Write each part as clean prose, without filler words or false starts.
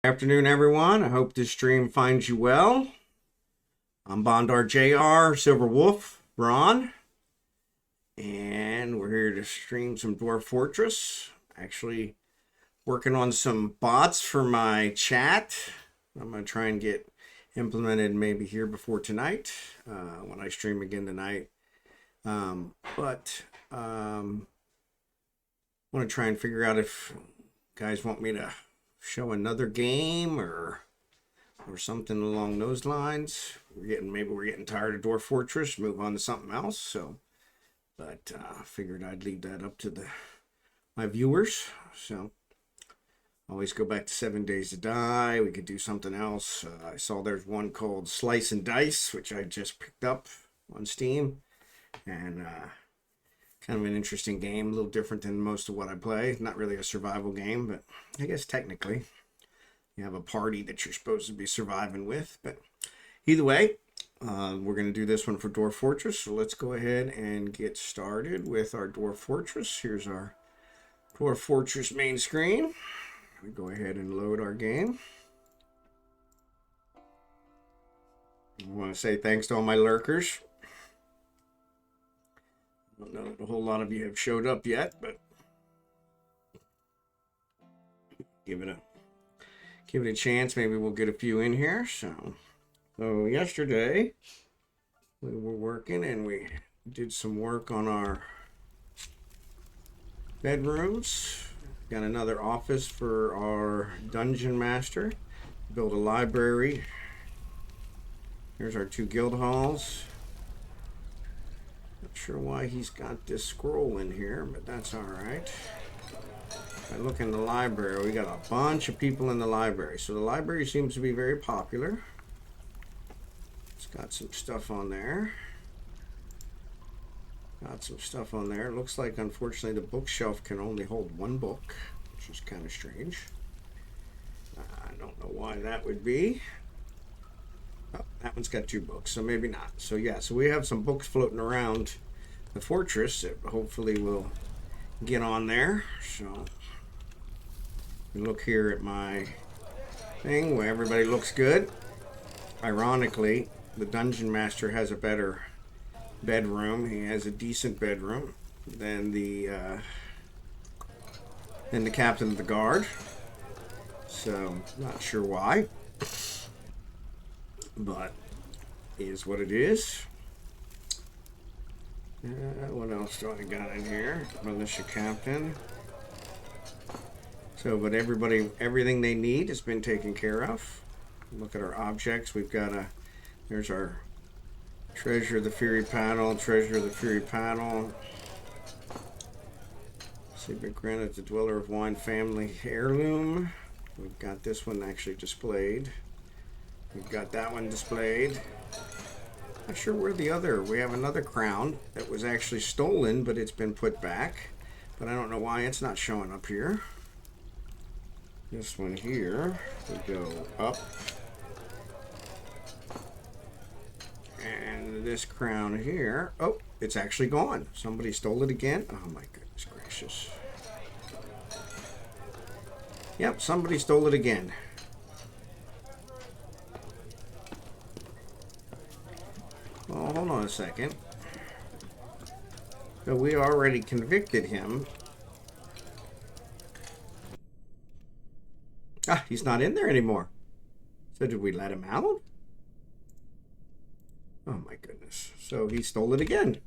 Afternoon, everyone. I hope this stream finds you well. I'm Bondar JR, Silver Wolf, Ron, and we're here to stream some Dwarf Fortress. Actually, working on some bots for my chat. I'm going to try and get implemented maybe here before tonight when I stream again tonight. But I want to try and figure out if guys want me to show another game or something along those lines. Maybe we're getting tired of Dwarf Fortress, move on to something else. So, but figured I'd leave that up to my viewers. So, always go back to 7 Days to Die. We could do something else. I saw there's one called Slice and Dice, which I just picked up on Steam, and kind of an interesting game, a little different than most of what I play. Not really a survival game, but I guess technically you have a party that you're supposed to be surviving with. But either way, we're going to do this one for Dwarf Fortress. So let's go ahead and get started with our Dwarf Fortress. Here's our Dwarf Fortress main screen. We go ahead and load our game. I want to say thanks to all my lurkers. I don't know that a whole lot of you have showed up yet, but give it a chance. Maybe we'll get a few in here. So yesterday we were working and we did some work on our bedrooms. Got another office for our dungeon master. Built a library. Here's our 2 guild halls. Not sure why he's got this scroll in here, but that's all right. If I look in the library, we got a bunch of people in the library. So the library seems to be very popular. It's got some stuff on there. It looks like, unfortunately, the bookshelf can only hold 1 book, which is kind of strange. I don't know why that would be. Oh, that one's got 2 books, so maybe not. So yeah, so we have some books floating around the fortress that hopefully will get on there. So we look here at my thing where everybody looks good. Ironically, the dungeon master has a better bedroom. He has a decent bedroom than the captain of the guard. So not sure why, but is what it is. What else do I got in here? Militia captain. So, but everything they need has been taken care of. Look at our objects. We've got there's our treasure of the Fury panel, Secret granted the Dweller of Wine family heirloom. We've got this one actually displayed. We've got that one displayed. Not sure where we have another crown that was actually stolen, but it's been put back. But I don't know why it's not showing up here. This one here, we go up. And this crown here, oh, it's actually gone. Somebody stole it again. Oh my goodness gracious. Yep, somebody stole it again. Well, hold on a second. So we already convicted him. Ah, he's not in there anymore. So did we let him out? Oh my goodness. So he stole it again.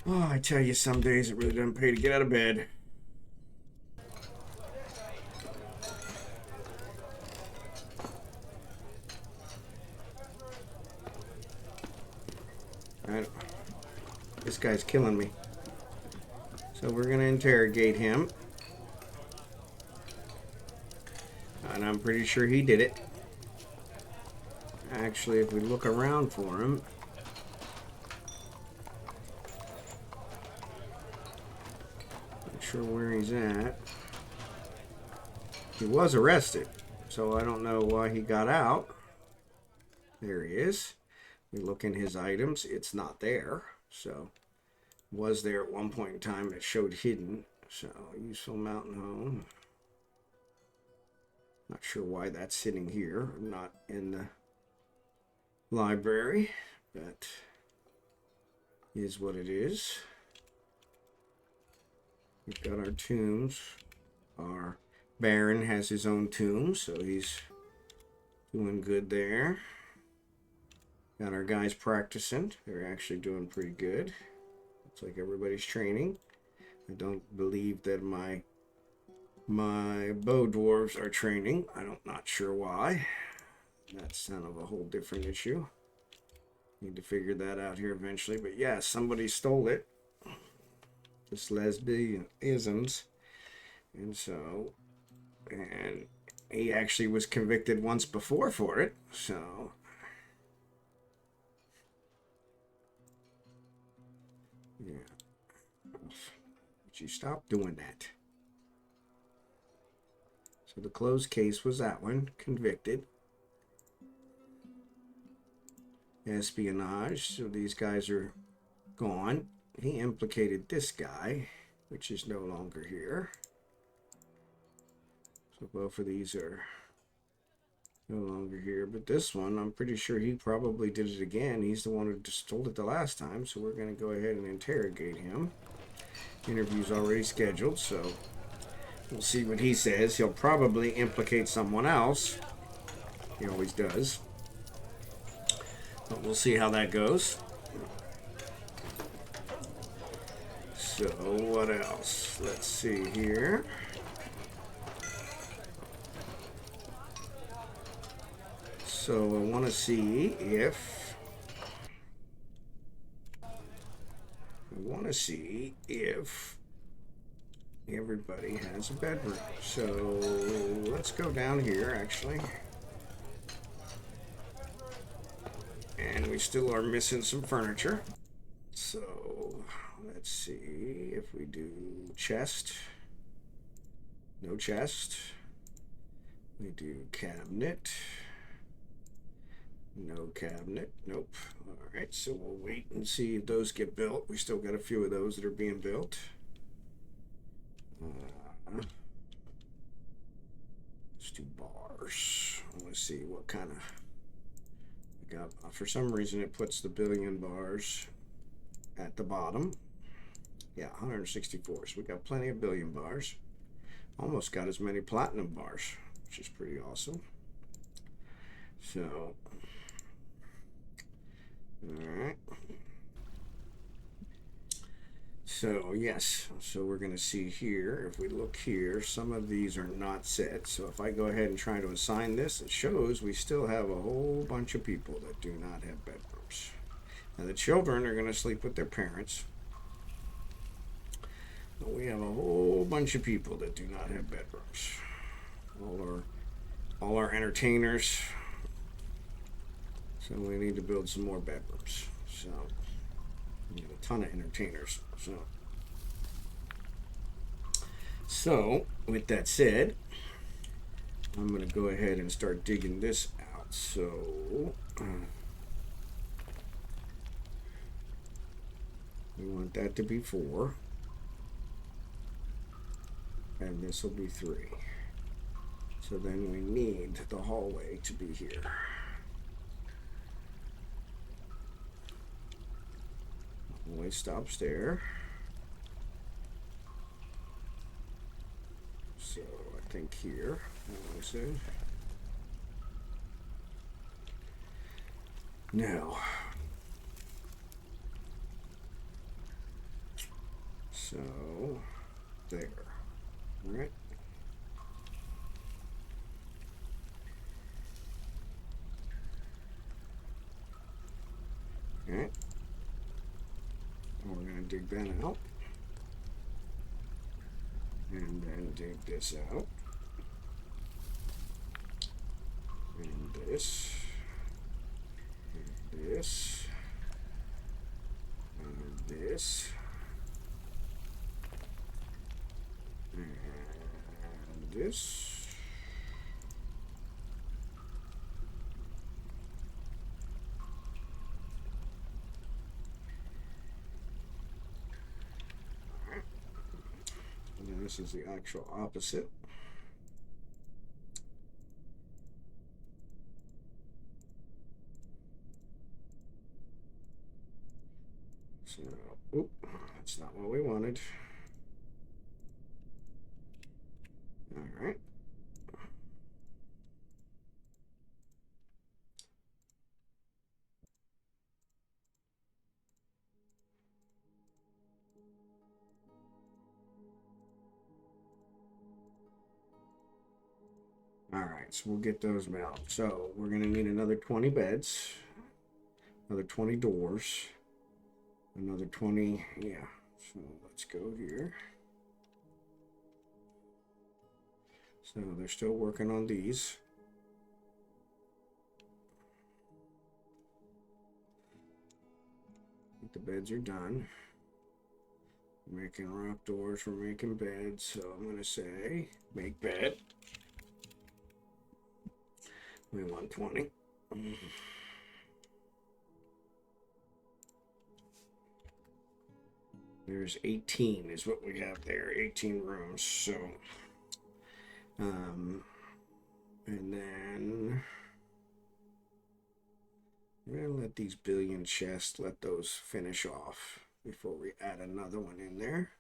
Oh, I tell you, some days it really doesn't pay to get out of bed. This guy's killing me. So we're going to interrogate him. And I'm pretty sure he did it. Actually, if we look around for him, not sure where he's at. He was arrested, so I don't know why he got out. There he is. We look in his items, it's not there. So, was there at one point in time, it showed hidden. So, useful mountain home. Not sure why that's sitting here, not in the library, but is what it is. We've got our tombs. Our Baron has his own tomb, so he's doing good there. Got our guys practicing. They're actually doing pretty good. Looks like everybody's training. I don't believe that my bow dwarves are training. I'm not sure why. That's kind of a whole different issue. Need to figure that out here eventually. But yeah, somebody stole it. This lesbianisms. And so, and he actually was convicted once before for it. So, yeah. Would you stop doing that? So the closed case was that one, convicted. Espionage, so these guys are gone. He implicated this guy, which is no longer here. So both of these are no longer here. But this one, I'm pretty sure he probably did it again. He's the one who stole it the last time, so we're going to go ahead and interrogate him. Interview's already scheduled, so we'll see what he says. He'll probably implicate someone else. He always does. But we'll see how that goes. So, what else? Let's see here. So, I want to see if... everybody has a bedroom. So, let's go down here, actually. And we still are missing some furniture. So, let's see if we do chest. No chest. We do cabinet. No cabinet. Nope. Alright, so we'll wait and see if those get built. We still got a few of those that are being built. Let's do bars. I want to see what kind of... got, for some reason it puts the billion bars at the bottom. Yeah, 164. So we got plenty of billion bars. Almost got as many platinum bars, which is pretty awesome. So, alright. So, yes. So we're going to see here, if we look here, some of these are not set. So if I go ahead and try to assign this, it shows we still have a whole bunch of people that do not have bedrooms. Now the children are going to sleep with their parents. But we have a whole bunch of people that do not have bedrooms. All our entertainers. So we need to build some more bedrooms. So we have a ton of entertainers. So with that said, I'm going to go ahead and start digging this out. So we want that to be 4. And this will be 3. So then we need the hallway to be here. Hallway stops there. So I think here, that was it. Now, so there. All right. All right. And we're going to dig that out. And then dig this out. And this. And this. And this. And this. And then this is the actual opposite. So, oop, that's not what we wanted. All right. All right, so we'll get those built. So we're gonna need another 20 beds, another 20 doors, another 20, yeah. So let's go here. So they're still working on these. The beds are done. We're making rock doors, we're making beds, so I'm gonna say make bed. We want 20. There's 18 is what we have there, 18 rooms. So, and then we're gonna let these billion chests, let those finish off before we add another one in there.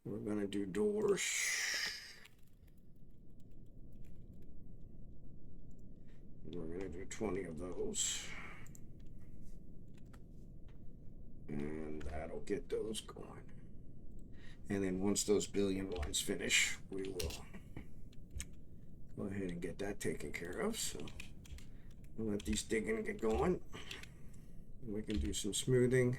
We're gonna do doors. We're gonna do 20 of those. And that'll get those going. And then once those billion ones finish, we will go ahead and get that taken care of. So we'll let these digging get going. We can do some smoothing.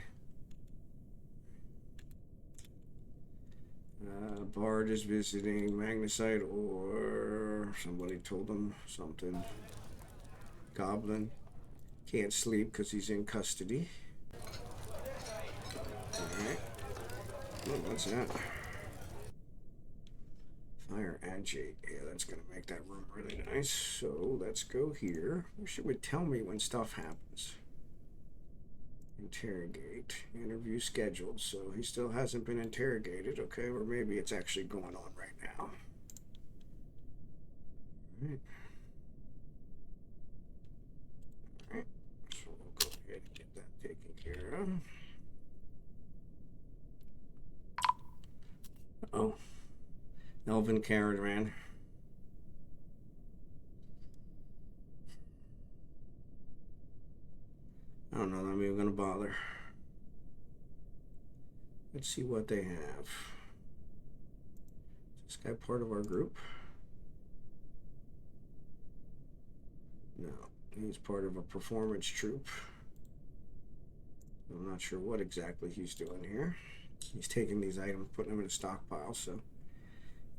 Bard is visiting Magnesite, or somebody told him something. Goblin can't sleep because he's in custody. Alright. Oh, what's that? Fire agite. Yeah, that's going to make that room really nice. So let's go here. Wish it would tell me when stuff happens. Interrogate. Interview scheduled. So he still hasn't been interrogated. Okay, or maybe it's actually going on right now. Alright. Alright. So we'll go ahead and get that taken care of. Oh. Elven Caravan. I don't know, I'm even gonna bother. Let's see what they have. Is this guy part of our group? No, he's part of a performance troupe. I'm not sure what exactly he's doing here. He's taking these items, putting them in a stockpile, so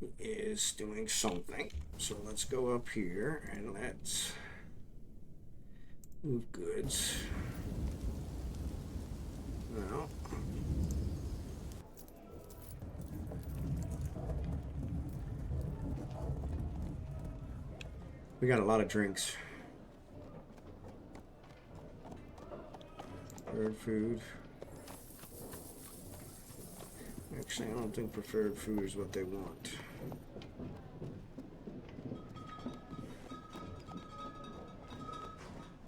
he is doing something. So let's go up here and let's move goods. Now, we got a lot of drinks. Prepared food. Actually, I don't think prepared food is what they want.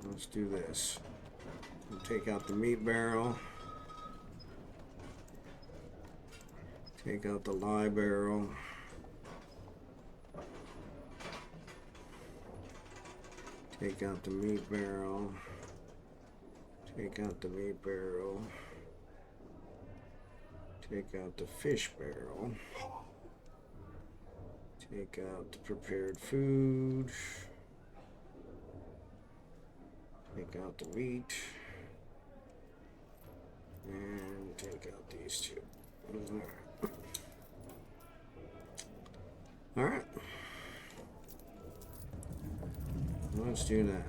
Let's do this. We'll take out the meat barrel. Take out the lye barrel. Take out the meat barrel. Take out the meat barrel. Take out the fish barrel. Take out the prepared food. Take out the meat. And take out these two. Alright. Let's do that.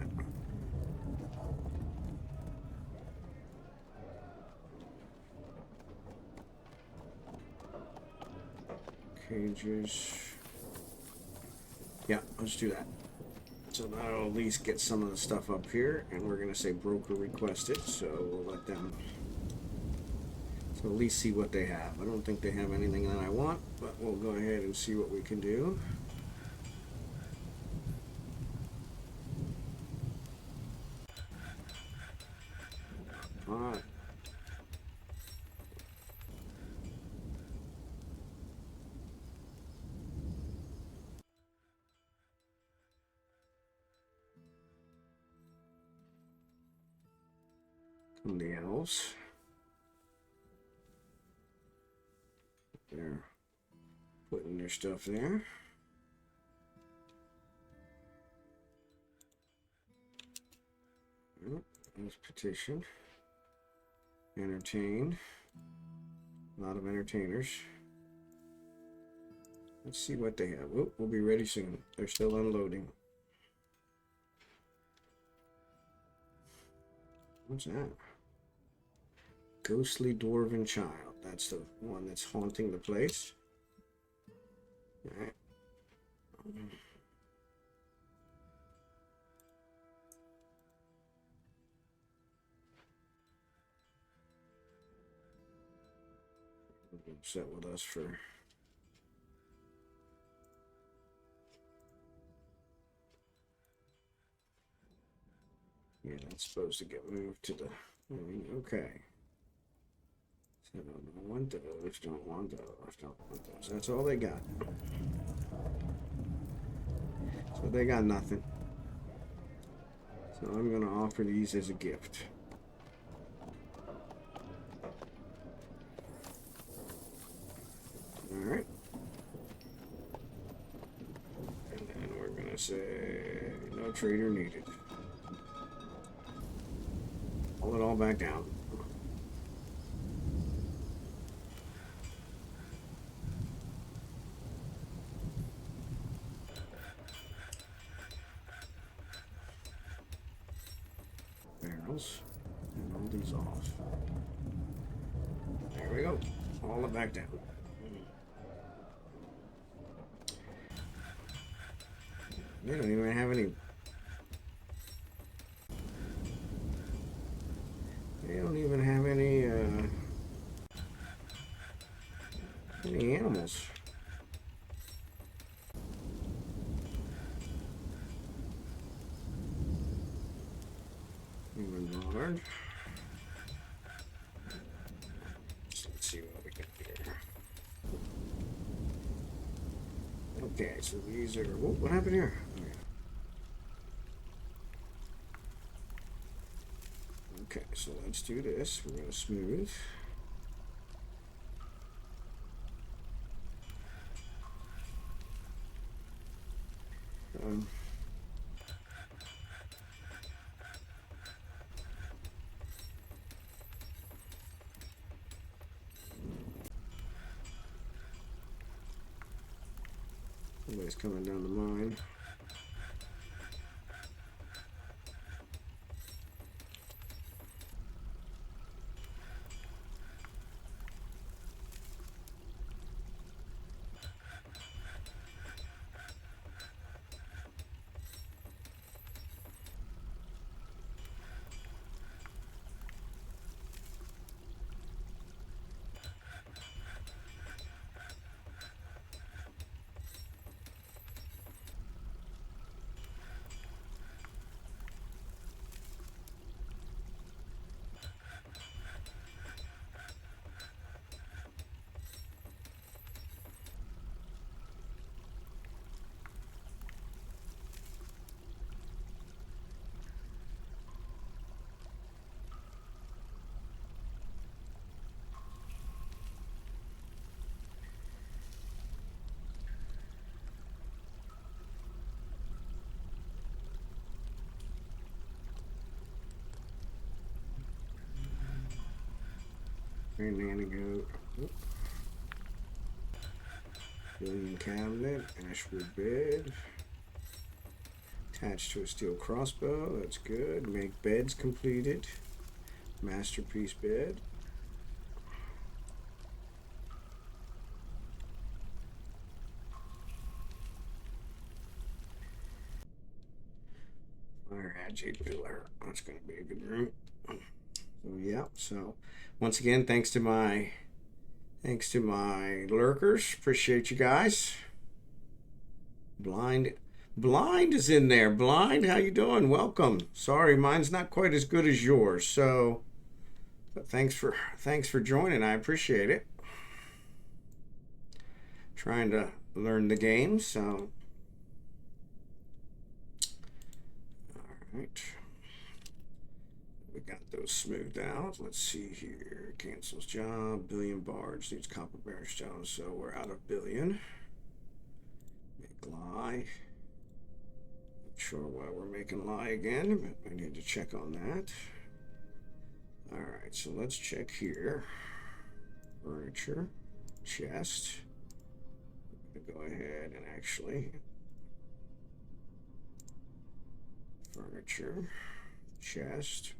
Cages. Yeah, let's do that. So that'll at least get some of the stuff up here, and we're gonna say broker requested, so we'll let them at least see what they have. I don't think they have anything that I want, but we'll go ahead and see what we can do. Alright. from the elves. They're putting their stuff there. There's petition. Entertain. A lot of entertainers. Let's see what they have. Oh, we'll be ready soon. They're still unloading. What's that? Ghostly Dwarven Child. That's the one that's haunting the place. All right. Upset with us for that's supposed to get moved to the okay. So don't want those, don't want those, don't want those. That's all they got. So they got nothing. So I'm gonna offer these as a gift. Alright. And then we're gonna say no trader needed. Pull it all back down. Barrels. And all these off. There we go. Haul it back down. They don't even have any. They don't even have any animals. Human barn. Let's see what we got here. Okay, so these are. Whoa, what happened here? Okay, so let's do this. We're going to smooth. Somebody's coming down the mine. Nanny goat. Billion cabinet, ashwood bed. Attached to a steel crossbow, that's good. Make beds completed. Masterpiece bed. Fire agate pillar. That's gonna be a good room. So yeah, so once again, thanks to my lurkers. Appreciate you guys. Blind is in there. Blind, how you doing? Welcome. Sorry, mine's not quite as good as yours. So, but thanks for joining. I appreciate it. Trying to learn the game. So, all right. We we got those smoothed out. Let's see here. Cancels job. Billion barge. Needs copper bearer stone. So we're out of billion. Make lie. Not sure why we're making lie again, but I need to check on that. Alright, so let's check here. Furniture. Chest. I'm going to go ahead and actually. Furniture. Chest.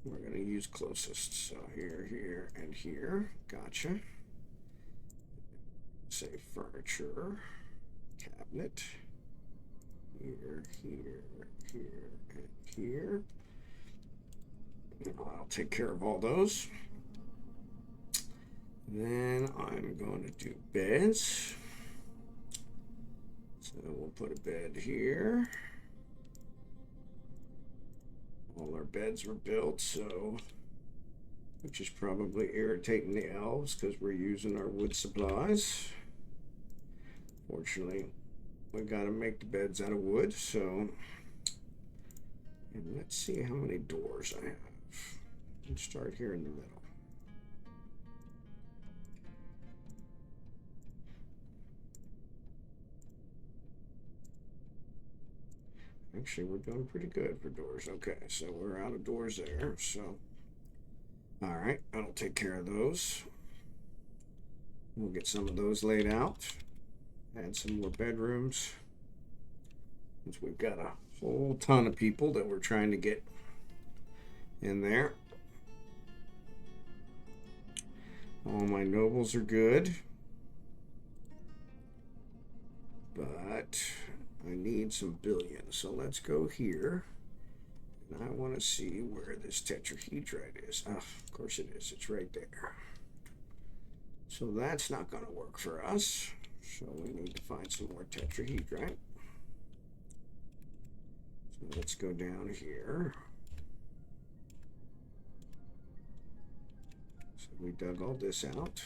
We're going to use closest. So here, here, and here. Gotcha. Say furniture. Cabinet. Here, here, here, and here. I'll take care of all those. Then I'm going to do beds. So we'll put a bed here. All our beds were built, so which is probably irritating the elves because we're using our wood supplies. Fortunately, we got to make the beds out of wood, so. And let's see how many doors I have. Let's start here in the middle. Actually, we're doing pretty good for doors. Okay, so we're out of doors there. So, all right, I'll take care of those. We'll get some of those laid out. Add some more bedrooms. Since we've got a whole ton of people that we're trying to get in there. All my nobles are good. But I need some billions. So let's go here. And I want to see where this tetrahedrite is. Ah, of course it is. It's right there. So that's not going to work for us. So we need to find some more tetrahedrite. So let's go down here. So we dug all this out.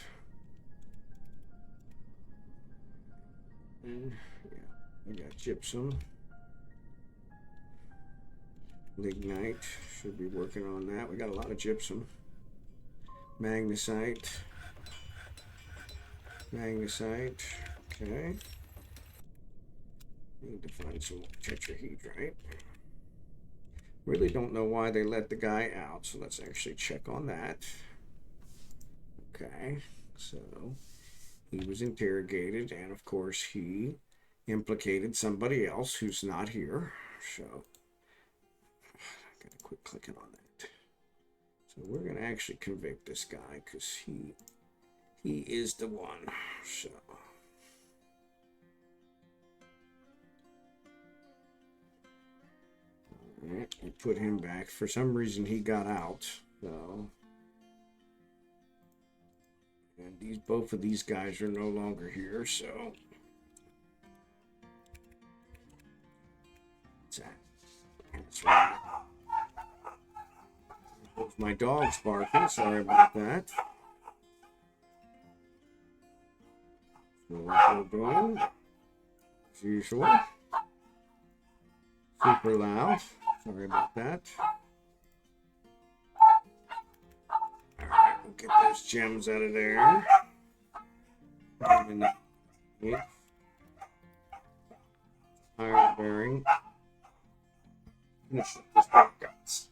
And yeah, we got gypsum. Lignite, should be working on that. We got a lot of gypsum. Magnesite. Magnesite. Okay. Need to find some tetrahedrite. Really don't know why they let the guy out, so let's actually check on that. Okay, so he was interrogated, and of course he implicated somebody else who's not here. So I gotta quit clicking on that. So we're gonna actually convict this guy because he is the one. So all right, we put him back. For some reason he got out. So and both of these guys are no longer here, so what's that? That's right. My dog's barking, sorry about that. So what we're doing, as usual, super loud, sorry about that. Alright, we'll get those gems out of there. Iron bearing. This guts.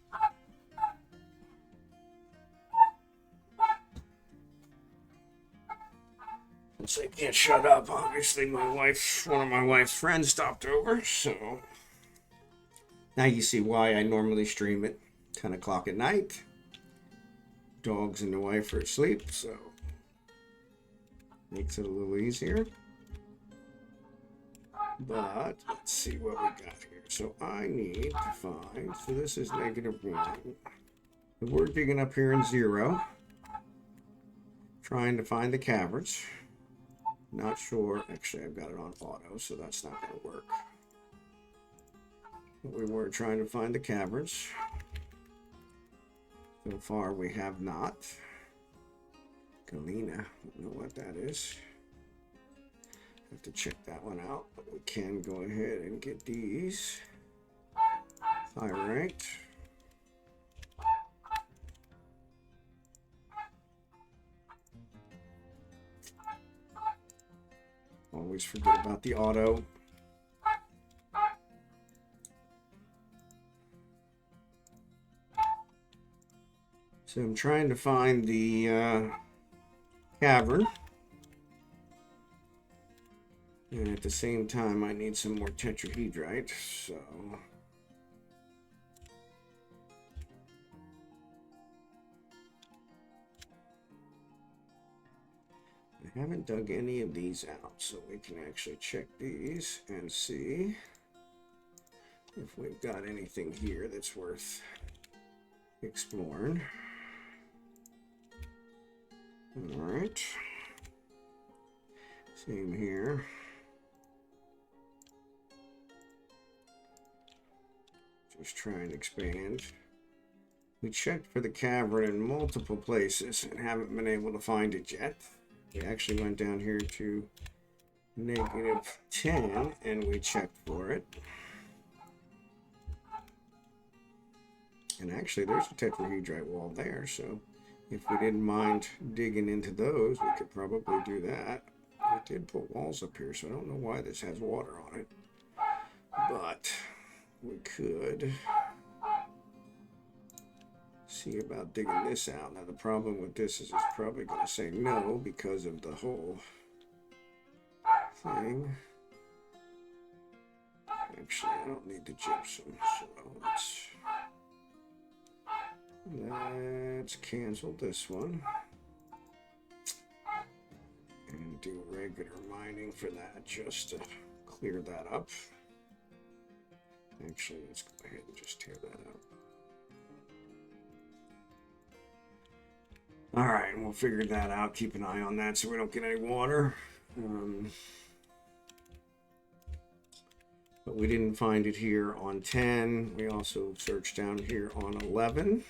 Since I can't shut up, obviously one of my wife's friends stopped over, so now you see why I normally stream at 10 o'clock at night. Dogs and the wife are asleep, so makes it a little easier. But let's see what we got here. So I need to find, so this is -1. We're digging up here in 0. Trying to find the caverns. Not sure. Actually, I've got it on auto, so that's not going to work. But we were trying to find the caverns. So far, we have not. Galena, I don't know what that is. Have to check that one out, but we can go ahead and get these. Pyrite. always forget about the auto. So I'm trying to find the cavern. And at the same time, I need some more tetrahedrite, so... I haven't dug any of these out, so we can actually check these and see if we've got anything here that's worth exploring. All right. Same here. Just try and expand. We checked for the cavern in multiple places and haven't been able to find it yet. We actually went down here to -10 and we checked for it. And actually there's a tetrahedrite wall there, so if we didn't mind digging into those, we could probably do that. We did put walls up here, so I don't know why this has water on it. But we could see about digging this out. Now the problem with this is it's probably going to say no because of the whole thing. Actually, I don't need the gypsum, so let's cancel this one and do regular mining for that just to clear that up. Actually, let's go ahead and just tear that out. All right, we'll figure that out. Keep an eye on that so we don't get any water. But we didn't find it here on 10. We also searched down here on 11.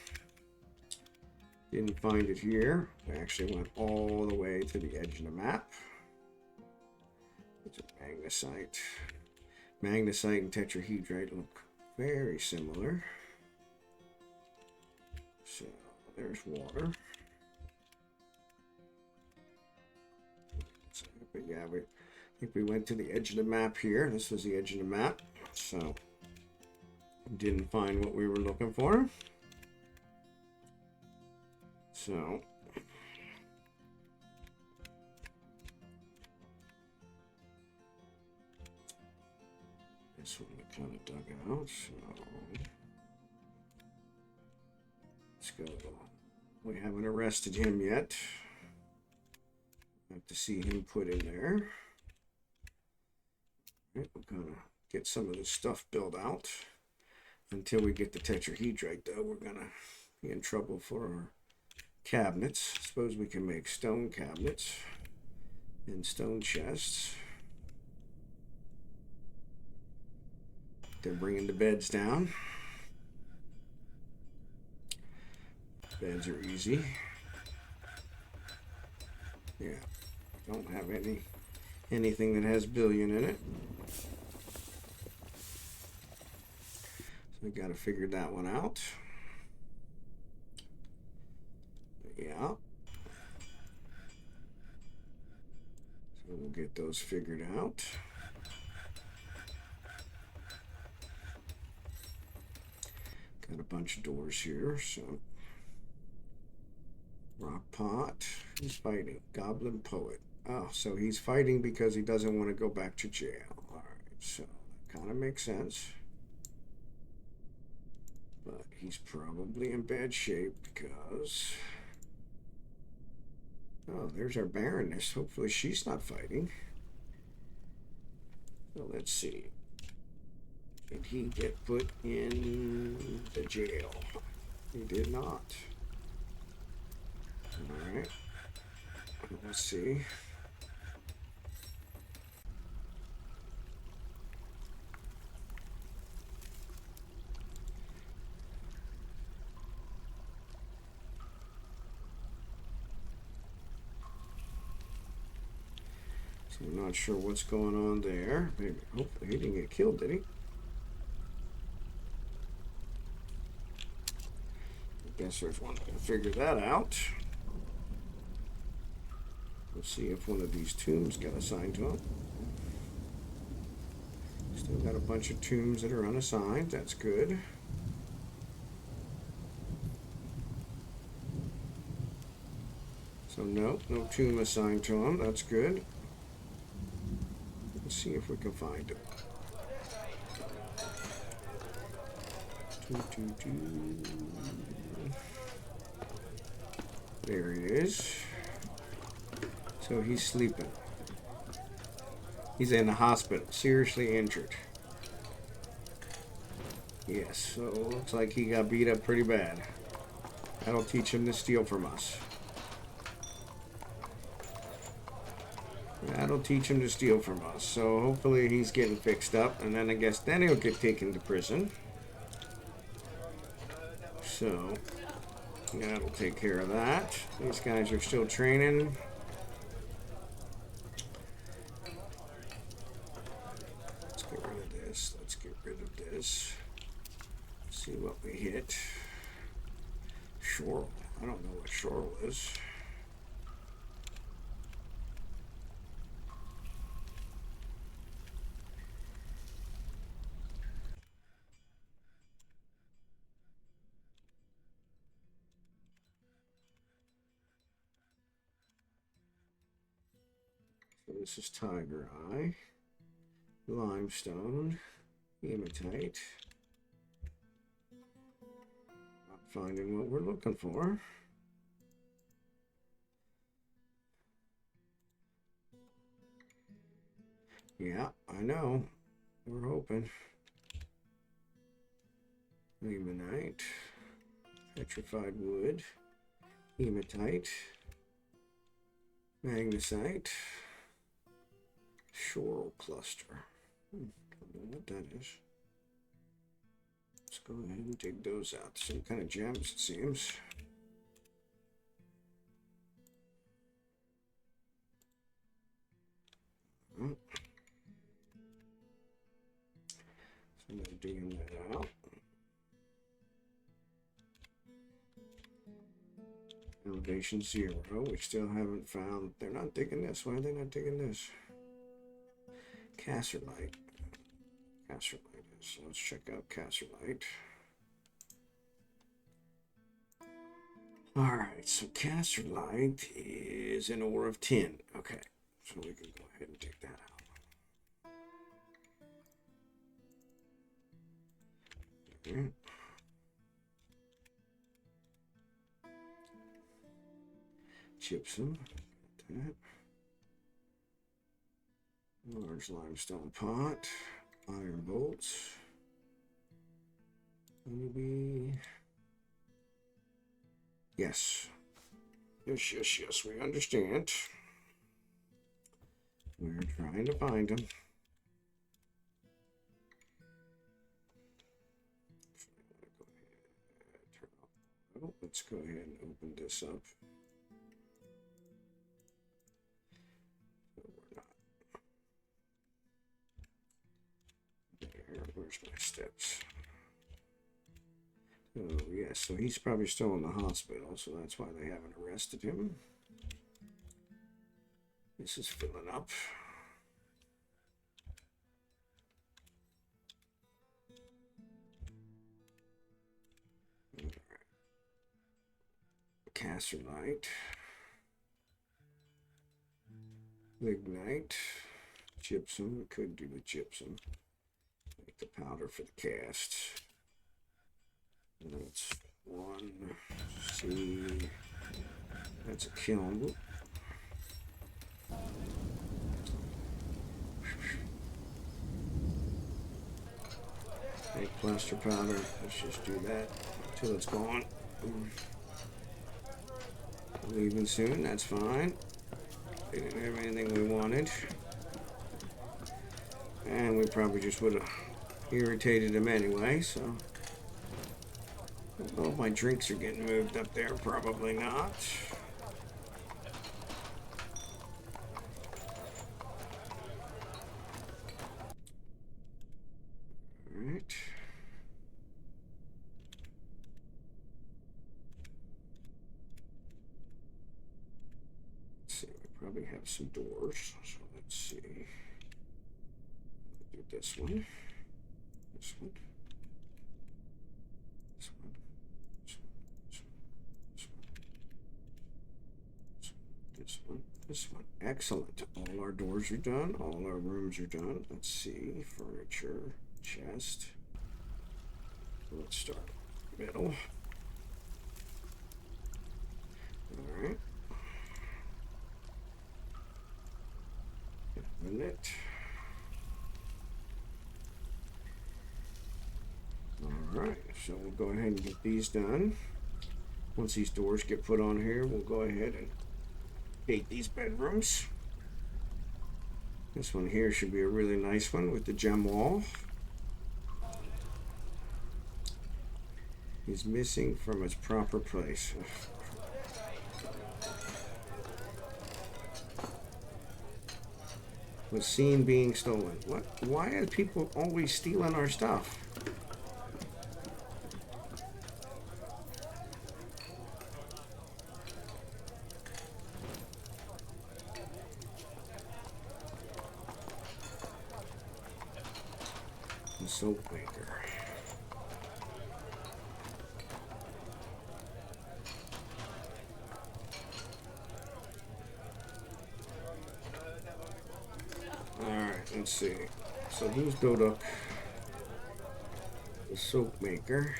Didn't find it here. We actually went all the way to the edge of the map. It's a magnesite. Magnesite and tetrahedrite look very similar. So there's water. So, but yeah, I think we went to the edge of the map here. This was the edge of the map. So didn't find what we were looking for. So this one we kind of dug out, so let's go. We haven't arrested him yet. Have to see him put in there. Right, we're gonna get some of this stuff built out. Until we get the tetrahedrite, though, we're gonna be in trouble for our cabinets. Suppose we can make stone cabinets and stone chests. They're bringing the beds down. Beds are easy. Yeah, don't have anything that has billion in it. So we got to figure that one out. Yeah. So we'll get those figured out. Got a bunch of doors here, so rock pot. He's fighting. Goblin poet. Oh, so he's fighting because he doesn't want to go back to jail. All right, so that kind of makes sense. But he's probably in bad shape because... Oh, there's our Baroness. Hopefully she's not fighting. So let's see. Did he get put in the jail? He did not. Alright. Let's see. So I'm not sure what's going on there. Maybe, hopefully he didn't get killed, did he? I guess there's one way to figure that out. Let's see if one of these tombs got assigned to him. Still got a bunch of tombs that are unassigned. That's good. So no tomb assigned to him. That's good. Let's see if we can find him. There he is. So he's sleeping. He's in the hospital, seriously injured. Yes, so it looks like he got beat up pretty bad. That'll teach him to steal from us. That'll teach him to steal from us. So hopefully he's getting fixed up, and then I guess then he'll get taken to prison. So that'll take care of that. These guys are still training. Let's get rid of this. Let's get rid of this. See what we hit. Shorl. I don't know what Shorl is. So this is Tiger Eye, Limestone, Hematite. Not finding what we're looking for. Yeah, I know. We're hoping. Limonite, petrified wood, hematite, magnesite, Shorl cluster. Don't know what that is. Let's go ahead and dig those out. Some kind of gems, it seems. So I'm digging that out. Elevation 0. We still haven't found. They're not digging this. Why are they not digging this? Cassiterite. Cassiterite is. So let's check out Cassiterite. Alright, so Cassiterite is an ore of tin. Okay, so we can go ahead and dig that out. Okay. Gypsum. That. Large limestone pot. Iron bolts. Maybe. Yes. Yes, we understand. We're trying to find them. Let's go ahead and open this up. Where's my steps? Oh, yes, so he's probably still in the hospital, so that's why they haven't arrested him. This is filling up. Right. Cassiterite. Lignite. Gypsum. We could do with gypsum. Make the powder for the cast. That's one. See, that's a kiln. Make plaster powder. Let's just do that until it's gone. Leaving soon. That's fine. They didn't have anything we wanted, and we probably just would have irritated him anyway. So. Oh, my drinks are getting moved up there. Probably not. All right. Let's see. We probably have some doors. So let's see. Do at this one. This one. This one. This one. This one. This one. Excellent. All our doors are done. All our rooms are done. Let's see. Furniture. Chest. Let's start middle. Alright. Minute. Alright, so we'll go ahead and get these done. Once these doors get put on here, we'll go ahead and gate these bedrooms. This one here should be a really nice one with the gem wall. Is missing from its proper place. Was seen being stolen. What? Why are people always stealing our stuff? The soap maker. Let's see. So who's built up the soap maker?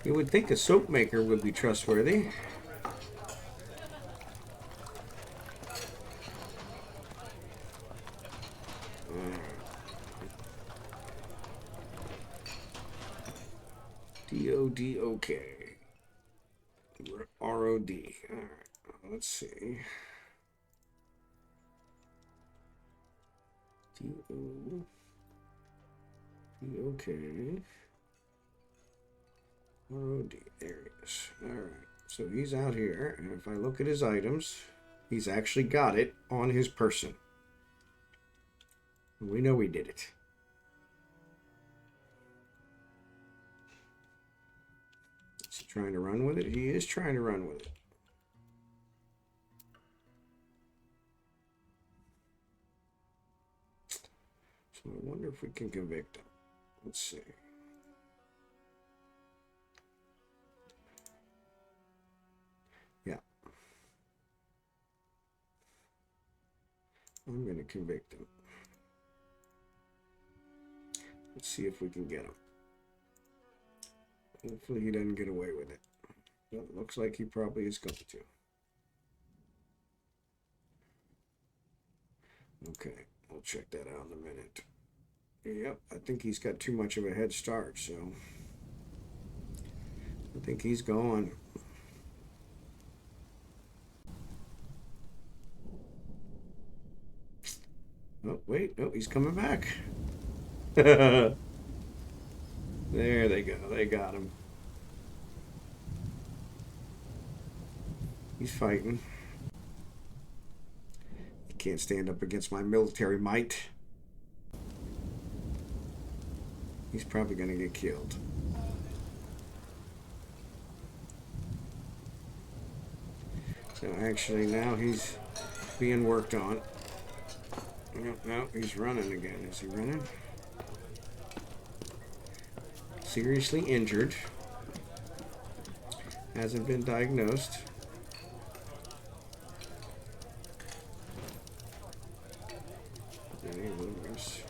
You would think a soap maker would be trustworthy. D-O-D-O-K. R-O-D. Alright, let's see. D-O-D-O-K. R-O-D. There he is. Alright, so he's out here, and if I look at his items, he's actually got it on his person. We know he did it. Trying to run with it? He is trying to run with it. So I wonder if we can convict him. Let's see. Yeah. I'm going to convict him. Let's see if we can get him. Hopefully he doesn't get away with it. Well, it looks like he probably is going to. Okay, we'll check that out in a minute. Yep, I think he's got too much of a head start, so I think he's gone. Oh, wait, no, he's coming back. There they go. They got him. He's fighting. He can't stand up against my military might. He's probably going to get killed. So actually now he's being worked on. No, he's running again. Is he running? Seriously injured. Hasn't been diagnosed. Any rumors?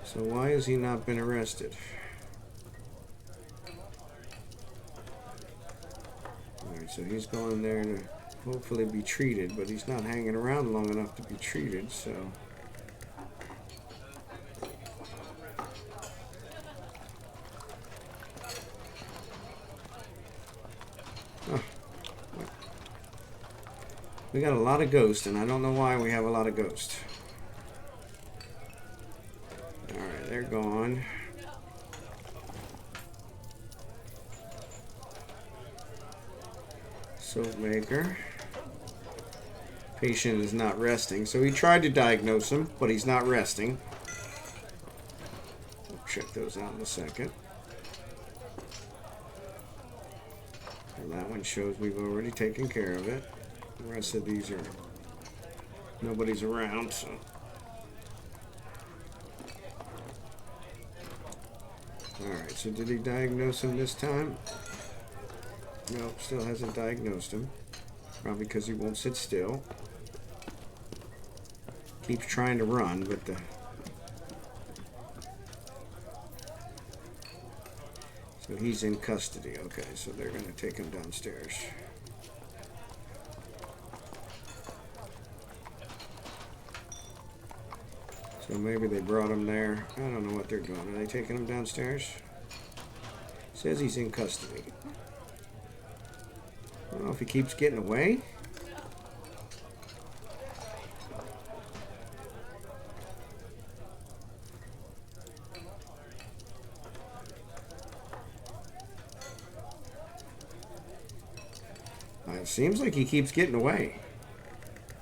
So why has he not been arrested? Alright, so he's going there to hopefully be treated, but he's not hanging around long enough to be treated, so... Oh. We got a lot of ghosts, and I don't know why we have a lot of ghosts. Alright, they're gone. Soap maker. Patient is not resting. So he tried to diagnose him, but he's not resting. We'll check those out in a second. And that one shows we've already taken care of it. The rest of these are... nobody's around, so... Alright, so did he diagnose him this time? Nope, still hasn't diagnosed him. Probably because he won't sit still. Keeps trying to run, but the... So he's in custody. Okay, so they're going to take him downstairs. So maybe they brought him there. I don't know what they're doing. Are they taking him downstairs? Says he's in custody. I don't know if he keeps getting away. It seems like he keeps getting away.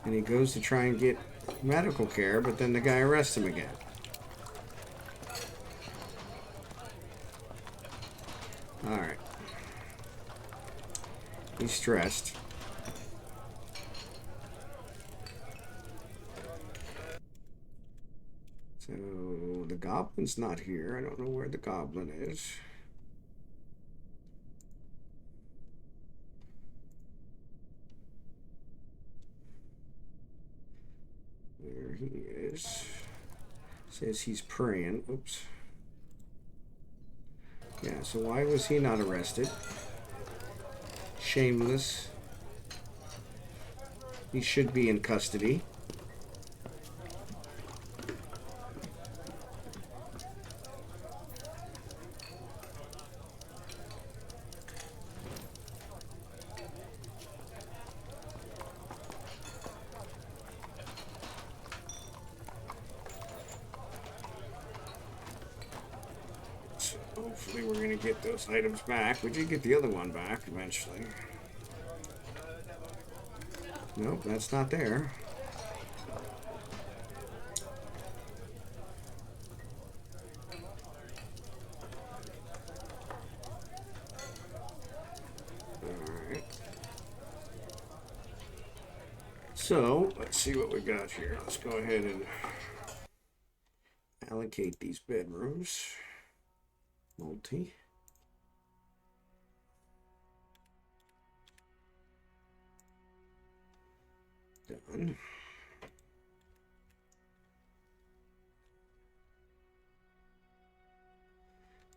And he goes to try and get medical care, but then the guy arrests him again. Alright. He's stressed. So, the goblin's not here. I don't know where the goblin is. There he is. Says he's praying. Oops. Yeah, so why was he not arrested? Shameless. He should be in custody. Hopefully we're going to get those items back. We did get the other one back eventually. Nope, that's not there. Alright. So, let's see what we got here. Let's go ahead and allocate these bedrooms. Multi. Done.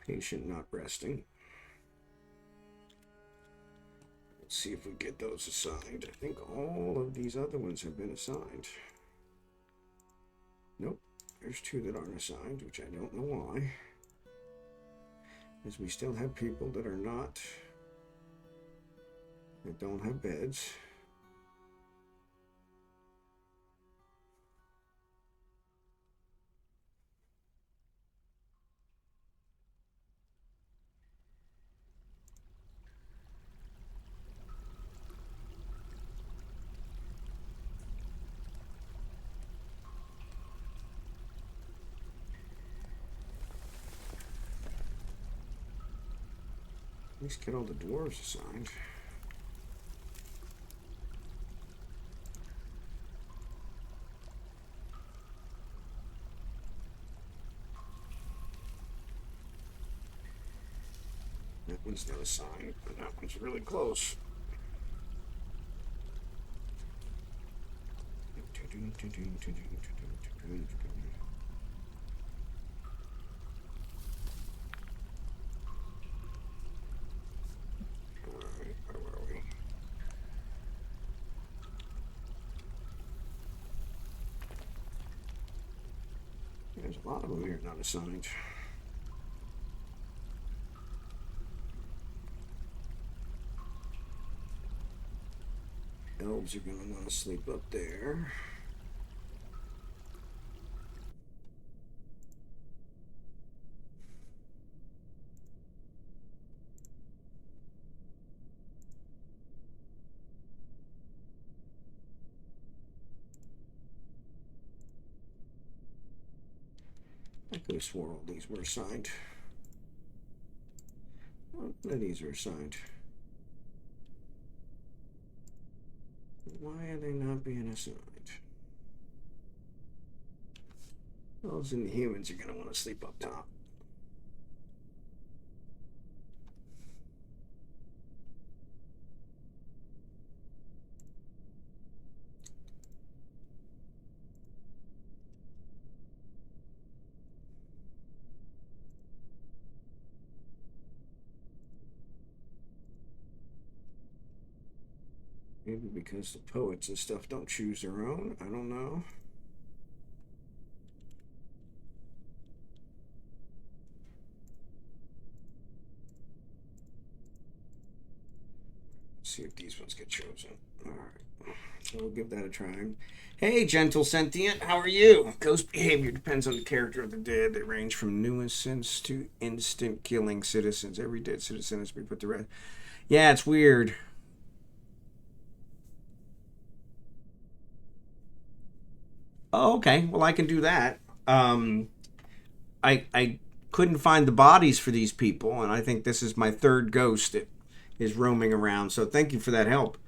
Patient not resting. Let's see if we get those assigned. I think all of these other ones have been assigned. Nope. There's two that aren't assigned, which I don't know why. Because we still have people that are not, that don't have beds. At least get all the dwarves assigned. That one's not assigned, but that one's really close. There's a lot of them here not assigned. Elves are going to want to sleep up there. Could have swore all these were assigned. Well, none of these are assigned. Why are they not being assigned? Those Inhumans are going to want to sleep up top. Maybe because the poets and stuff don't choose their own. I don't know. Let's see if these ones get chosen. All right. So we'll give that a try. Hey, GentileSentient, how are you? Ghost behavior depends on the character of the dead. They range from nuisance to instant killing citizens. Every dead citizen has to be put to rest. Yeah, it's weird. Oh, okay. Well, I can do that. I couldn't find the bodies for these people, and I think this is my third ghost that is roaming around. So thank you for that help.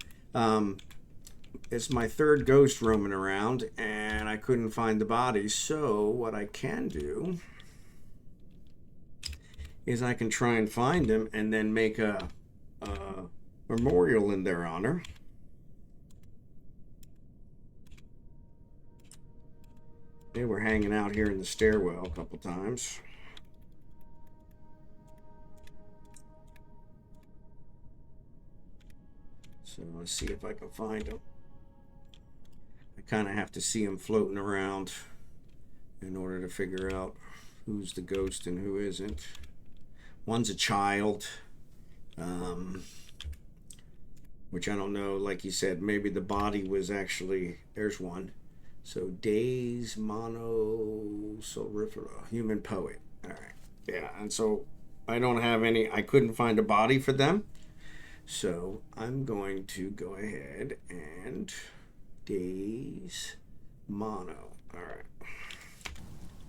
It's my third ghost roaming around, and I couldn't find the bodies. So what I can do is I can try and find them and then make a memorial in their honor. They were hanging out here in the stairwell a couple times. So let's see if I can find them. I kind of have to see them floating around in order to figure out who's the ghost and who isn't. One's a child, which I don't know. Like you said, maybe the body was actually, there's one. So Days Mono Solifera, human poet. All right. Yeah, and so I don't have any, I couldn't find a body for them. So I'm going to go ahead and Days Mono. All right.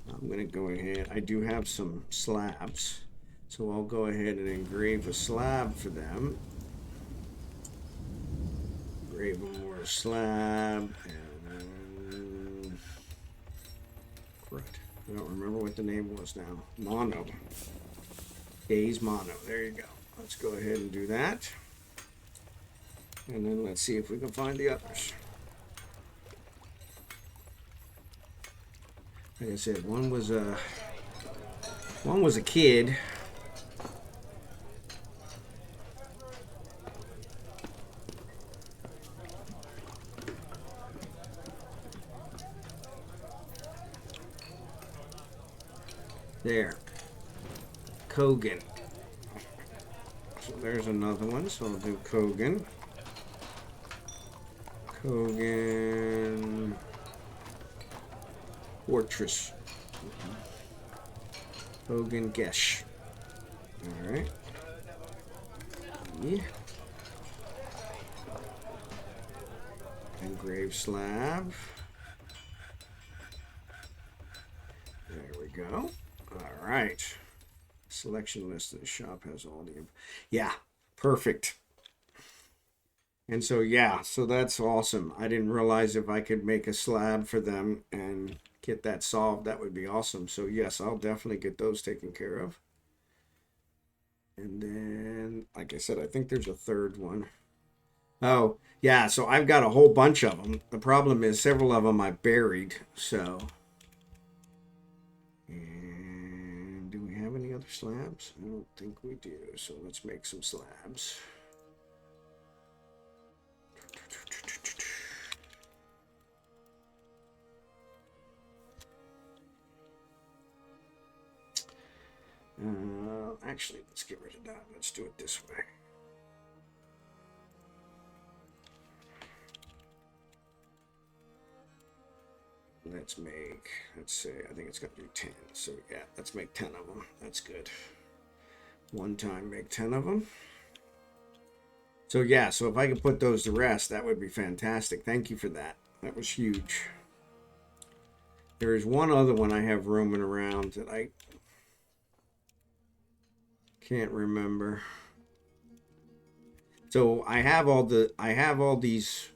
I'm going to go ahead. I do have some slabs. So I'll go ahead and engrave a slab for them. Engrave a more slab. I don't remember what the name was now. Mono. Days Mono. There you go. Let's go ahead and do that. And then let's see if we can find the others. Like I said, one was a kid. There. Kogan. So there's another one. So I'll do Kogan. Kogan. Fortress. Kogan Gesh. Alright. Yeah. Engraved slab. There we go. All right. Selection list of the shop has all the... Yeah, perfect. And so, yeah, so that's awesome. I didn't realize if I could make a slab for them and get that solved, that would be awesome. So, yes, I'll definitely get those taken care of. And then, like I said, I think there's a third one. Oh, yeah, so I've got a whole bunch of them. The problem is several of them I buried, so... Any other slabs? I don't think we do. So let's make some slabs. Actually, let's get rid of that. Let's do it this way. Let's make, let's say, I think it's going to do 10. So yeah, let's make 10 of them. That's good. One time make 10 of them. So yeah, so if I could put those to rest, that would be fantastic. Thank you for that. That was huge. There is one other one I have roaming around that I can't remember. So I have all these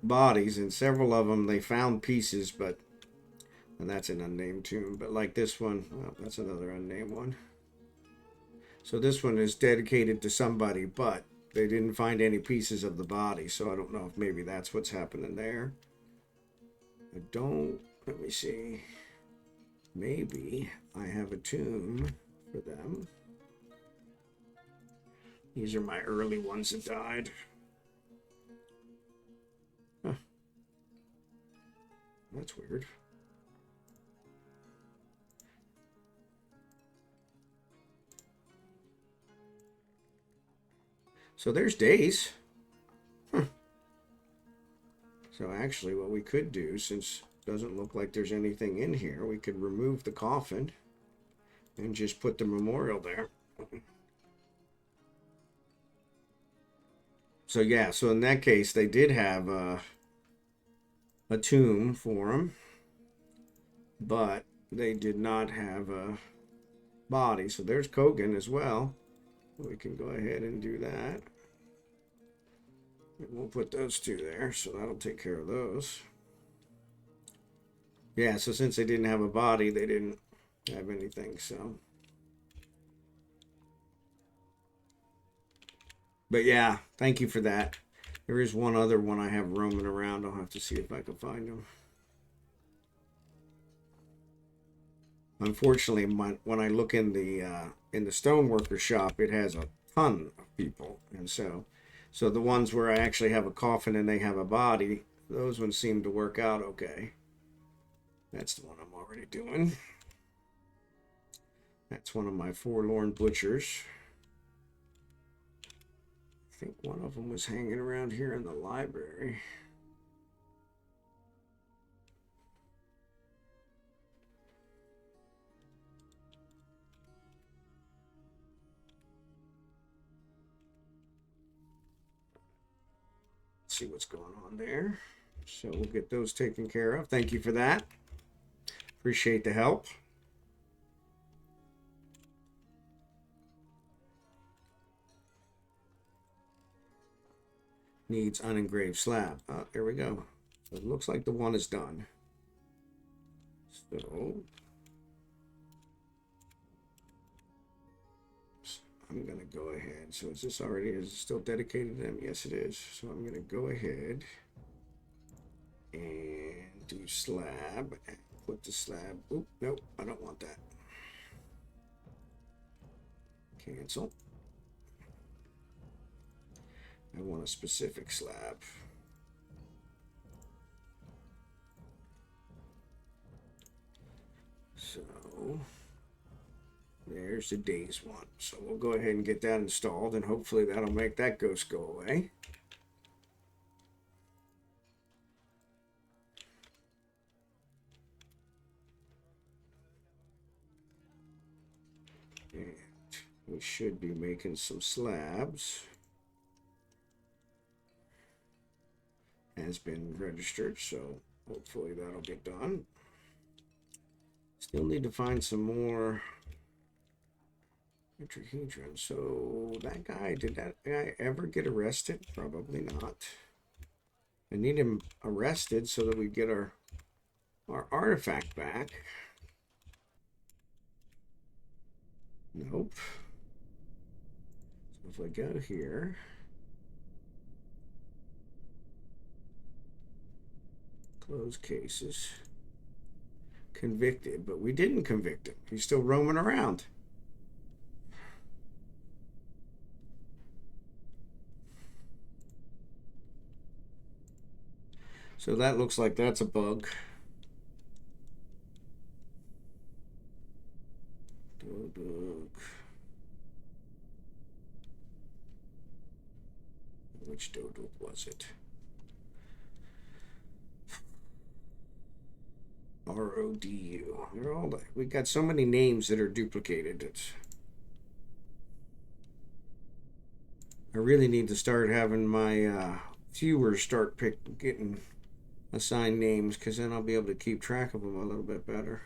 bodies, and several of them they found pieces, but and that's an unnamed tomb. But like this one, oh, that's another unnamed one. So this one is dedicated to somebody, but they didn't find any pieces of the body, so I don't know if maybe that's what's happening there. I don't. Let me see. Maybe I have a tomb for them. These are my early ones that died. Huh. That's weird. So there's days. Huh. So actually what we could do, since it doesn't look like there's anything in here, we could remove the coffin and just put the memorial there. So yeah, so in that case, they did have a tomb for him, but they did not have a body. So there's Kogan as well. We can go ahead and do that. And we'll put those two there, so that'll take care of those. Yeah, so since they didn't have a body, they didn't have anything, so. But yeah, thank you for that. There is one other one I have roaming around. I'll have to see if I can find them. Unfortunately, when I look in the stoneworker shop, it has a ton of people, and so the ones where I actually have a coffin and they have a body, those ones seem to work out okay. That's the one I'm already doing. That's one of my forlorn butchers. I think one of them was hanging around here in the library. Let's see what's going on there. So we'll get those taken care of. Thank you for that. Appreciate the help. Needs unengraved slab. Oh, there we go. So it looks like the one is done. So I'm going to go ahead. So is this already, is it still dedicated to them? Yes, it is. So I'm going to go ahead and do slab. Put the slab. Oop, nope, I don't want that. Cancel. I want a specific slab. So there's the days one. So we'll go ahead and get that installed, and hopefully that'll make that ghost go away. And we should be making some slabs. Has been registered, so hopefully that'll get done. Still need to find some more tetrahedron. So that guy, did that guy ever get arrested? Probably not. I need him arrested so that we get our artifact back. Nope. So if I go here, close cases, convicted, but we didn't convict him. He's still roaming around. So that looks like that's a bug. Which Dodo was it? RODU. They're all, we got so many names that are duplicated. I really need to start having my viewers start getting assign names, because then I'll be able to keep track of them a little bit better.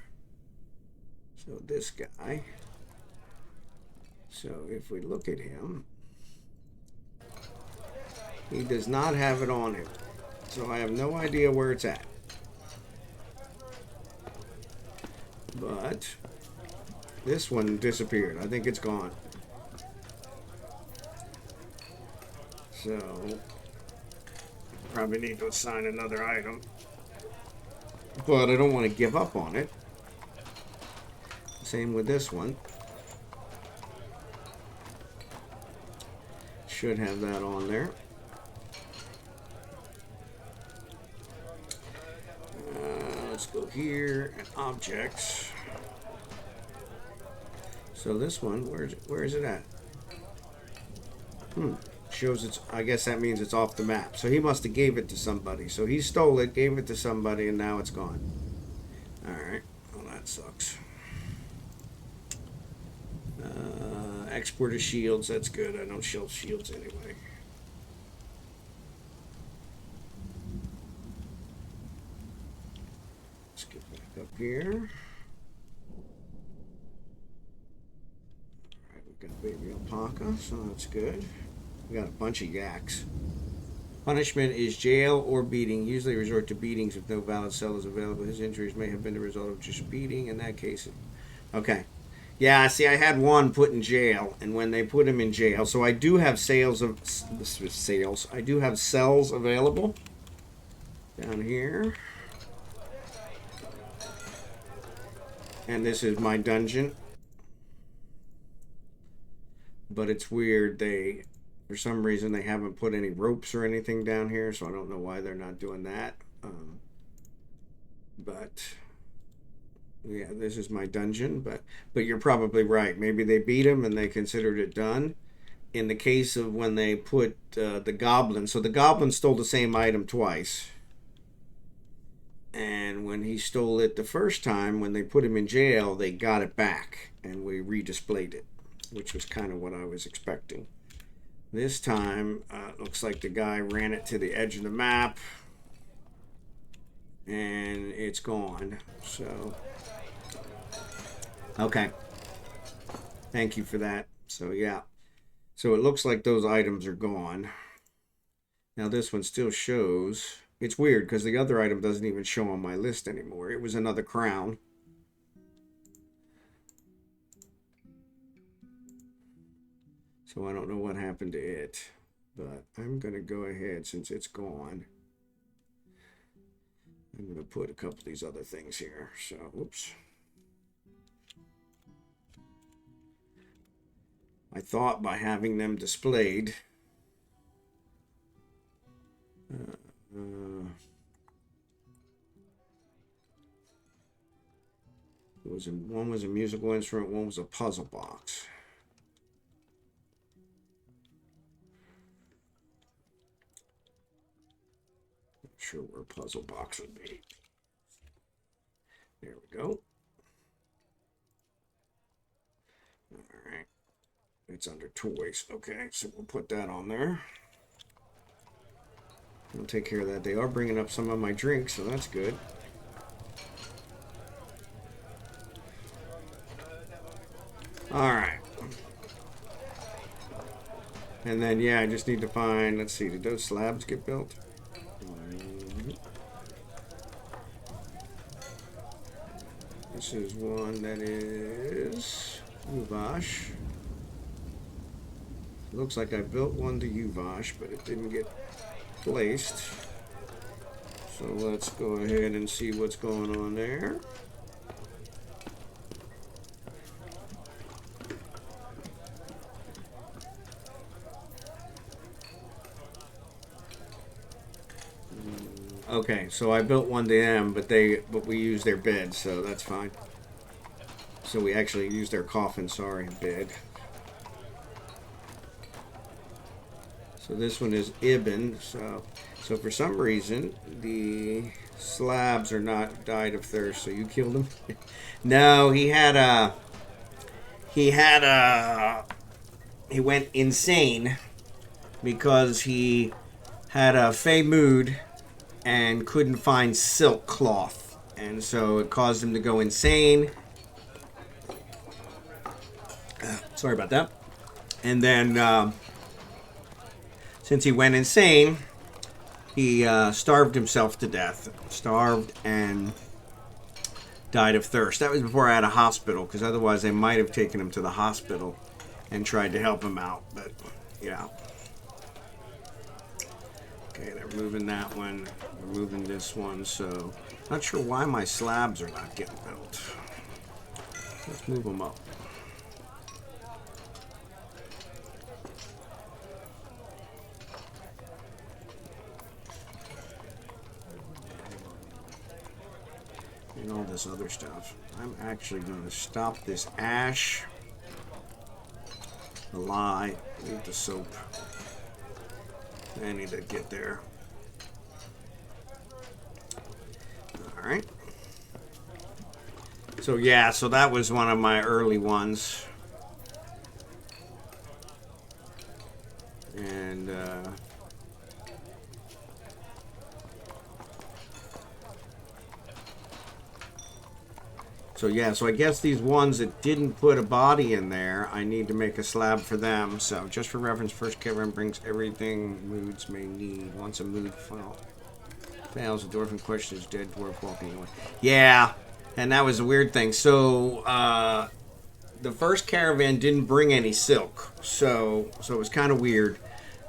So this guy. So if we look at him, he does not have it on him. So I have no idea where it's at. But this one disappeared. I think it's gone. So probably need to assign another item. But I don't want to give up on it. Same with this one. Should have that on there. Let's go here and objects. So this one, where is it at? Shows it's, I guess that means it's off the map. So he must have gave it to somebody. So he stole it, gave it to somebody, and now it's gone. Alright, well that sucks. Export of shields, that's good. I don't shield shields anyway. Let's get back up here. Alright, we've got baby alpaca, so that's good. We got a bunch of yaks. Punishment is jail or beating. Usually resort to beatings if no valid cell is available. His injuries may have been the result of just beating. In that case, okay. Yeah, see, I had one put in jail, and when they put him in jail, so I do have I do have cells available down here. And this is my dungeon. But it's weird, for some reason they haven't put any ropes or anything down here, so I don't know why they're not doing that. But yeah, this is my dungeon, but you're probably right. Maybe they beat him and they considered it done. In the case of when they put the goblin, so the goblin stole the same item twice. And when he stole it the first time, when they put him in jail, they got it back and we redisplayed it, which was kind of what I was expecting. This time, looks like the guy ran it to the edge of the map and it's gone. So, okay. Thank you for that. So, yeah. So it looks like those items are gone. Now this one still shows. It's weird because the other item doesn't even show on my list anymore. It was another crown. So I don't know what happened to it. But I'm going to go ahead, since it's gone. I'm going to put a couple of these other things here. So, whoops. I thought by having them displayed, one was a musical instrument, one was a puzzle box. Not sure where a puzzle box would be. There we go. All right. It's under toys. Okay, so we'll put that on there. We'll take care of that. They are bringing up some of my drinks, so that's good. All right. And then, yeah, I just need to find, let's see, did those slabs get built? This is one that is Uvash. Looks like I built one to Uvash, but it didn't get placed. So let's go ahead and see what's going on there. Okay, so I built one to them, but we used their bed, so that's fine. So we actually used their coffin, sorry, bed. So this one is Ibn. So for some reason the slabs are not died of thirst. So you killed him? No, he went insane because he had a fey mood and couldn't find silk cloth. And so it caused him to go insane. Sorry about that. And then, since he went insane, he starved himself to death. Starved and died of thirst. That was before I had a hospital, because otherwise they might have taken him to the hospital and tried to help him out. But, yeah. Okay, they're moving that one. They're moving this one, so... Not sure why my slabs are not getting built. Let's move them up. And all this other stuff. I'm actually going to stop this ash. The lye. Leave the soap. I need to get there. Alright. So yeah, so that was one of my early ones. And so yeah, so I guess these ones that didn't put a body in there, I need to make a slab for them. So just for reference, first caravan brings everything moods may need. Once a mood fails, the dwarf in question is dead, dwarf walking away. Yeah, and that was a weird thing. So the first caravan didn't bring any silk, so it was kind of weird.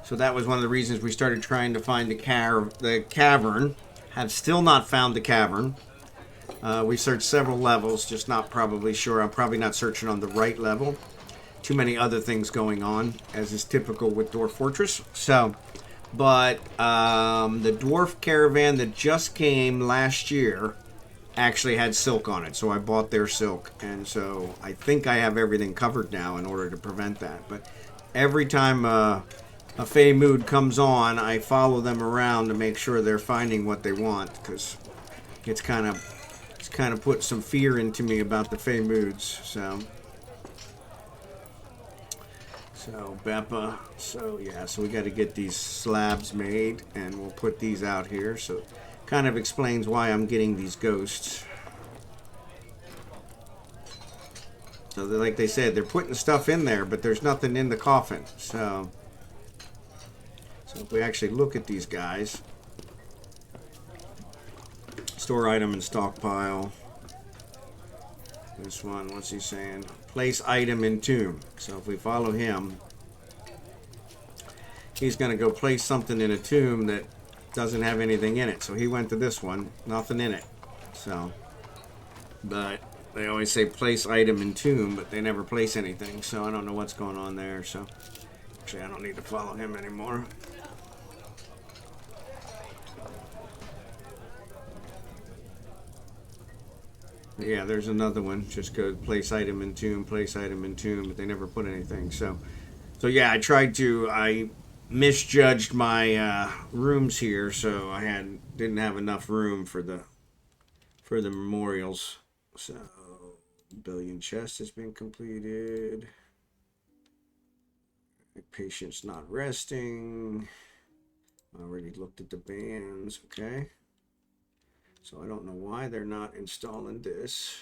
So that was one of the reasons we started trying to find the cavern. Have still not found the cavern. We searched several levels, just not probably sure. I'm probably not searching on the right level. Too many other things going on, as is typical with Dwarf Fortress. So, but the dwarf caravan that just came last year actually had silk on it, so I bought their silk, and so I think I have everything covered now in order to prevent that. But every time a Fey mood comes on, I follow them around to make sure they're finding what they want, because it's kind of put some fear into me about the Fey moods. So Beppa, so yeah, so we got to get these slabs made, and we'll put these out here. So kind of explains why I'm getting these ghosts. So like they said, they're putting stuff in there, but there's nothing in the coffin. So if we actually look at these guys, store item and stockpile. This one, what's he saying? Place item in tomb. So if we follow him, he's going to go place something in a tomb that doesn't have anything in it. So he went to this one, nothing in it. So, but they always say place item in tomb, but they never place anything. So I don't know what's going on there. So actually, I don't need to follow him anymore. Yeah, there's another one. Just go place item in tomb, place item in tomb, but they never put anything. So yeah, I misjudged my rooms here, so I didn't have enough room for the memorials. So billion chest has been completed. Patient's not resting. Already looked at the bands. Okay. So I don't know why they're not installing this.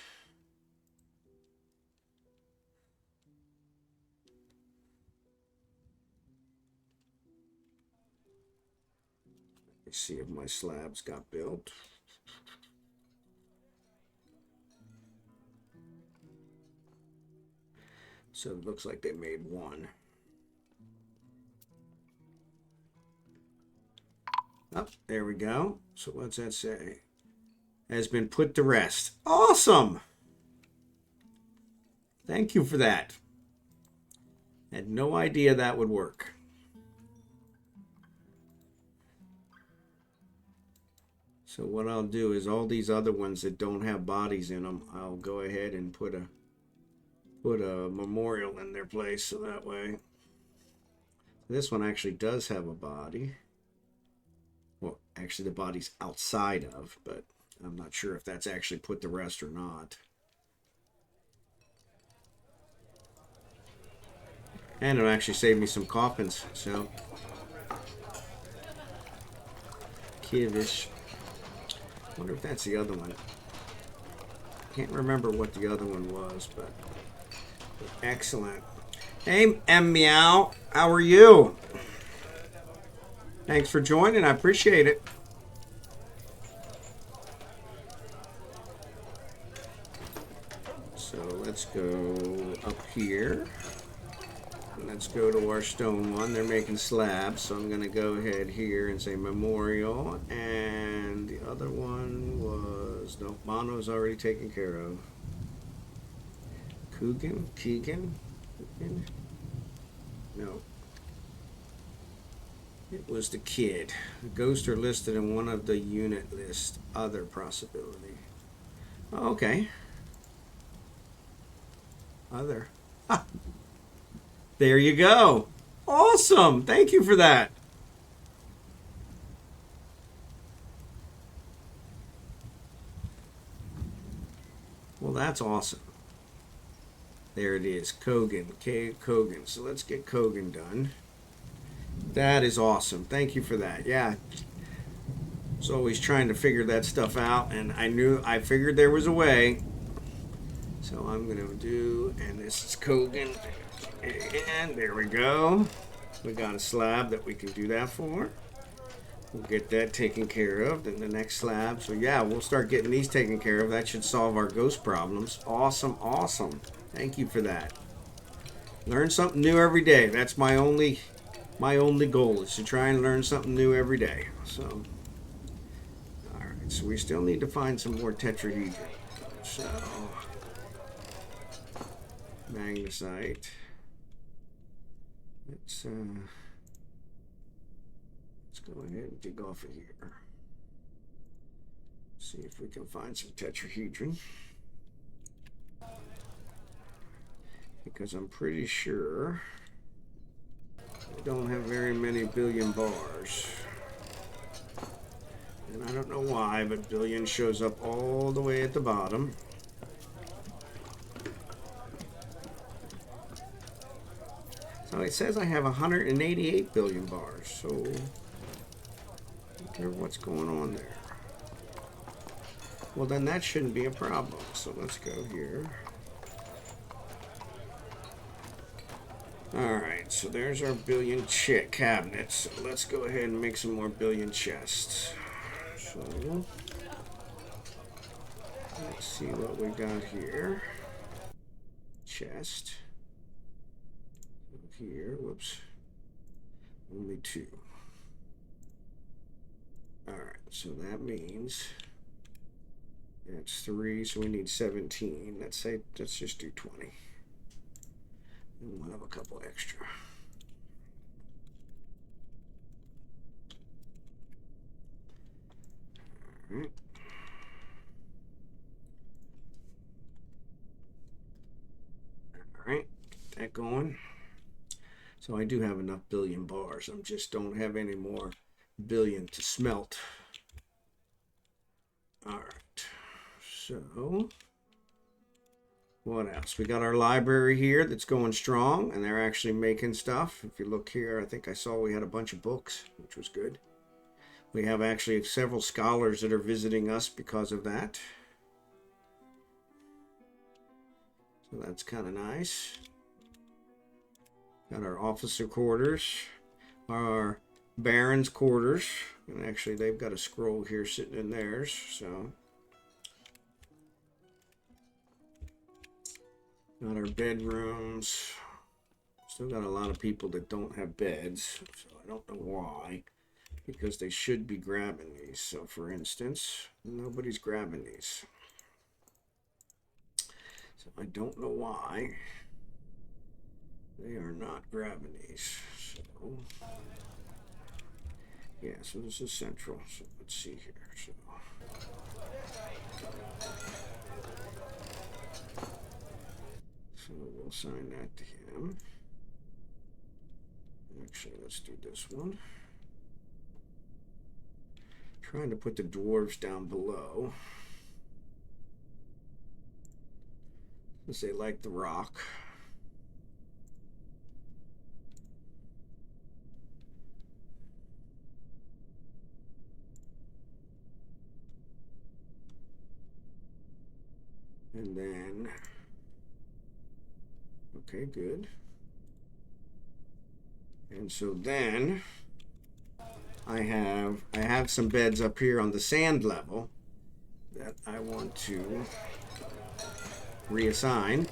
Let's see if my slabs got built. So it looks like they made one. Oh, there we go. So what's that say? Has been put to rest. Awesome! Thank you for that. Had no idea that would work. So what I'll do is all these other ones that don't have bodies in them, I'll go ahead and put a memorial in their place, so that way. This one actually does have a body. Well, actually the body's outside of, but I'm not sure if that's actually put to rest or not. And it'll actually save me some coffins, so. Kiddish. Wonder if that's the other one. Can't remember what the other one was, but excellent. Hey, M Meow, how are you? Thanks for joining. I appreciate it. So let's go up here. Let's go to our stone one. They're making slabs, so I'm going to go ahead here and say memorial. And the other one was, no, Bono's already taken care of. Keegan? No. It was the kid. The ghosts are listed in one of the unit list. Other possibility. Oh, okay. Other. Ah, there you go. Awesome. Thank you for that. Well, that's awesome. There it is. Kogan. So let's get Kogan done. That is awesome. Thank you for that. Yeah. I was always trying to figure that stuff out, and I figured there was a way. So I'm going to do, and this is Kogan. And there we go. We got a slab that we can do that for. We'll get that taken care of. Then the next slab. So yeah, we'll start getting these taken care of. That should solve our ghost problems. Awesome. Thank you for that. Learn something new every day. That's my only goal is to try and learn something new every day. So, all right. So we still need to find some more tetrahedron. So, magnesite. Let's go ahead and dig off of here. See if we can find some tetrahedron. Because I'm pretty sure we don't have very many billion bars. And I don't know why, but billion shows up all the way at the bottom. So it says I have 188 billion bars. So I wonder what's going on there. Well, then that shouldn't be a problem. So let's go here. Alright, so there's our billion cabinets. So let's go ahead and make some more billion chests. So let's see what we got here. Chest. Here, whoops. Only 2. Alright, so that means that's 3, so we need 17. Let's just do 20. And we'll have a couple extra. Alright. Alright, get that going. So I do have enough billion bars. I just don't have any more billion to smelt. Alright. So what else? We got our library here that's going strong, and they're actually making stuff. If you look here, I think I saw we had a bunch of books, which was good. We have actually several scholars that are visiting us because of that. So that's kind of nice. Got our officer quarters, our baron's quarters, and actually they've got a scroll here sitting in theirs, so. Got our bedrooms. Still got a lot of people that don't have beds, so I don't know why. Because they should be grabbing these. So for instance, nobody's grabbing these. So I don't know why they are not grabbing these. So yeah, so this is central. So let's see here. So we'll assign that to him. Actually, let's do this one. Trying to put the dwarves down below, because they like the rock. And then, okay, good. And so then I have some beds up here on the sand level that I want to reassign.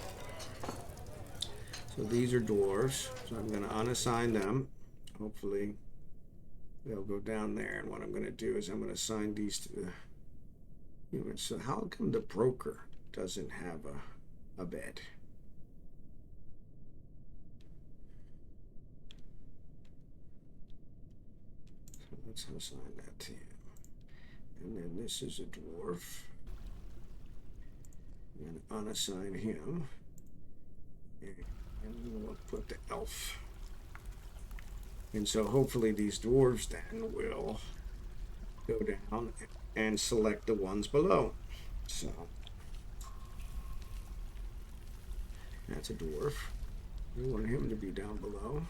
So these are dwarves, so I'm going to unassign them. Hopefully they'll go down there, and what I'm going to do is I'm going to assign these to the humans. So how come the broker doesn't have a bed? So let's assign that to him. And then this is a dwarf. I'm going to unassign him. And we'll put the elf. And so hopefully these dwarves then will go down and select the ones below. So that's a dwarf. We want him to be down below.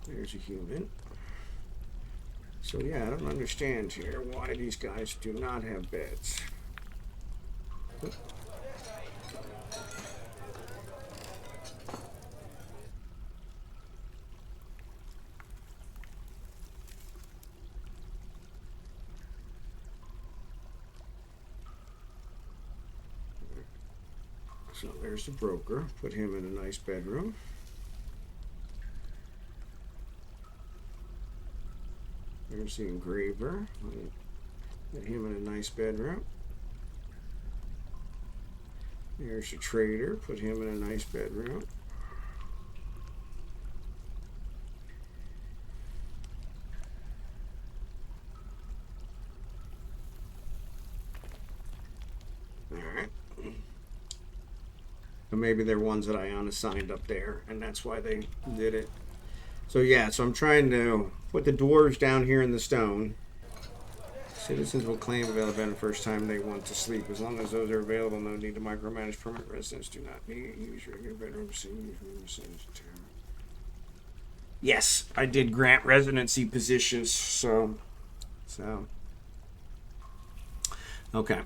There's a human. So yeah, I don't understand here why these guys do not have beds. So there's the broker. Put him in a nice bedroom. There's the engraver. Put him in a nice bedroom. There's the trader. Put him in a nice bedroom. Alright. So maybe they're ones that I unassigned up there, and that's why they did it. So yeah, so I'm trying to put the dwarves down here in the stone. Citizens will claim availability the first time they want to sleep. As long as those are available, no need to micromanage. Permanent residents do not need use your bedroom. Yes, I did grant residency positions, so okay.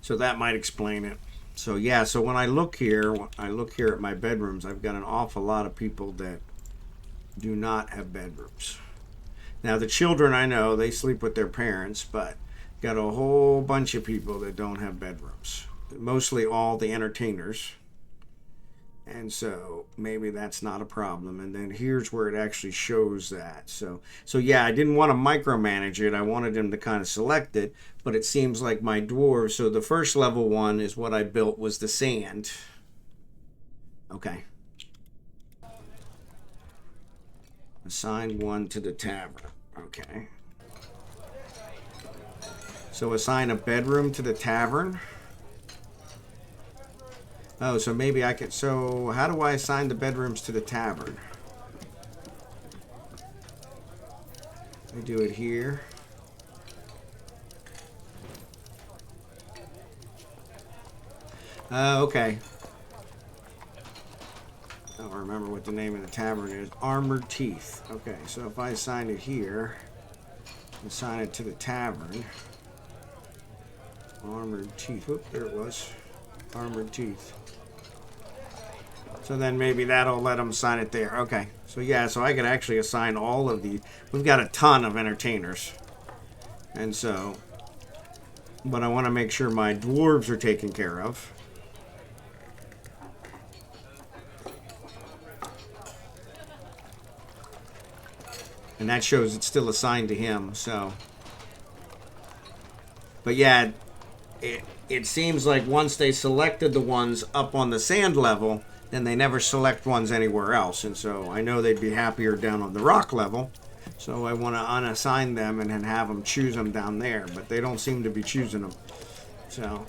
So that might explain it. So yeah, so when I look here at my bedrooms, I've got an awful lot of people that do not have bedrooms. Now the children, I know they sleep with their parents, but got a whole bunch of people that don't have bedrooms. Mostly all the entertainers. And so maybe that's not a problem. And then here's where it actually shows that. So yeah, I didn't want to micromanage it. I wanted him to kind of select it, but it seems like my dwarves. So the first level one is what I built was the sand. Okay. Assign one to the tavern. Okay. So assign a bedroom to the tavern. Oh, so maybe I could. So how do I assign the bedrooms to the tavern? I do it here. Okay. I don't remember what the name of the tavern is. Armored Teeth. Okay, so if I assign it here, assign it to the tavern. Armored Teeth. Whoop, there it was. Armored Teeth. So then maybe that'll let them assign it there. Okay. So yeah, so I could actually assign all of these. We've got a ton of entertainers. And so, but I want to make sure my dwarves are taken care of. And that shows it's still assigned to him, so. But yeah, it seems like once they selected the ones up on the sand level, then they never select ones anywhere else. And so I know they'd be happier down on the rock level. So I want to unassign them and then have them choose them down there. But they don't seem to be choosing them. So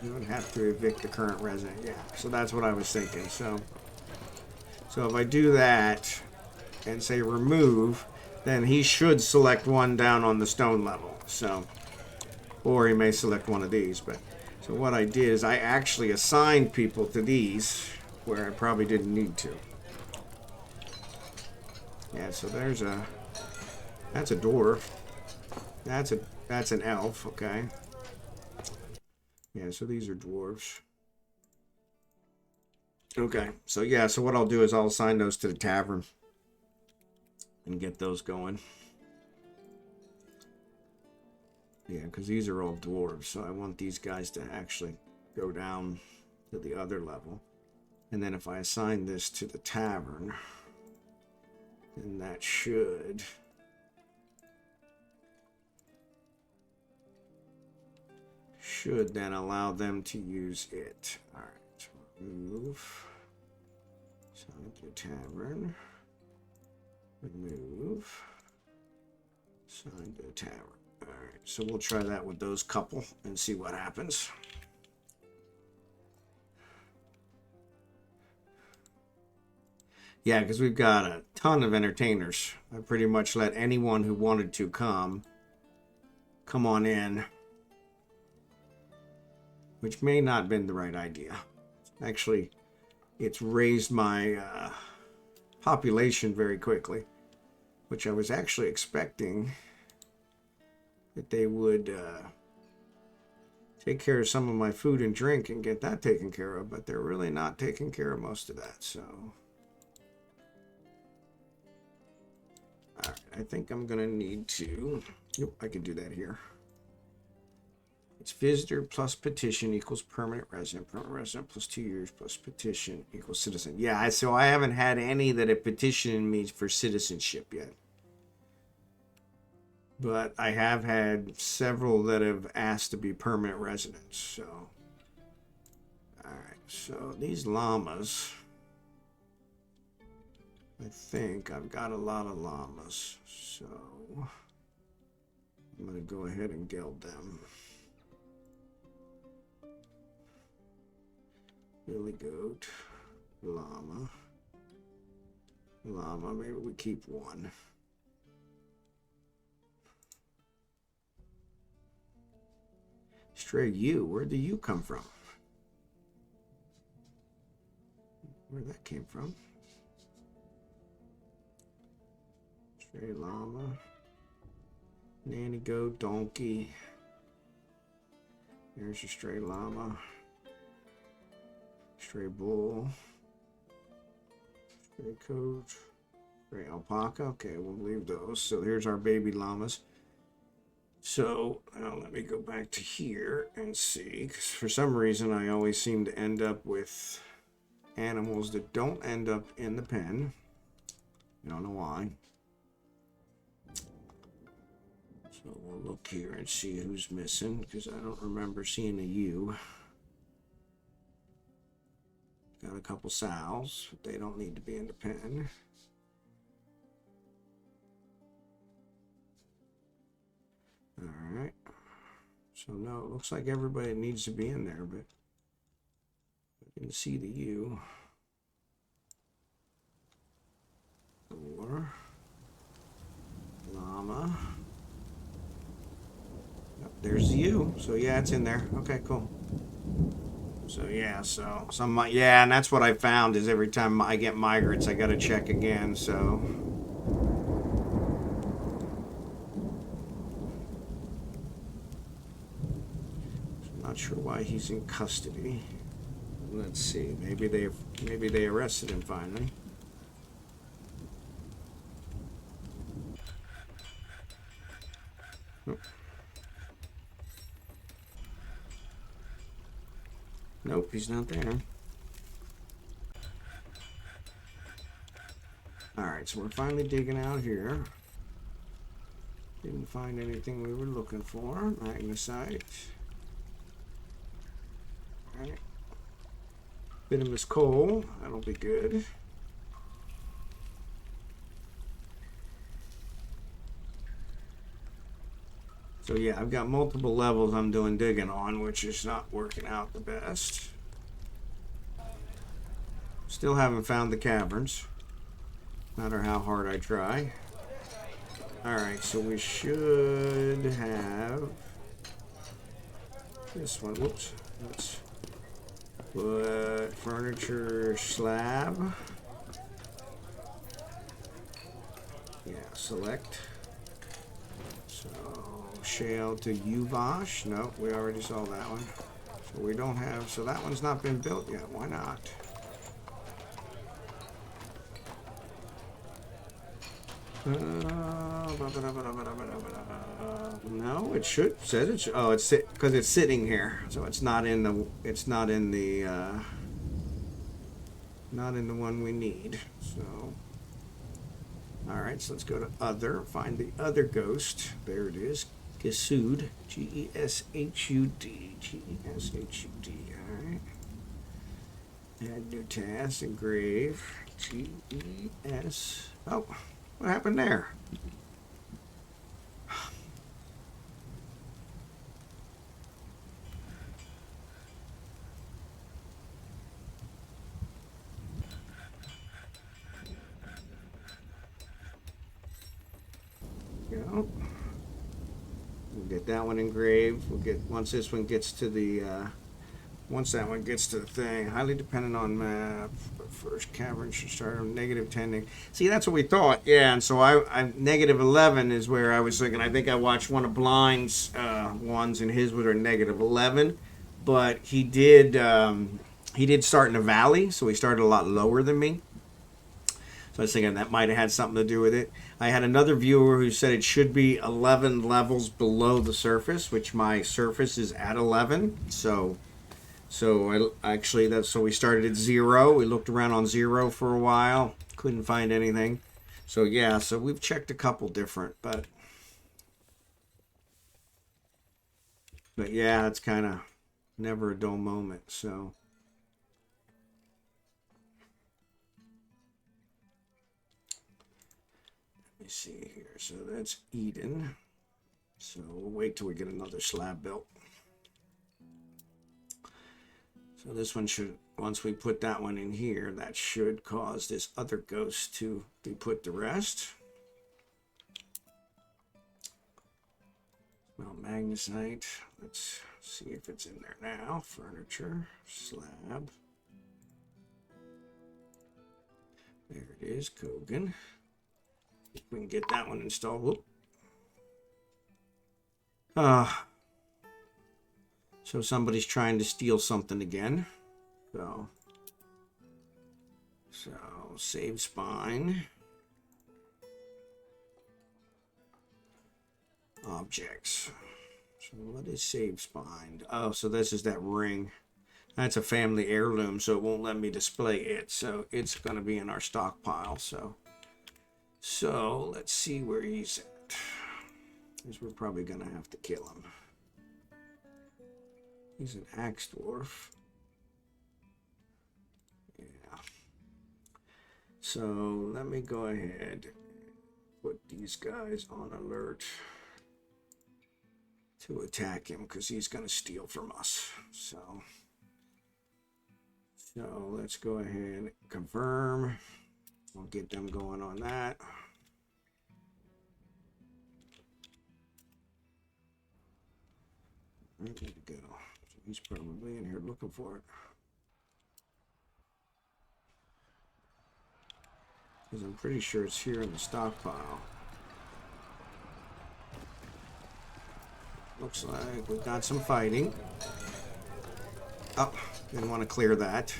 you would have to evict the current resident. Yeah, so that's what I was thinking. So if I do that and say remove, then he should select one down on the stone level. So, or he may select one of these. But so what I did is I actually assigned people to these where I probably didn't need to. Yeah, so that's a dwarf. That's an elf, okay. Yeah, so these are dwarves. Okay, so yeah, so what I'll do is I'll assign those to the tavern and get those going. Yeah, because these are all dwarves, so I want these guys to actually go down to the other level. And then if I assign this to the tavern, then that should then allow them to use it. All right, remove, assign to tavern, remove, assign to tavern. All right, so we'll try that with those couple and see what happens. Yeah, because we've got a ton of entertainers. I pretty much let anyone who wanted to come on in, which may not have been the right idea. Actually, it's raised my population very quickly, which I was actually expecting that they would take care of some of my food and drink and get that taken care of, but they're really not taking care of most of that, so... Alright, I think I'm gonna need to... Yep, I can do that here. It's visitor plus petition equals permanent resident. Permanent resident plus 2 years plus petition equals citizen. Yeah, so I haven't had any that have petitioned me for citizenship yet. But I have had several that have asked to be permanent residents, so... Alright, so these llamas... I think I've got a lot of llamas, so... I'm going to go ahead and geld them. Billy goat, llama, maybe we keep one. Stray ewe, where did you come from? Where that came from? Stray llama, nanny goat, donkey. There's a stray llama. Stray bull, stray coat, stray alpaca. Okay, we'll leave those. So here's our baby llamas. So let me go back to here and see, because for some reason I always seem to end up with animals that don't end up in the pen. I don't know why. So we'll look here and see who's missing, because I don't remember seeing a ewe. Got a couple sows, but they don't need to be in the pen. Alright. So no, it looks like everybody needs to be in there, but I can see the ewe. Or llama. Yep, there's the ewe. So yeah, it's in there. Okay, cool. So yeah, so some, yeah, and that's what I found is every time I get migrants, I got to check again. So I'm not sure why he's in custody. Let's see, maybe they arrested him finally. Nope. Nope, he's not there. Alright, so we're finally digging out here. Didn't find anything we were looking for. Magnesite. Alright. Bituminous coal. That'll be good. So yeah, I've got multiple levels I'm doing digging on, which is not working out the best. Still haven't found the caverns, no matter how hard I try. Alright, so we should have this one. Whoops. Let's put furniture slab. Yeah, select. So shale to Uvash. Nope, we already saw that one. So we don't have, so that one's not been built yet. Why not? No, it should, says it should, oh, it's because it's sitting here. So it's not in the, not in the one we need. So, all right, so let's go to other, find the other ghost. There it is. Gezurrezkolzena, G-E-S-H-U-D, G-E-S-H-U-D, all right. Add new task, engrave, G-E-S, oh, what happened there? Go. We'll get that one engraved. We'll get, once this one gets to the once that one gets to the thing, highly dependent on map. But first cavern should start on -10. See, that's what we thought. Yeah, and so I -11 is where I was thinking. I think I watched one of Blind's ones, and his was -11. But he did start in a valley, so he started a lot lower than me. So I was thinking that might have had something to do with it. I had another viewer who said it should be 11 levels below the surface, which my surface is at 11. So actually, that's, so we started at 0. We looked around on 0 for a while, couldn't find anything. So yeah, so we've checked a couple different, but yeah, it's kind of never a dull moment. So. Let me see here. So that's Eden. So we'll wait till we get another slab built. So this one should, once we put that one in here, that should cause this other ghost to be put to rest. Well, magnesite. Let's see if it's in there now. Furniture, slab. There it is, Kogan. If we can get that one installed. Whoop. So somebody's trying to steal something again. So save spine. Objects. So what is save spine? Oh, so this is that ring. That's a family heirloom, so it won't let me display it. So it's going to be in our stockpile. So let's see where he's at. Because we're probably going to have to kill him. He's an axe dwarf. Yeah. So let me go ahead and put these guys on alert to attack him, because he's going to steal from us. So let's go ahead and confirm. We'll get them going on that. Where did it go? So he's probably in here looking for it. Because I'm pretty sure it's here in the stockpile. Looks like we've got some fighting. Oh, didn't want to clear that.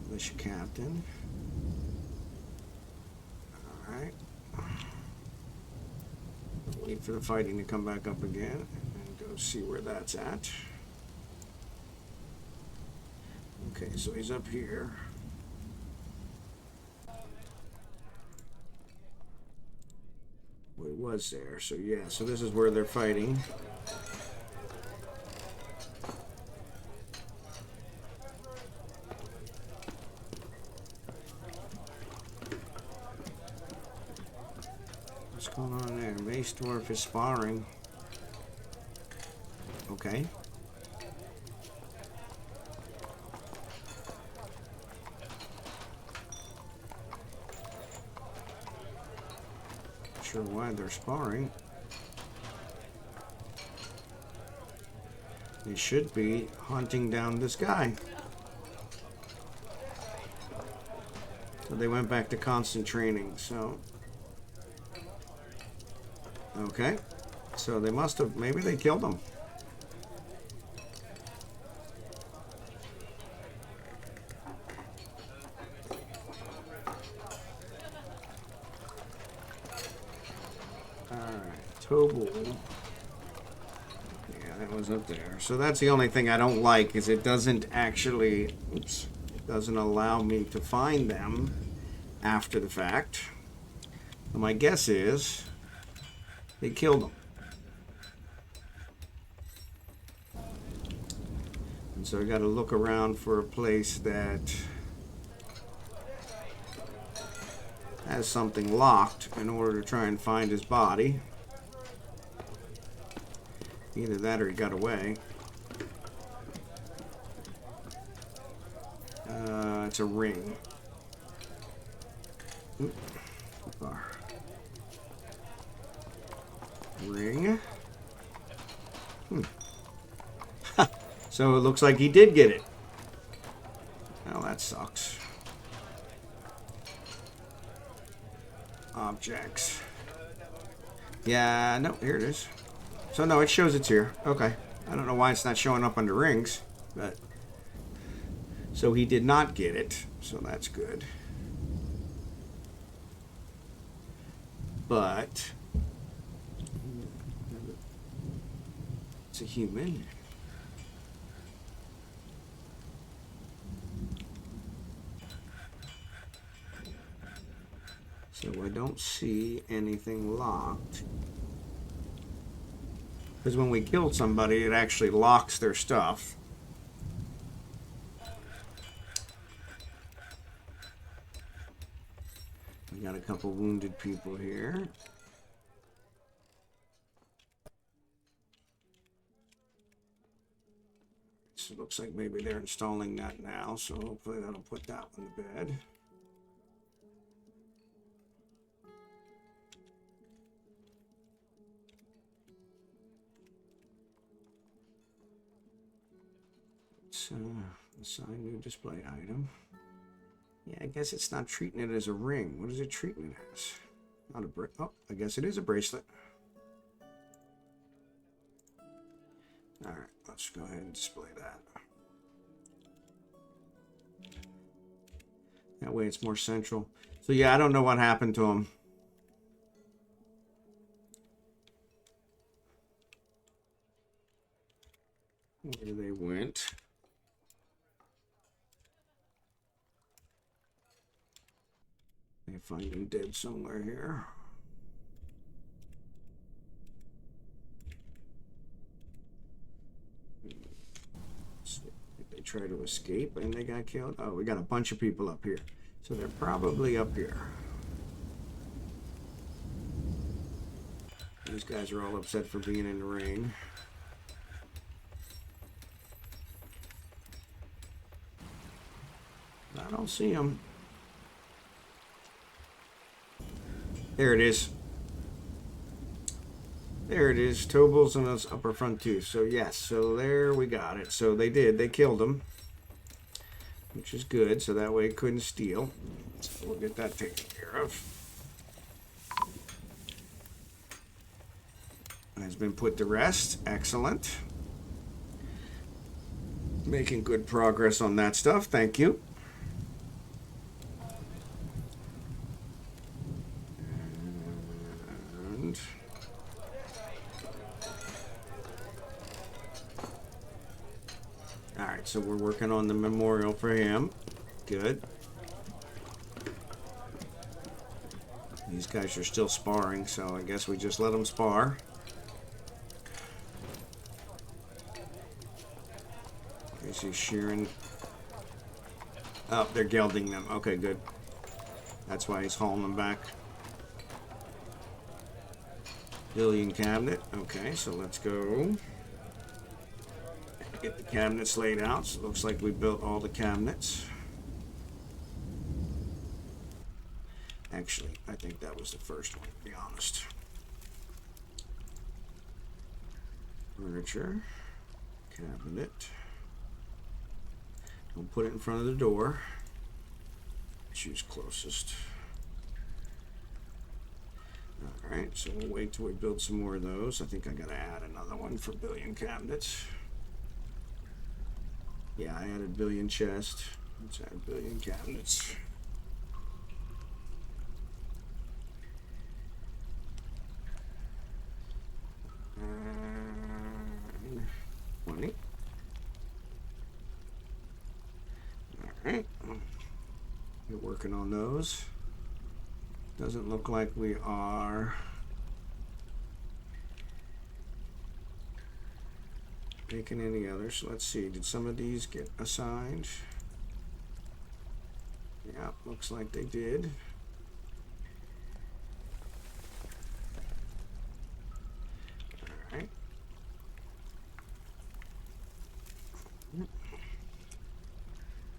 Militia captain. Alright. Wait for the fighting to come back up again and go see where that's at. Okay, so he's up here. Well, he was there, so yeah, so this is where they're fighting. What's going on there? Mace Dwarf is sparring. Okay. Not sure why they're sparring. They should be hunting down this guy. So they went back to constant training, so Okay. So they must have, maybe they killed him. Alright, Tobal. Yeah, that was up there. So that's the only thing I don't like, is it doesn't actually, oops, it doesn't allow me to find them after the fact. And my guess is they killed him. And so I got to look around for a place that has something locked in order to try and find his body. Either that or he got away. It's a ring. Oop. Ring. So it looks like he did get it. Well, that sucks. Objects. Yeah, no, here it is. So no, it shows it's here. Okay. I don't know why it's not showing up under rings, but so he did not get it, so that's good. But it's a human. So I don't see anything locked. Because when we kill somebody, it actually locks their stuff. We got a couple wounded people here. So it looks like maybe they're installing that now, so hopefully that'll put that one to bed. So, assign new display item. Yeah, I guess it's not treating it as a ring. What is it treating it as? Not a oh, I guess it is a bracelet. All right, let's go ahead and display that. That way it's more central. So yeah, I don't know what happened to him. Where they went. I find him dead somewhere here. They try to escape and they got killed. Oh, we got a bunch of people up here. So they're probably up here. These guys are all upset for being in the rain. I don't see them. There it is. There it is. Tobal's in his upper front tooth. So yes, so there we got it. So they did. They killed him, which is good. So that way it couldn't steal. So we'll get that taken care of. Has been put to rest. Excellent. Making good progress on that stuff. Thank you. Alright, so we're working on the memorial for him. Good. These guys are still sparring, so I guess we just let them spar. Is he shearing? Oh, they're gelding them. Okay, good. That's why he's hauling them back. Billion cabinet. Okay, so let's go. Get the cabinets laid out. So it looks like we built all the cabinets. Actually, I think that was the first one, to be honest. Furniture. Cabinet. We'll put it in front of the door. Choose closest. Alright, so we'll wait till we build some more of those. I think I gotta add another one for billion cabinets. Yeah, I added billion chest. Let's add billion cabinets. And 20. Alright. We're working on those. Doesn't look like we are making any others. Let's see, did some of these get assigned? Yeah, looks like they did. All right.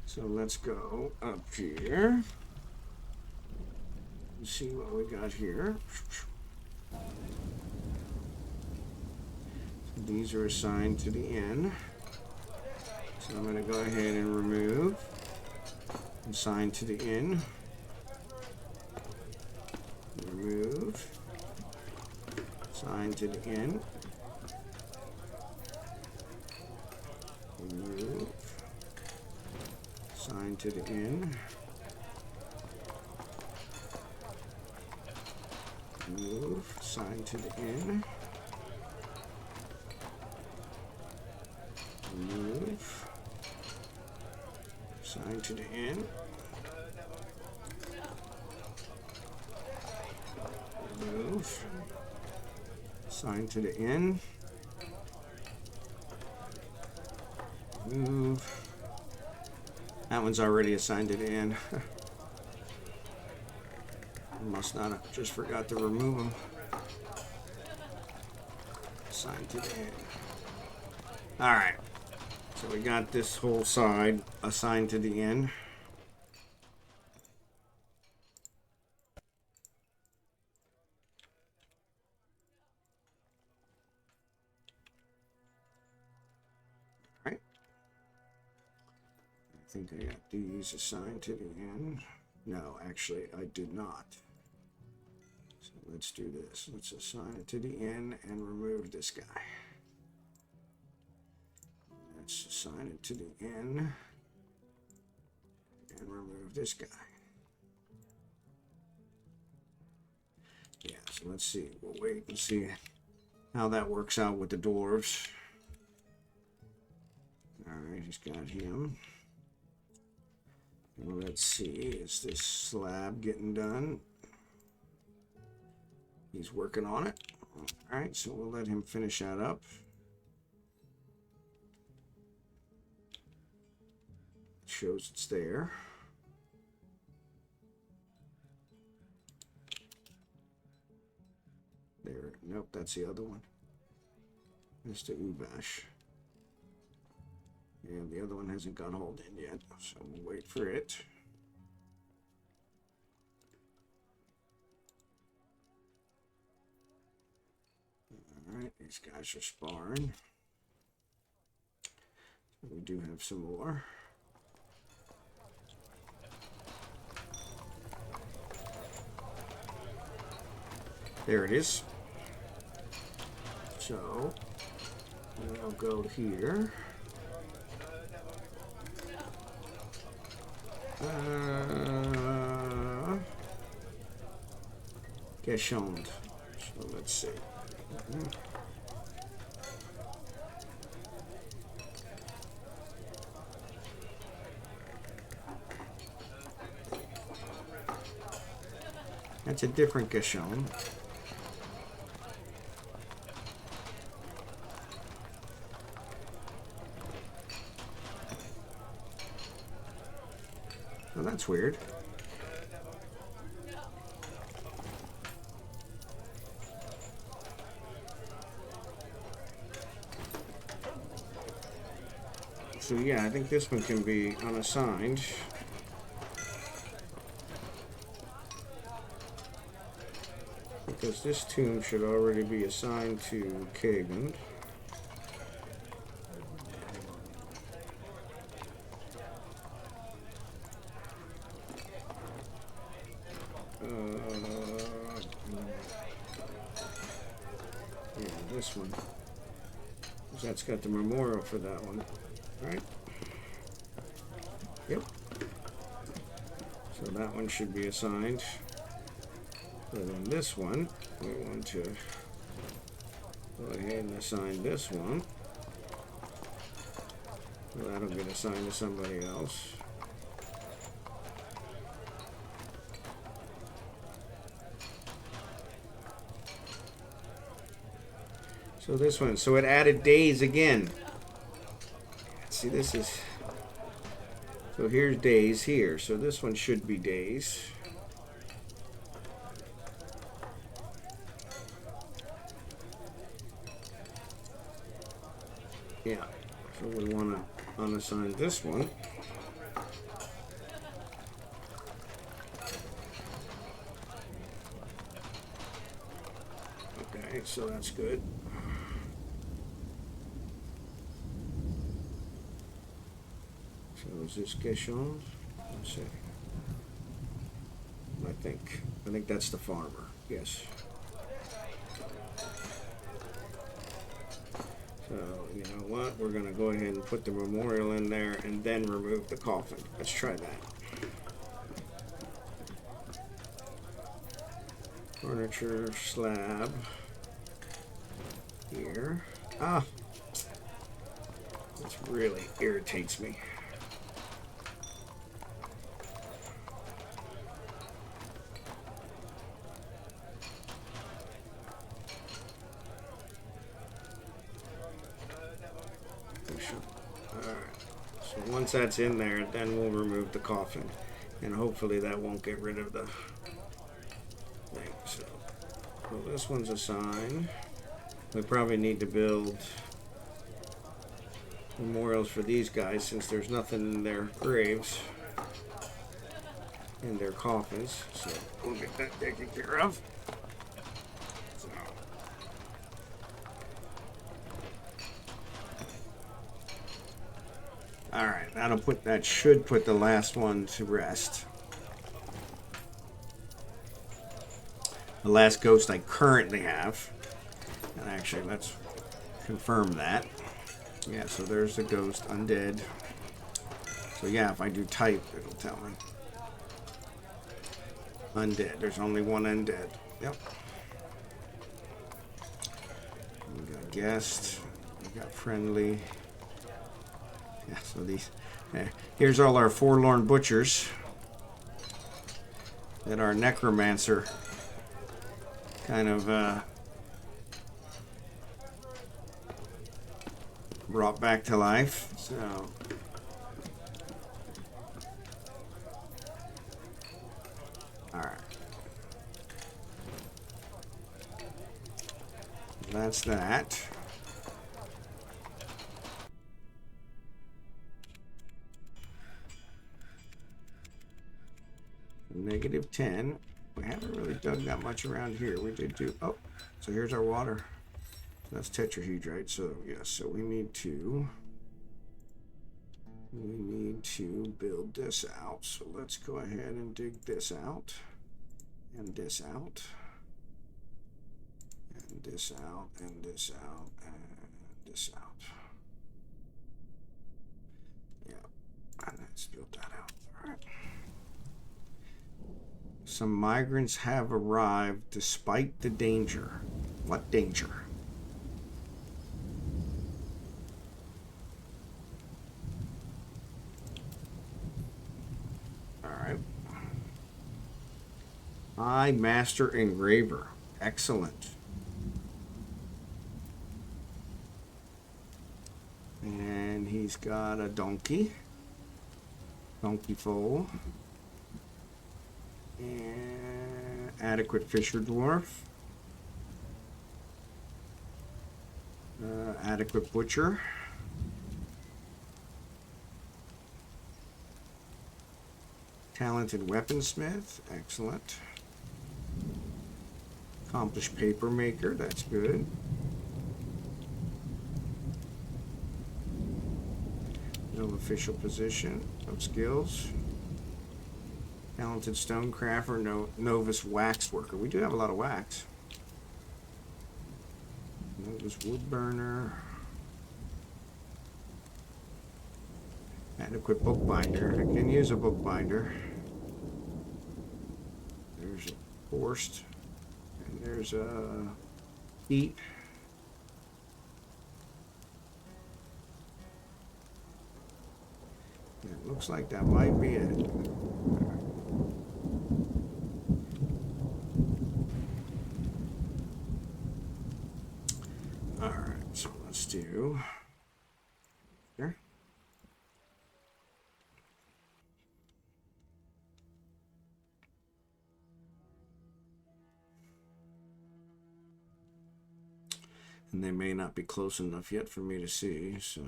So let's go up here. See what we got here. These are assigned to the inn. So I'm going to go ahead and remove. Assign to the inn. Remove. Assign to the inn. Remove. Assign to the inn. Move, assign to the inn. Move, assign to the inn. Move, assign to the inn. Move. That one's already assigned to the inn. Must not have just forgot to remove them. Assign to the end. Alright. So we got this whole side assigned to the end. Alright. I think I got these assigned to the end. No, actually, I did not. So let's do this. Let's assign it to the inn and remove this guy. Let's assign it to the inn and remove this guy. Yeah, so let's see. We'll wait and see how that works out with the dwarves. Alright, he's got him. Well, let's see, is this slab getting done? He's working on it. Alright, so we'll let him finish that up. It shows it's there. There, nope, that's the other one. That's the Ubash. And the other one hasn't got hauled in yet, so we'll wait for it. Alright, these guys are sparring. We do have some more. There it is. So, I'll go here. Gezurrezkolzena. So let's see. That's a different Gezurrezkolzena. Well, that's weird. So yeah, I think this one can be unassigned. Because this tomb should already be assigned to Kagan. this one. Because that's got the memorial for that one. Right? Yep. So that one should be assigned. So then this one, we want to go ahead and assign this one. So that'll get assigned to somebody else. So this one, so it added days again. See, this is, so here's days here. So this one should be days. Yeah, so we want to unassign this one. Okay, so that's good. So is this question? Let's see. I think that's the farmer. Yes. So, you know what? We're going to go ahead and put the memorial in there and then remove the coffin. Let's try that. Furniture slab. Here. Ah! This really irritates me. Once that's in there, then we'll remove the coffin, and hopefully that won't get rid of the thing. So this one's assigned. We probably need to build memorials for these guys since there's nothing in their graves, in their coffins. So we'll get that taken care of. Alright, that should put the last one to rest. The last ghost I currently have. And actually, let's confirm that. Yeah, so there's the ghost, undead. So yeah, if I do type, it'll tell me. Undead. There's only one undead. Yep. We got guest. We got friendly. Yeah, so these, here's all our forlorn butchers that our necromancer kind of brought back to life. So all right, that's that. -10. We haven't really dug that much around here. We did do, oh, so here's our water. So that's tetrahedrite. So yes, so we need to build this out. So let's go ahead and dig this out, and this out, and this out, and this out, and this out. Yeah, and let's build that out. All right. Some migrants have arrived despite the danger. What danger? All right. I master engraver. Excellent. And he's got a donkey. Donkey foal. And adequate fisher dwarf. Adequate butcher. Talented weaponsmith. Excellent. Accomplished paper maker. That's good. No official position. No skills. Talented stonecrafter, novice wax worker. We do have a lot of wax. That was wood burner. Adequate bookbinder. I can use a bookbinder. There's a forced. And there's a heat. It looks like that might be it. All right, so let's do here. And they may not be close enough yet for me to see, so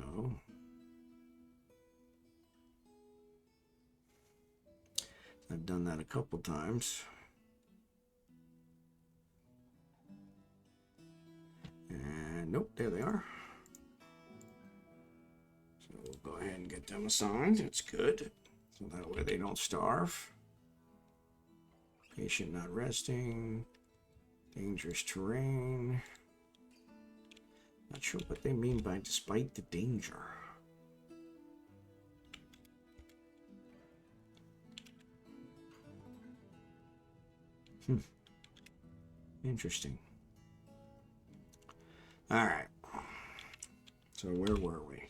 I've done that a couple times. And nope, there they are. So we'll go ahead and get them assigned. That's good. So that way they don't starve. Patient not resting. Dangerous terrain. Not sure what they mean by despite the danger. Interesting. All right. So where were we?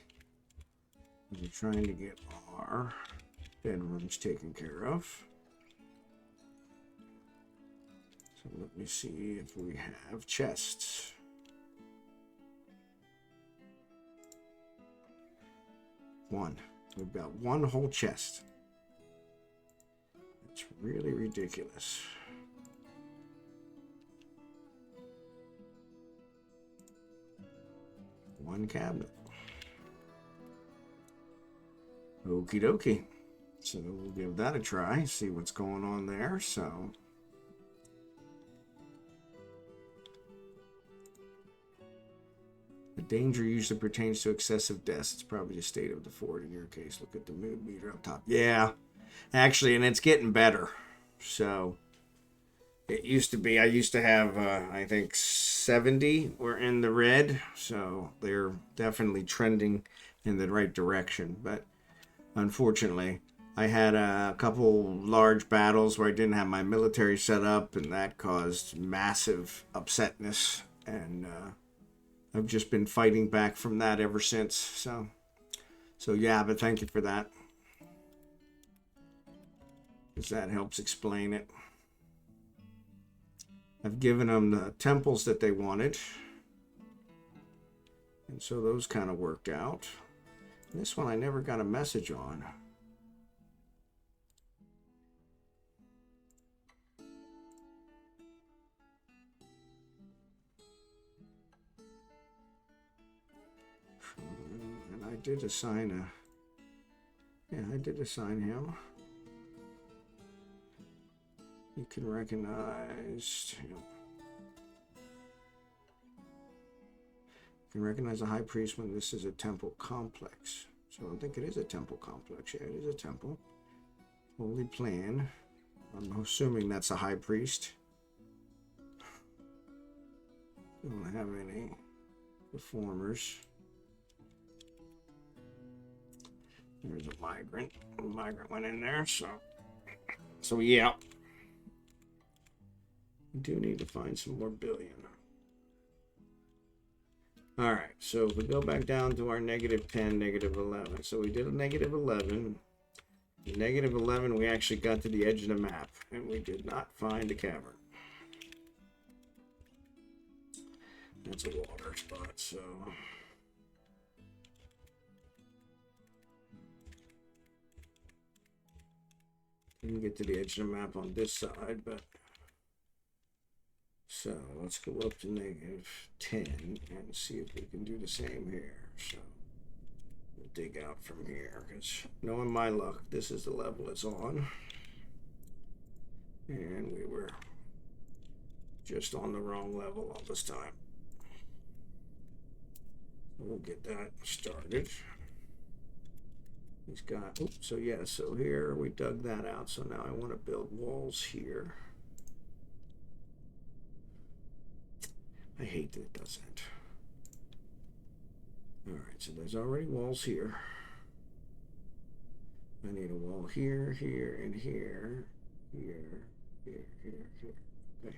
We're trying to get our bedrooms taken care of. So let me see if we have chests. One. We've got one whole chest. It's really ridiculous. One cabinet. Okie dokie. So we'll give that a try, see what's going on there. So the danger usually pertains to excessive deaths. It's probably the state of the fort in your case. Look at the mood meter up top. Yeah, actually, and it's getting better. So it used to be, I used to have, I think 70 were in the red. So they're definitely trending in the right direction. But unfortunately, I had a couple large battles where I didn't have my military set up, and that caused massive upsetness. And I've just been fighting back from that ever since. So yeah, but thank you for that, because that helps explain it. I've given them the temples that they wanted, and so those kind of worked out. This one I never got a message on. And I did assign I did assign him. You can recognize him. You can recognize a high priest when this is a temple complex. So I think it is a temple complex. Yeah, it is a temple. Holy plan. I'm assuming that's a high priest. Don't have any performers. There's a migrant. A migrant went in there, so yeah. We do need to find some more billion. All right, so if we go back down to our -10, -11. So we did a -11. The -11, we actually got to the edge of the map, and we did not find a cavern. That's a water spot, so... Didn't get to the edge of the map on this side, but... So let's go up to -10 and see if we can do the same here. So we'll dig out from here, because knowing my luck, this is the level it's on. And we were just on the wrong level all this time. We'll get that started. He's got, oops, so yeah, so here we dug that out. So now I want to build walls here. I hate that it doesn't. All right, so there's already walls here. I need a wall here, here, and here, here, here, here. Okay.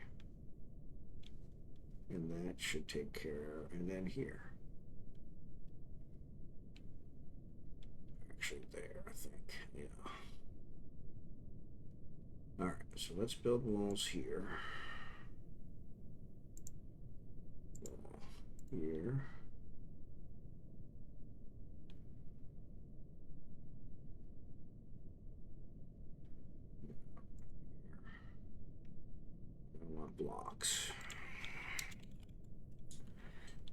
And that should take care, and then here. Actually there, I think, yeah. All right, so let's build walls here. Wall here. I want blocks.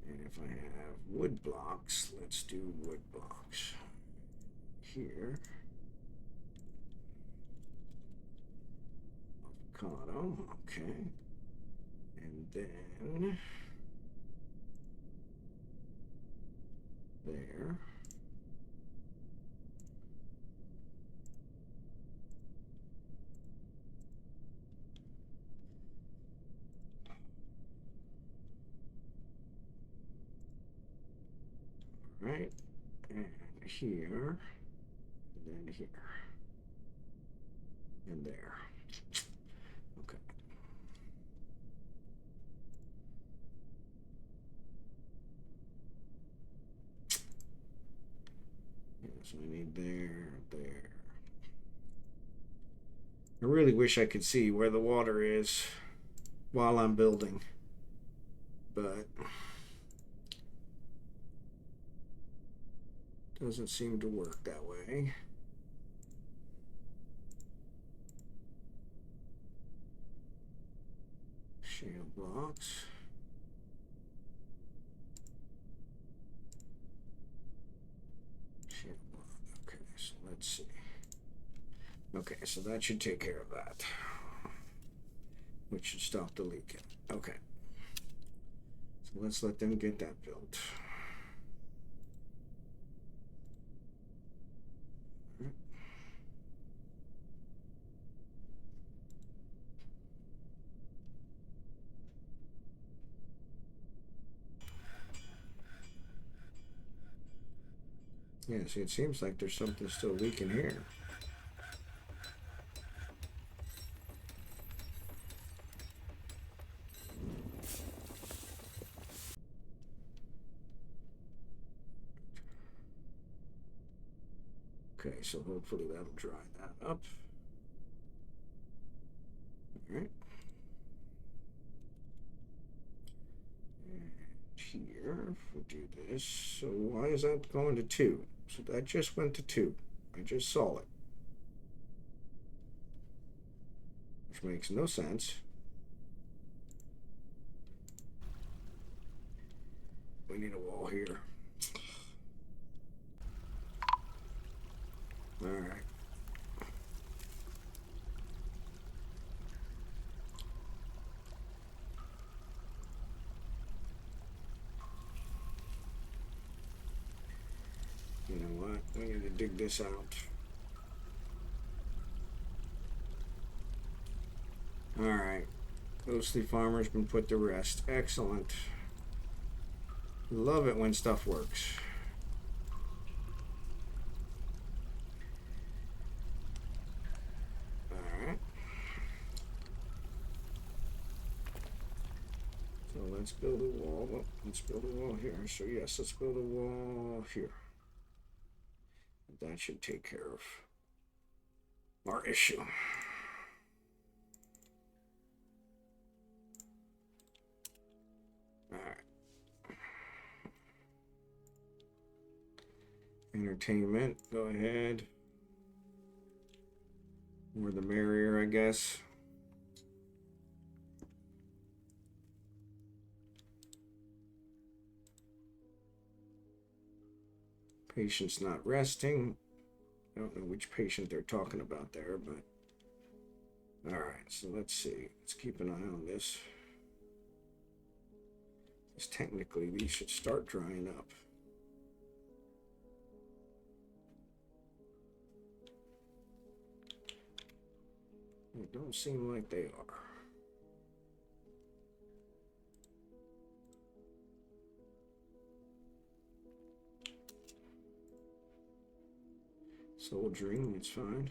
And if I have wood blocks, let's do wood blocks. Here. Avocado, okay. And then there. Right, and here, and then here, and there. Okay. Yeah, so I need there. I really wish I could see where the water is while I'm building, but doesn't seem to work that way. Shale blocks. Shale block. Okay, so let's see. Okay, so that should take care of that, which should stop the leaking. Okay, so let's let them get that built. Yeah, see, it seems like there's something still leaking here. Okay, so hopefully that'll dry that up. All right. And here, if we do this, so why is that going to 2? So that just went to 2. I just saw it. Which makes no sense. We need a wall here. All right. You know what? We need to dig this out. All right. Ghostly farmer's been put to rest. Excellent. Love it when stuff works. All right. So let's build a wall. Well, let's build a wall here. So yes, let's build a wall here. That should take care of our issue. All right. Entertainment, go ahead. More the merrier, I guess. Patient's not resting. I don't know which patient they're talking about there, but all right, so let's see. Let's keep an eye on this. Because technically these should start drying up. It don't seem like they are. Soldiering, it's fine.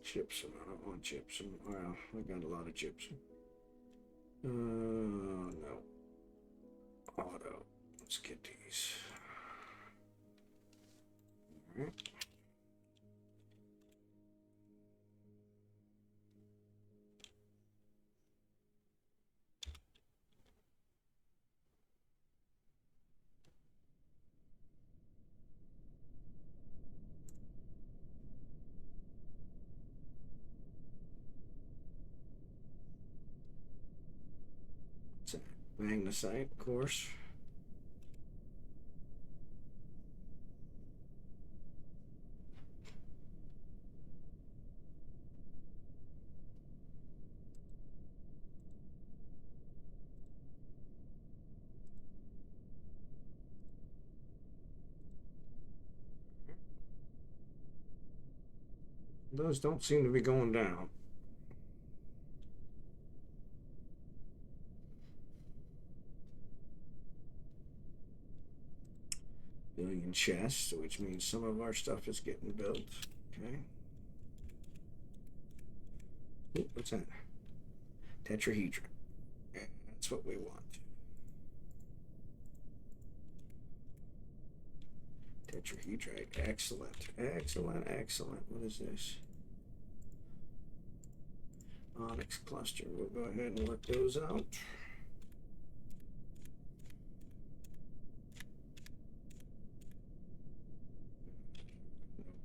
Gypsum, I don't want gypsum. Well, I got a lot of gypsum. No. Auto. Let's get these. All right. Magnesite, of course. Those don't seem to be going down. Billion chests, which means some of our stuff is getting built. Okay. Ooh, what's that? Tetrahedron. Yeah, that's what we want. Tetrahedrite. Excellent. Excellent. Excellent. What is this? Onyx cluster. We'll go ahead and work those out.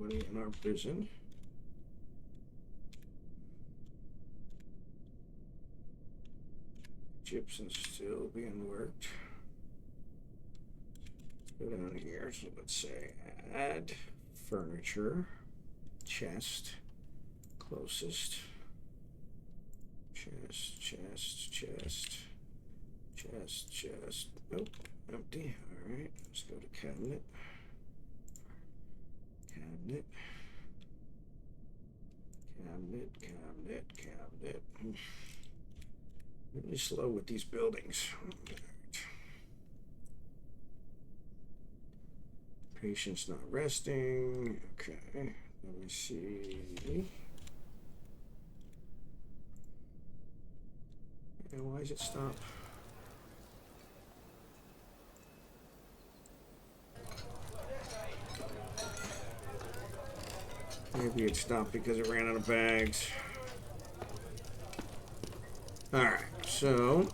Nobody in our prison. Gypsum's still being worked. Let's go down here. So let's say add furniture, chest, closest. Chest, chest, chest, chest, chest. Nope, empty. All right, let's go to cabinet. Cabinet. Cabinet, cabinet, cabinet. Really slow with these buildings. Right. Patient's not resting. Okay, let me see. And why does it stop? Maybe it stopped because it ran out of bags. Alright, so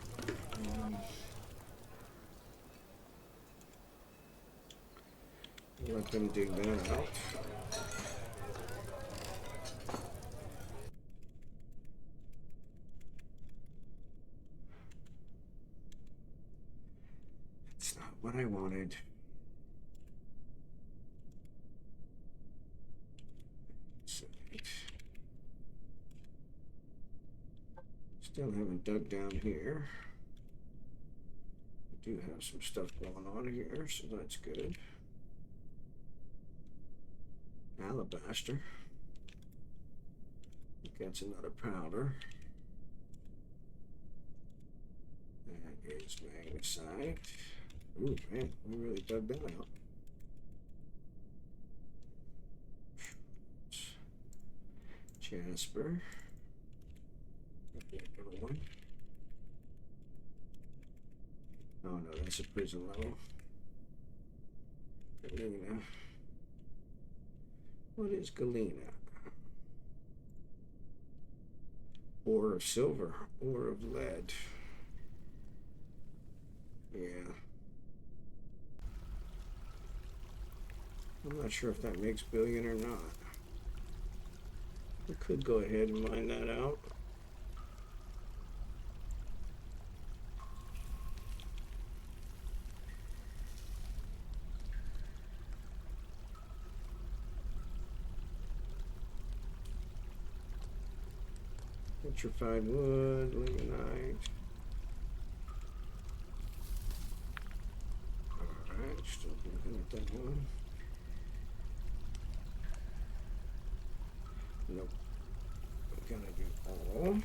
let them dig that out. That's not what I wanted. Still haven't dug down here. We do have some stuff going on here, so that's good. Alabaster. That's another powder. That is magnesite. Ooh, man, we really dug that out. Jasper. One. Oh no, that's a prison level. Galena. What is Galena? Ore of silver, ore of lead. Yeah. I'm not sure if that makes billion or not. We could go ahead and mine that out. Petrified wood, limonite. Alright, still looking at that one. Nope. We're gonna do all.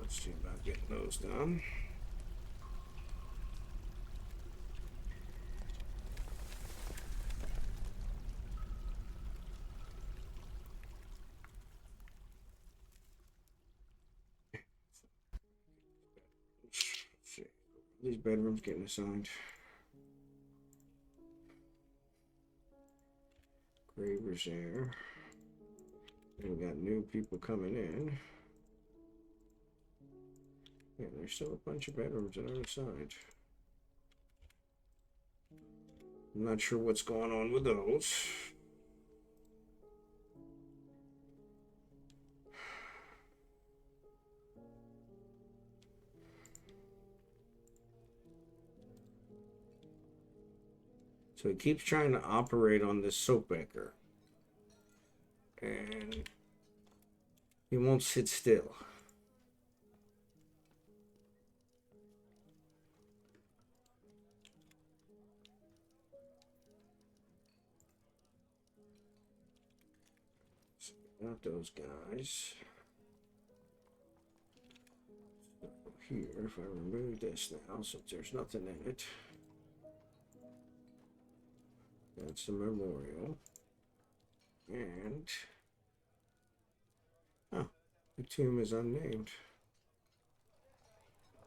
Let's see about getting those done. These bedrooms getting assigned. Gravers there. And we got new people coming in. Yeah, there's still a bunch of bedrooms that aren't assigned. I'm not sure what's going on with those. So he keeps trying to operate on this soap maker. And he won't sit still. So not those guys. So here, if I remove this now, since there's nothing in it. That's the memorial. And oh, the tomb is unnamed.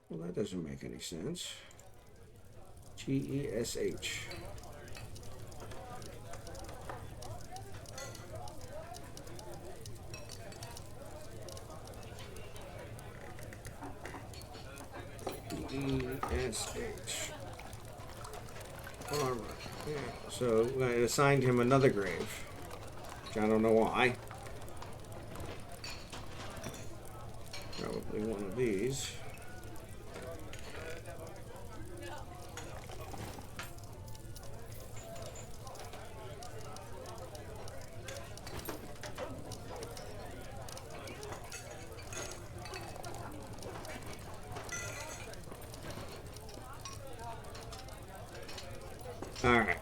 Well, that doesn't make any sense. Gesh. Gesh. Armor. Yeah. So I assigned him another grave. Which I don't know why. Probably one of these. All right.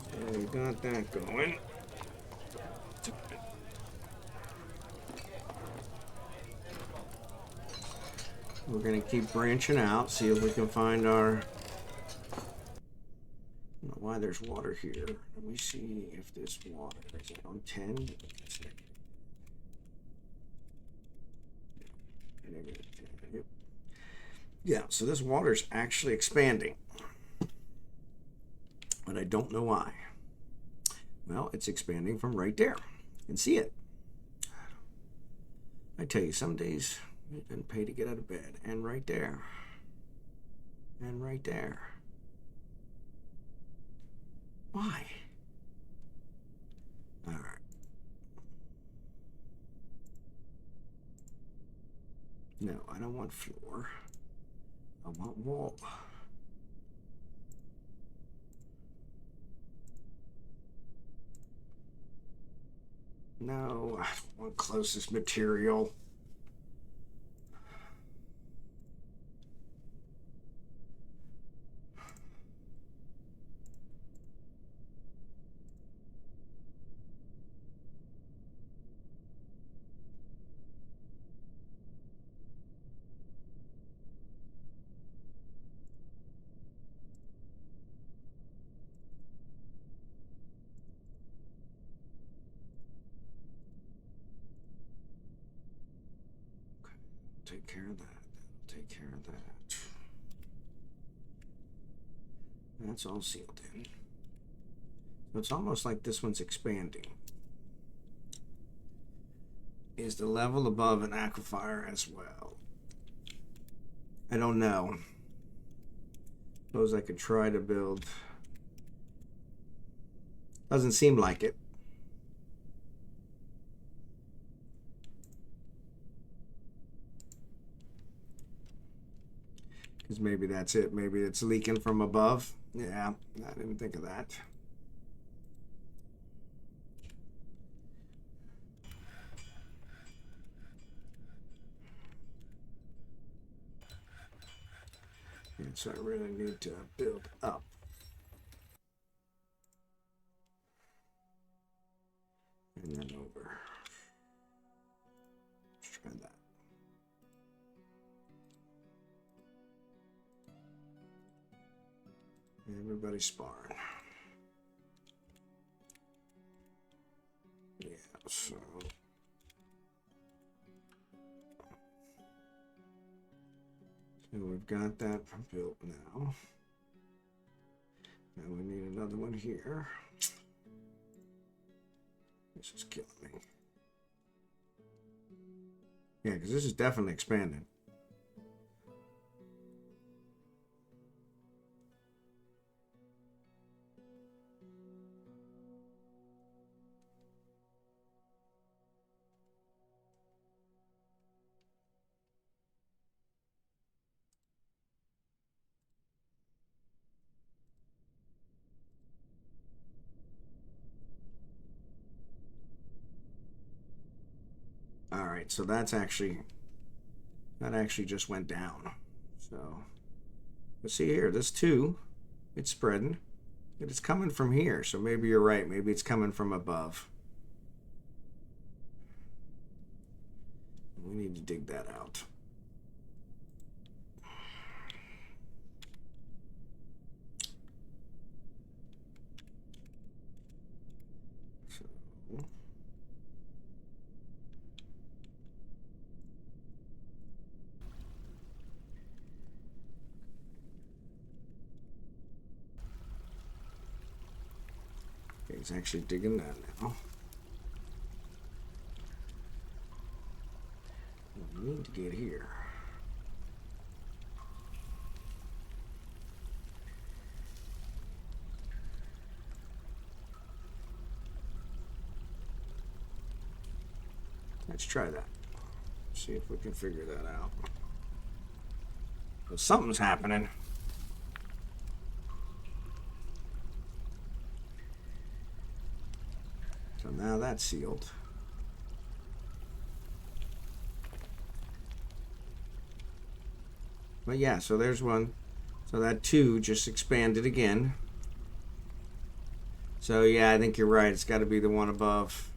So we got that going. We're going to keep branching out, see if we can find our... I don't know why there's water here. Let me see if this water is it on 10. Yep. Yeah, so this water's actually expanding. But I don't know why. Well, it's expanding from right there. You can see it. I tell you, some days it doesn't pay to get out of bed. And right there. And right there. Why? All right. No, I don't want floor. I want wall. No, I don't want closest material. Take care of that. Take care of that. That's all sealed in. So it's almost like this one's expanding. Is the level above an aquifer as well? I don't know. Suppose I could try to build. Doesn't seem like it. Because maybe that's it. Maybe it's leaking from above. Yeah, I didn't think of that. And so I really need to build up. And then over. Everybody sparring. Yeah, so we've got that built now. Now we need another one here. This is killing me. Yeah, because this is definitely expanding. All right, so that actually just went down. So let's see here. This 2, it's spreading. It's coming from here, so maybe you're right. Maybe it's coming from above. We need to dig that out. He's actually digging that now. We need to get here. Let's try that. See if we can figure that out. Well, something's happening. So now that's sealed. But yeah, so there's one. So that 2 just expanded again. So yeah, I think you're right. It's got to be the one above.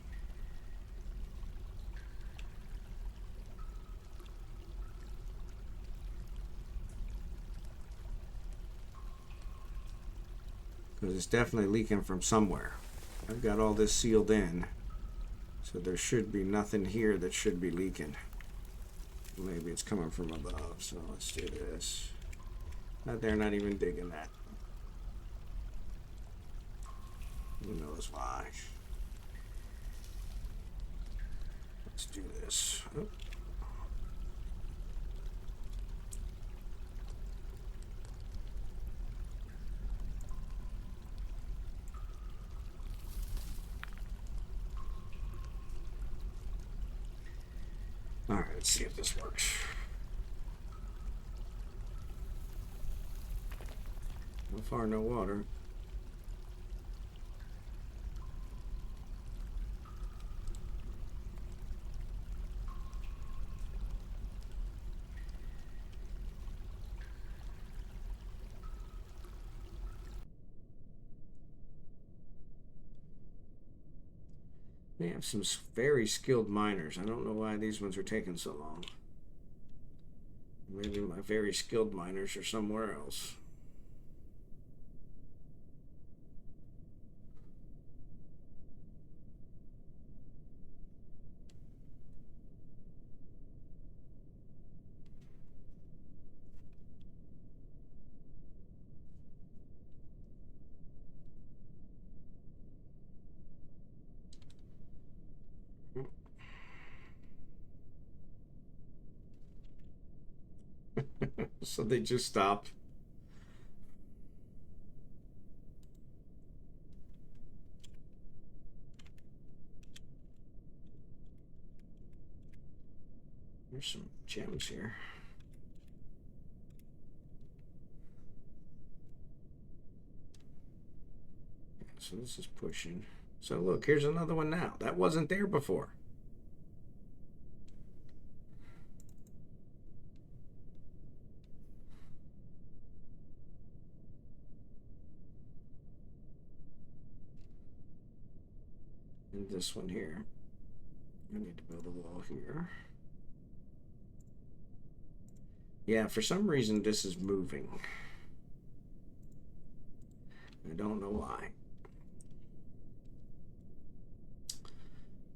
Because it's definitely leaking from somewhere. I've got all this sealed in, so there should be nothing here that should be leaking. Maybe it's coming from above, so let's do this. They're not even digging that. Who knows why? Let's do this. Oh. All right, let's see if this works. So far, no water. They have some very skilled miners. I don't know why these ones are taking so long. Maybe my very skilled miners are somewhere else. So they just stopped. There's some gems here. So this is pushing. So look, here's another one now. That wasn't there before. And this one here. I need to build a wall here. Yeah, for some reason this is moving. I don't know why.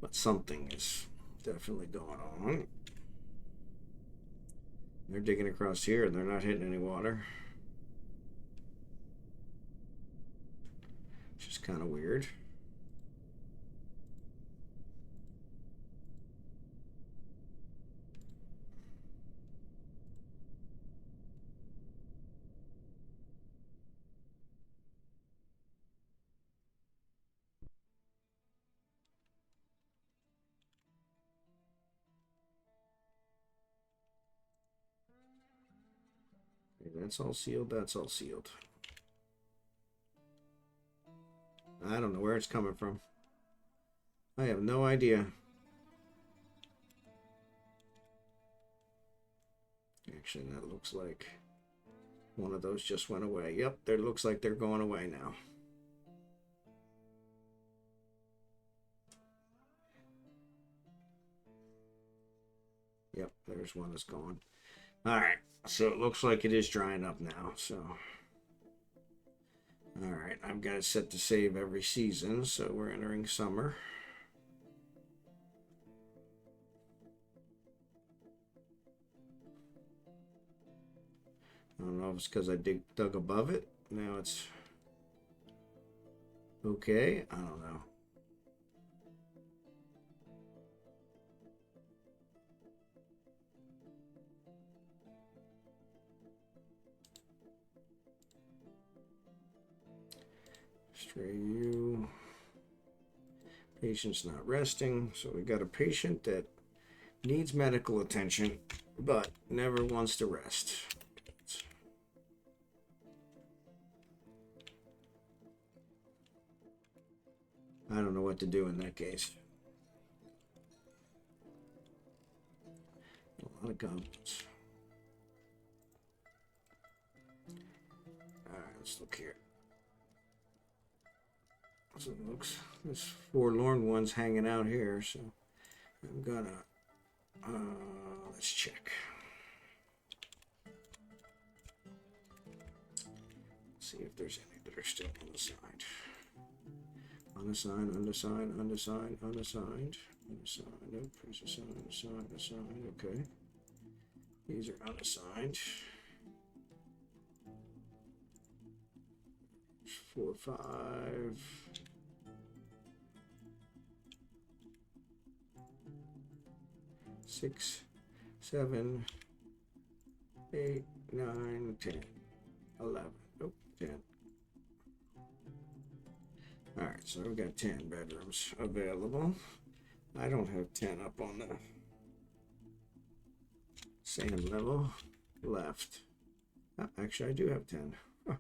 But something is definitely going on. They're digging across here and they're not hitting any water. Which is kind of weird. That's all sealed. That's all sealed. I don't know where it's coming from. I have no idea. Actually, that looks like one of those just went away. Yep, there looks like they're going away now. Yep, there's one that's gone. All right, so it looks like it is drying up now. So, all right, I've got it set to save every season. So we're entering summer. I don't know if it's because I dug above it. Now it's okay. I don't know. Stray you. Patient's not resting. So we got a patient that needs medical attention, but never wants to rest. I don't know what to do in that case. A lot of goblins. Alright, let's look here. So it looks, this forlorn one's hanging out here, so I'm gonna, let's check. See if there's any that are still on the side. Unassigned, unassigned, unassigned, unassigned, unassigned, nope, press assigned, assigned, assigned, okay. These are unassigned. 4, 5. 6, 7, 8, 9, 10, 11. Oh, 10. Alright, so we've got 10 bedrooms available. I don't have 10 up on the same level left. Oh, actually, I do have 10. Huh.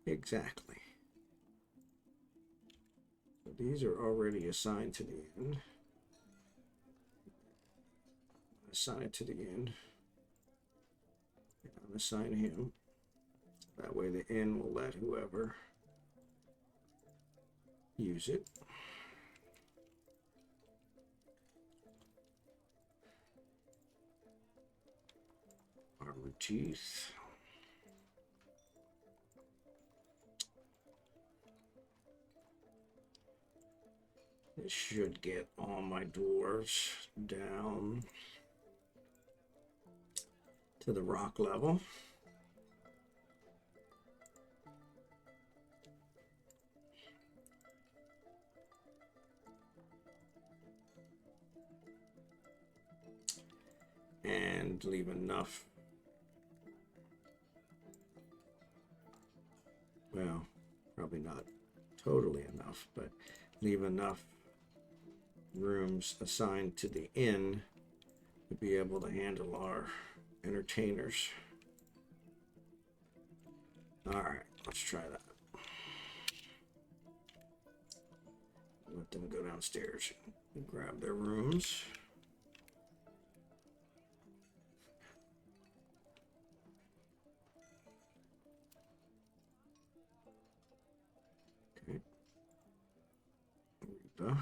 Exactly. So these are already assigned to the end. Assign it to the end. And assign him. That way the inn will let whoever use it. Armored teeth. This should get all my dwarves down to the rock level. And leave enough. Well, probably not totally enough, but leave enough rooms assigned to the inn to be able to handle our entertainers. All right, let's try that. Let them go downstairs and grab their rooms. Okay. Beepa.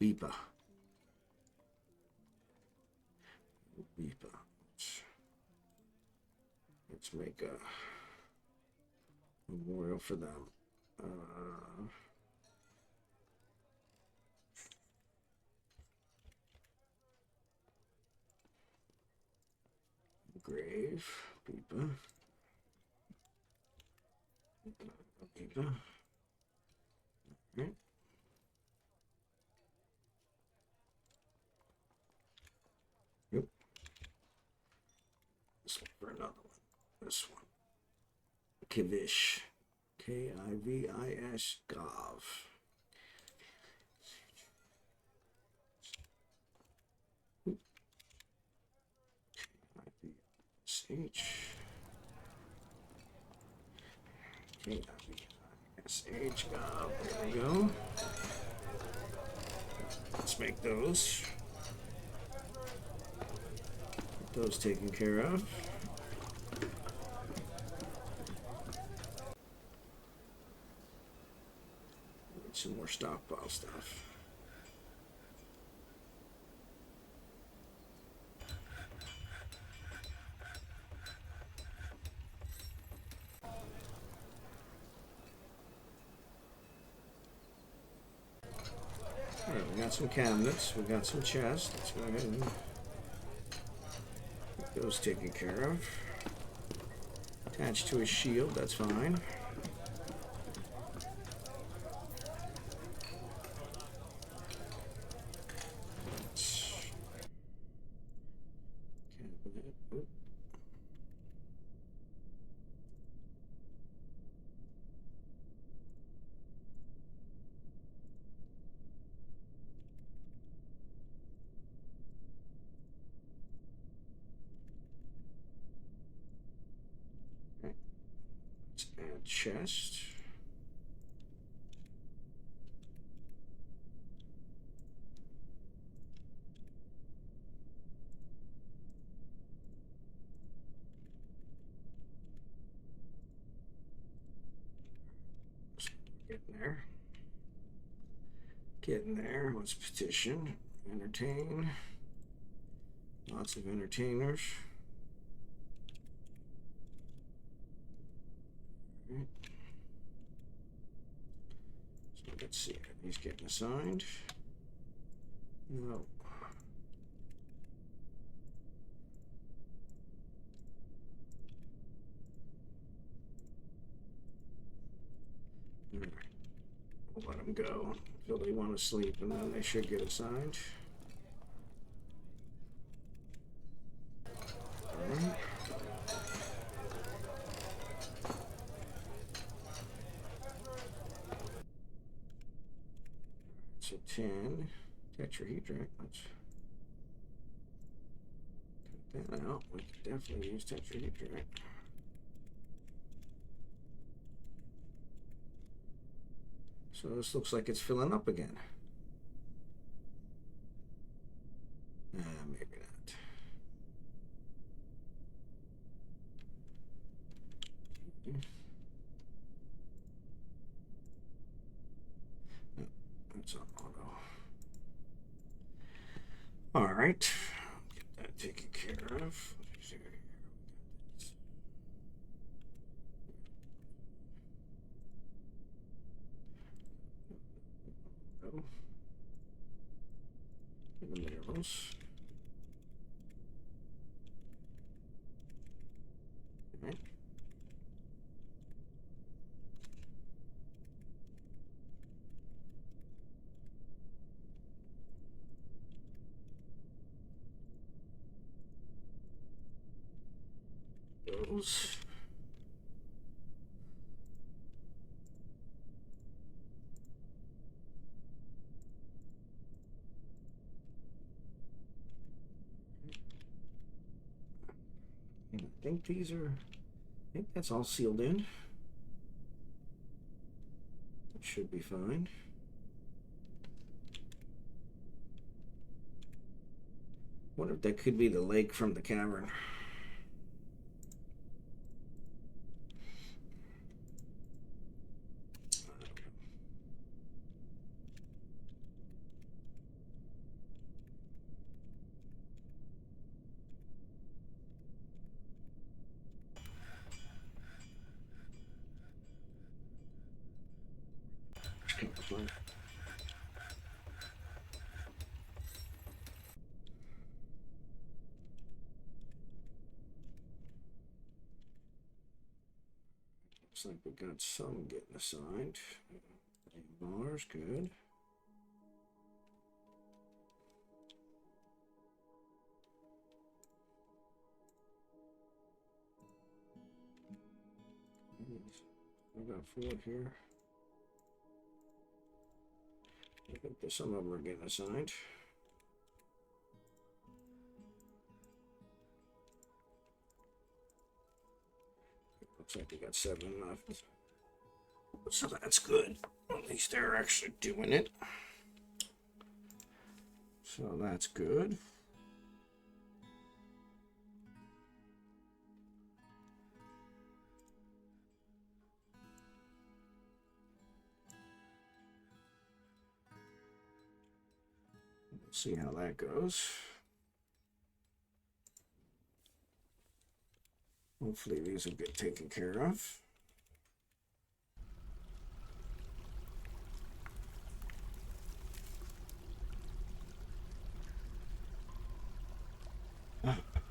Beepa. Beepa. Let's make a Memorial for them. Grave, Beepa. Beepa. Right. Yep. This one for another one. This one. Kivish. Kivis Gov. H. KIVSH Gov. There we go. Let's make those. Get those taken care of. Need some more stockpile stuff. Alright, we got some cabinets, we got some chests. Let's go ahead and get those taken care of. Attached to a shield, that's fine. Cabinet. Oop. Add chest. Getting there. Getting there. Let's petition. Entertain. Lots of entertainers. Right. So let's see. He's getting assigned. No. All right. We'll let them go until they want to sleep, and then they should get assigned. All right. So 10 tetrahedric. Let's cut that out. We can definitely use tetrahedric. So this looks like it's filling up again. Maybe not. No, that's on auto. All right, get that taken care of. The minerals. All right. Those. I think these are, I think that's all sealed in. That should be fine. What if that could be the lake from the cavern? Looks like we got some getting assigned. Bars, good. I got 4 here. I think that some of them are getting assigned. Looks like we got 7 left. So that's good. At least they're actually doing it. So that's good. We'll see how that goes. Hopefully these will get taken care of.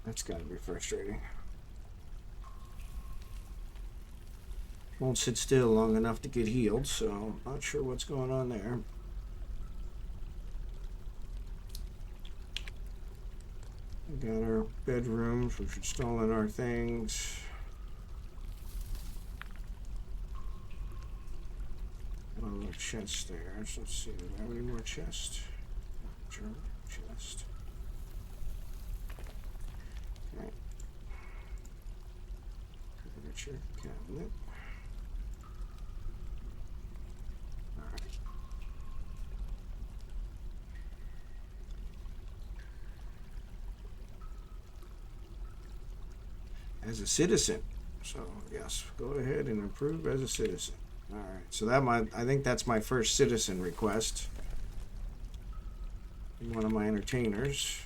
That's got to be frustrating. Won't sit still long enough to get healed, so I'm not sure what's going on there. We got our bedrooms, we're installing our things. Oh, a chest there. So let's see, do we have any more chests? German chest. Okay. Furniture cabinet. Alright. As a citizen. So yes, go ahead and approve as a citizen. Alright, so that I think that's my first citizen request. One of my entertainers.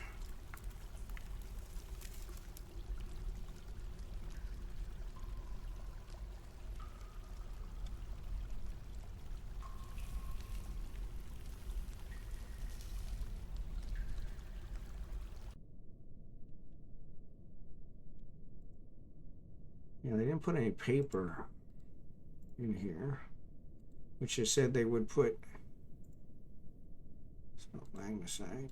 Yeah, they didn't put any paper in here, which they said they would put. It's not magnesite.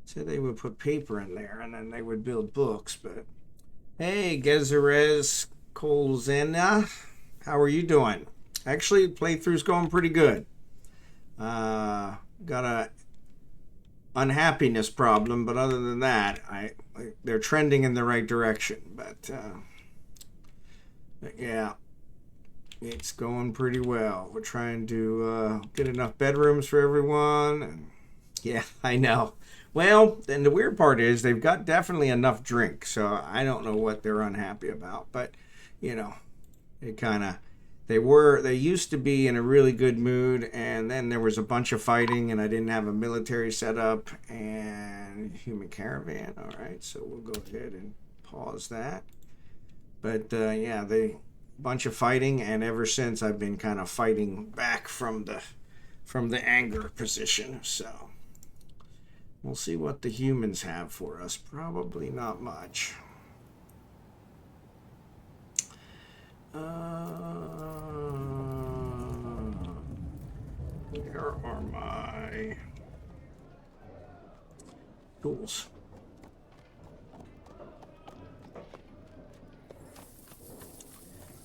Said they would put paper in there and then they would build books. But hey, Gezurrezkolzena, how are you doing? Actually, playthrough's going pretty good. Got a unhappiness problem, but other than that, they're trending in the right direction. But yeah, it's going pretty well. We're trying to get enough bedrooms for everyone. And yeah, I know. Well, and the weird part is they've got definitely enough drink, so I don't know what they're unhappy about. But, you know, they used to be in a really good mood, and then there was a bunch of fighting, and I didn't have a military setup and human caravan. All right, so we'll go ahead and pause that. But yeah, bunch of fighting, and ever since I've been kind of fighting back from the anger position. So we'll see what the humans have for us. Probably not much. Where are my tools?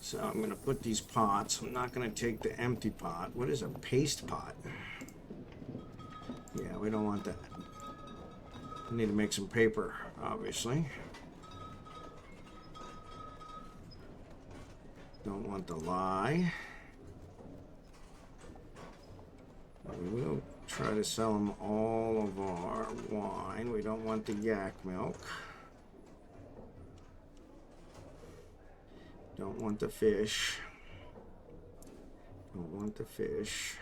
So I'm going to put these pots. I'm not going to take the empty pot. What is a paste pot? Yeah, we don't want that. I need to make some paper, obviously. Don't want the lye. We will try to sell them all of our wine. We don't want the yak milk. Don't want the fish. Don't want the fish.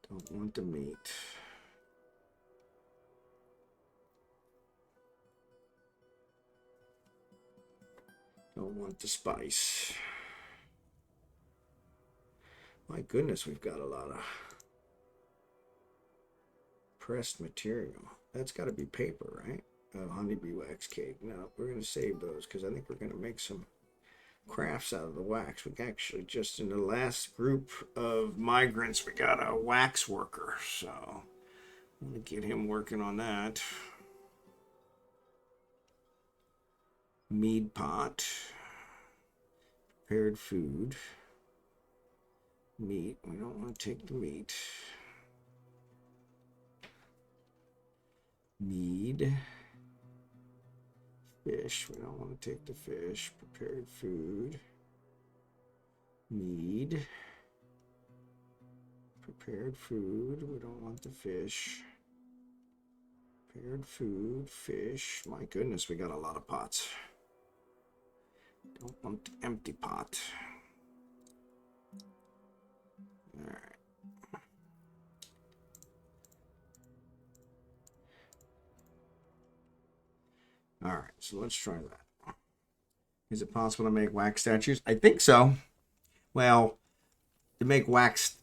Don't want the meat. Don't want the spice. My goodness, we've got a lot of pressed material. That's got to be paper, right? Oh, honeybee wax cake. No, we're going to save those because I think we're going to make some crafts out of the wax. We actually just in the last group of migrants, we got a wax worker. So I'm going to get him working on that. Mead pot. Prepared food. Meat. We don't want to take the meat. Mead. Fish. We don't want to take the fish. Prepared food. Mead. Prepared food. We don't want the fish. Prepared food. Fish. My goodness, we got a lot of pots. Don't want the empty pot. All right. All right, so let's try that. Is it possible to make wax statues? I think so. Well, to make wax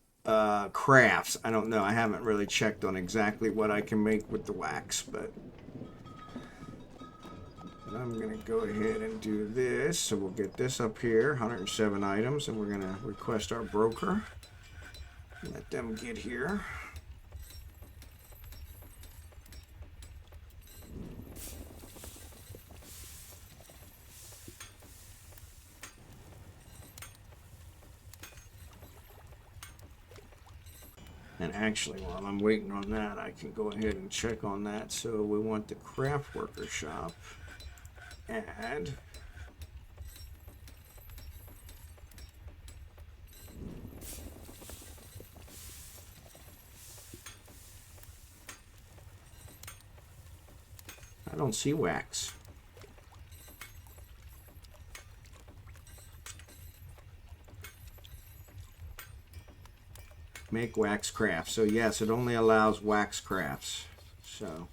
crafts, I don't know. I haven't really checked on exactly what I can make with the wax, but I'm going to go ahead and do this. So we'll get this up here, 107 items, and we're going to request our broker. Let them get here. And actually, while I'm waiting on that, I can go ahead and check on that. So we want the craft worker shop. Add. I don't see wax. Make wax crafts. So yes, it only allows wax crafts. So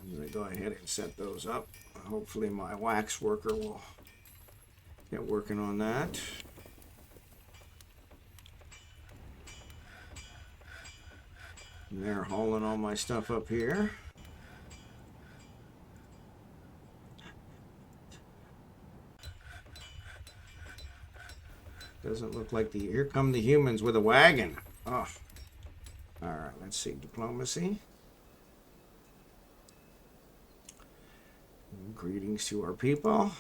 I'm going to go ahead and set those up. Hopefully my wax worker will get working on that. And they're hauling all my stuff up here. Doesn't look like the... Here come the humans with a wagon. Oh. All right, let's see. Diplomacy. Greetings to our people. All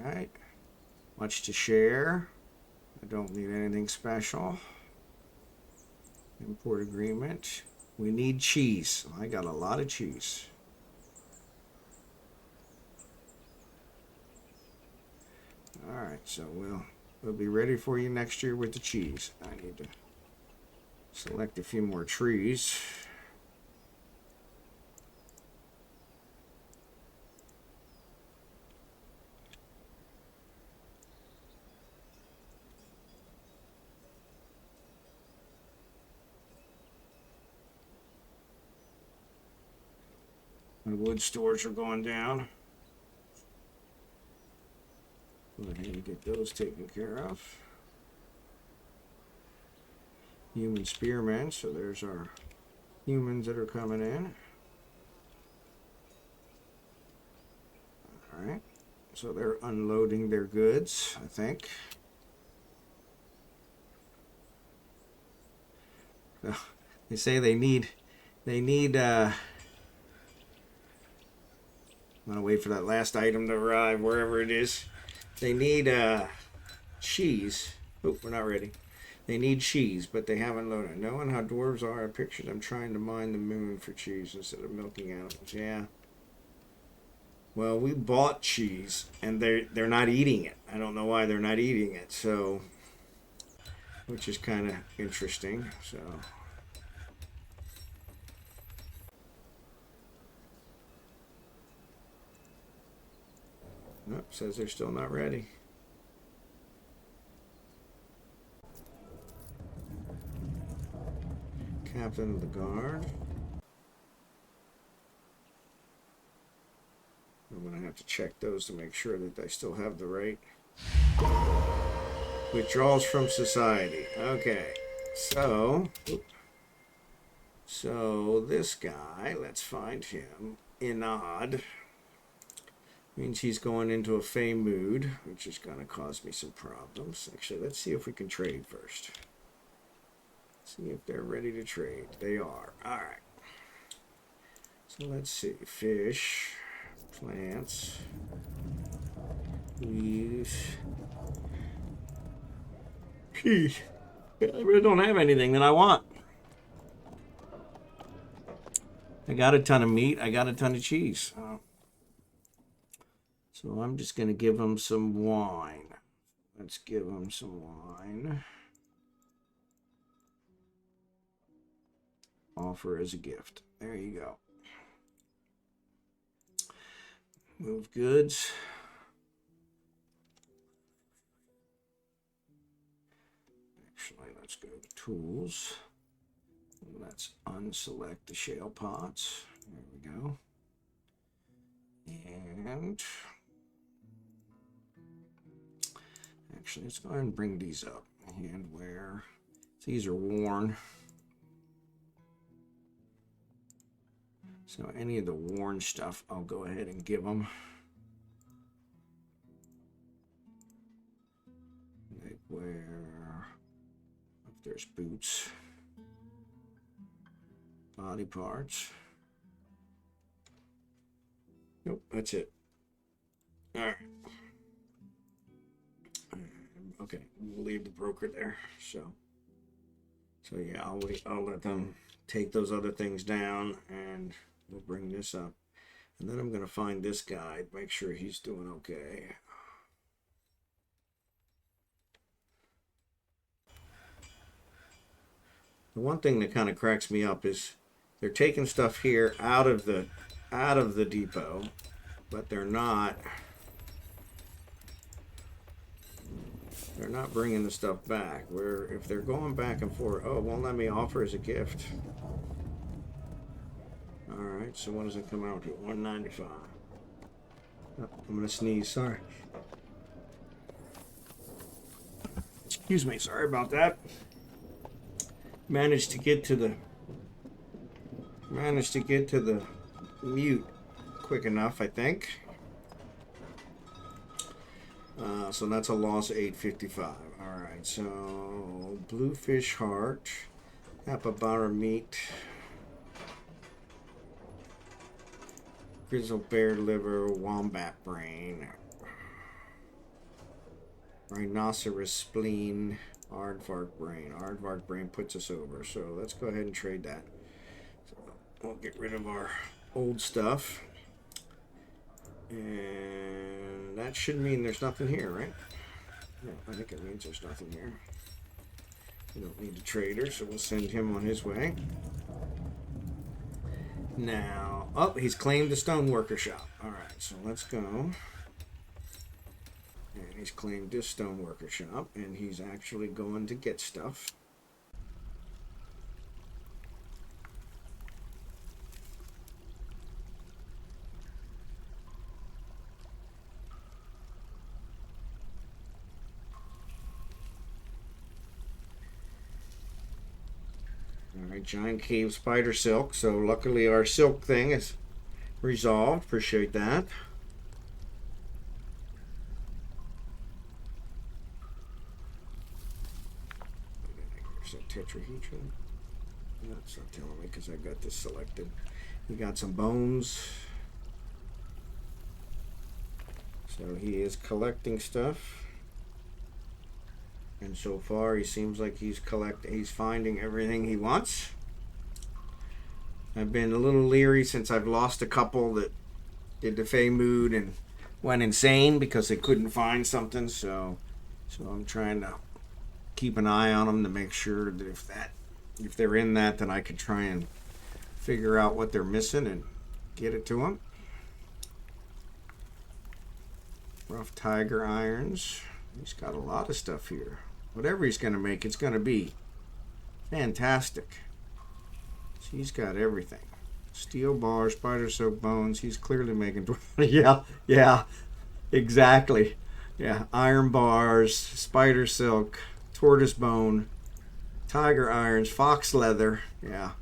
right. Much to share. I don't need anything special. Import agreement. We need cheese. I got a lot of cheese. All right, so we'll be ready for you next year with the cheese. I need to select a few more trees. My wood stores are going down. Go ahead and get those taken care of. Human spearmen, so there's our humans that are coming in. All right, so they're unloading their goods, I think. They say they need I'm gonna wait for that last item to arrive, wherever it is. They need cheese. Oh, we're not ready. They need cheese, but they haven't loaded. Knowing how dwarves are, I picture them trying to mine the moon for cheese instead of milking animals. Yeah. Well, we bought cheese, and they're not eating it. I don't know why they're not eating it. So, which is kind of interesting. So. Nope, says they're still not ready. Captain of the guard. I'm going to have to check those to make sure that I still have the right. Withdrawals from society. Okay. So this guy, let's find him. Inad. Means he's going into a fey mood, which is going to cause me some problems. Actually, let's see if we can trade first. See if they're ready to trade. They are. Alright. So let's see. Fish. Plants. Leaves. I really don't have anything that I want. I got a ton of meat. I got a ton of cheese. So I'm just going to give them some wine. Let's give them some wine. Offer as a gift. There you go. Move goods. Actually, let's go to tools. Let's unselect the shale pots. There we go. And actually, let's go ahead and bring these up. Handwear. These are worn. So any of the worn stuff, I'll go ahead and give them. They wear, if there's boots, body parts. Nope, that's it. All right. Okay, we'll leave the broker there. So yeah, I'll wait. I'll let them take those other things down, and we'll bring this up. And then I'm going to find this guy, make sure he's doing okay. The one thing that kind of cracks me up is they're taking stuff here out of the depot, but they're not bringing the stuff back. Where if they're going back and forth, oh, won't let me offer as a gift. All right, so what does it come out to? 195. Oh, I'm gonna sneeze. Sorry. Excuse me. Sorry about that. Managed to get to the mute quick enough, I think. So that's a loss of 855. All right. So bluefish heart, apple meat. Grizzled bear liver, wombat brain, rhinoceros spleen, aardvark brain. Aardvark brain puts us over, so let's go ahead and trade that. So we'll get rid of our old stuff, and that should mean there's nothing here, right? No, I think it means there's nothing here. We don't need a trader, so we'll send him on his way. Now, oh, he's claimed the stoneworker shop. All right, so let's go. And he's claimed this stoneworker shop, and he's actually going to get stuff. Alright, giant cave spider silk. So luckily our silk thing is resolved. Appreciate that. There's a tetrahedron. No, it's not telling me because I got this selected. We got some bones. So he is collecting stuff. And so far, he seems like he's finding everything he wants. I've been a little leery since I've lost a couple that did the Fey mood and went insane because they couldn't find something. So I'm trying to keep an eye on them to make sure that if they're in that, then I can try and figure out what they're missing and get it to them. Rough tiger irons. He's got a lot of stuff here. Whatever he's going to make, it's going to be fantastic. So he's got everything. Steel bars, spider silk bones. He's clearly making. Yeah, yeah, exactly. Yeah, iron bars, spider silk, tortoise bone, tiger irons, fox leather. Yeah,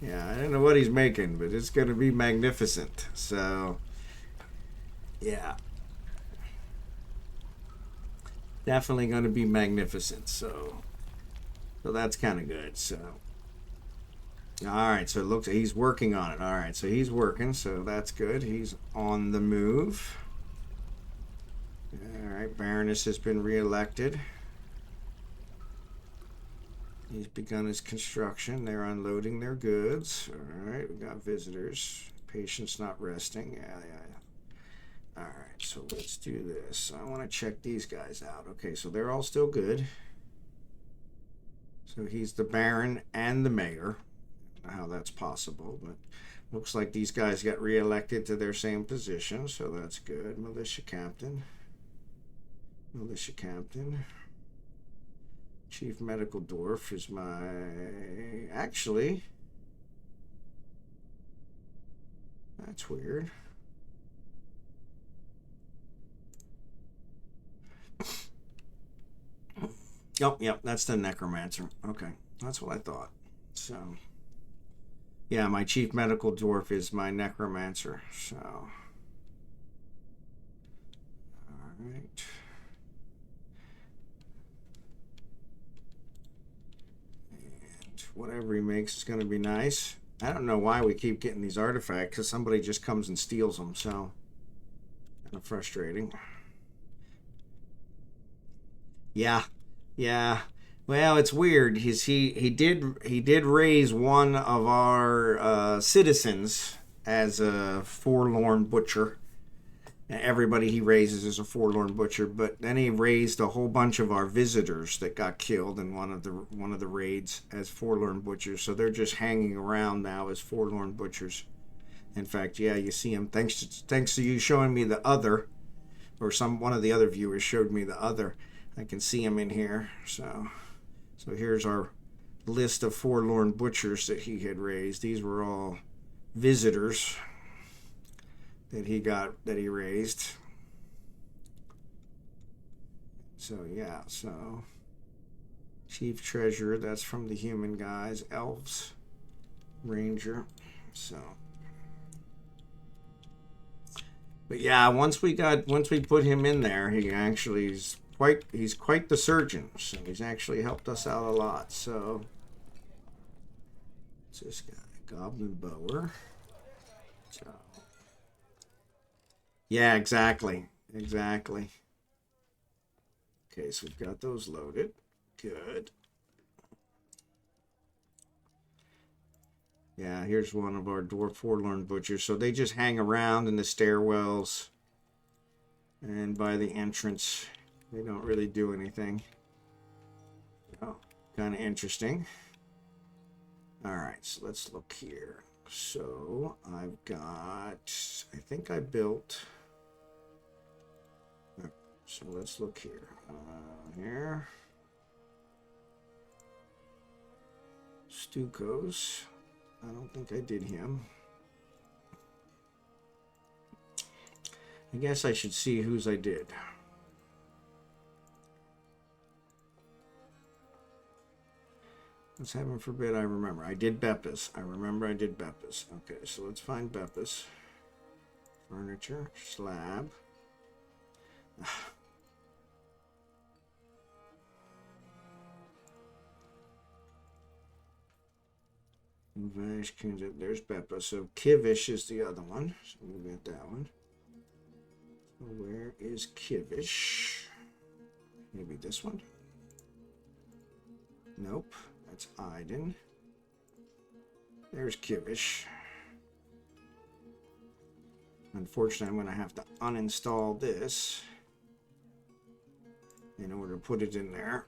yeah. I don't know what he's making, but it's going to be magnificent. So, yeah, definitely going to be magnificent. So that's kind of good. So. All right, so it looks he's working on it. All right, so he's working, so that's good. He's on the move. All right, Baroness has been reelected. He's begun his construction. They're unloading their goods. All right, we got visitors. Patients not resting. Yeah, yeah. All right, so let's do this. I want to check these guys out. Okay, so they're all still good. So he's the Baron and the Mayor. How that's possible, but looks like these guys got reelected to their same position, so that's good. Militia captain, chief medical dwarf is my actually that's weird. Oh, yep, that's the necromancer. Okay, that's what I thought. So yeah, my chief medical dwarf is my necromancer. So, all right. And whatever he makes is going to be nice. I don't know why we keep getting these artifacts, because somebody just comes and steals them. So, kind of frustrating. Yeah, yeah. Well, it's weird. He did raise one of our citizens as a forlorn butcher. Everybody he raises is a forlorn butcher, but then he raised a whole bunch of our visitors that got killed in one of the raids as forlorn butchers. So they're just hanging around now as forlorn butchers. In fact, yeah, you see him. Thanks to you showing me the other, or one of the other viewers showed me the other. I can see him in here. So here's our list of forlorn butchers that he had raised. These were all visitors that he raised. So yeah, so chief treasurer, that's from the human guys, elves, ranger. So but yeah, once we put him in there, he's quite the surgeon. So he's actually helped us out a lot. So what's this guy? Goblin bower. So yeah, exactly. Okay, so we've got those loaded. Good. Yeah, here's one of our dwarf forlorn butchers. So they just hang around in the stairwells and by the entrance. They don't really do anything. Oh, kind of interesting. All right, so let's look here. So I think I built. So let's look here. Here. Stukos. I don't think I did him. I guess I should see whose I did. Let's heaven forbid I remember. I did Beppis. I remember I did Beppis. Okay, so let's find Beppis. Furniture, slab. There's Beppa. So Kivish is the other one. So we'll get that one. So where is Kivish? Maybe this one? Nope. That's Iden. There's Kivish. Unfortunately, I'm going to have to uninstall this in order to put it in there.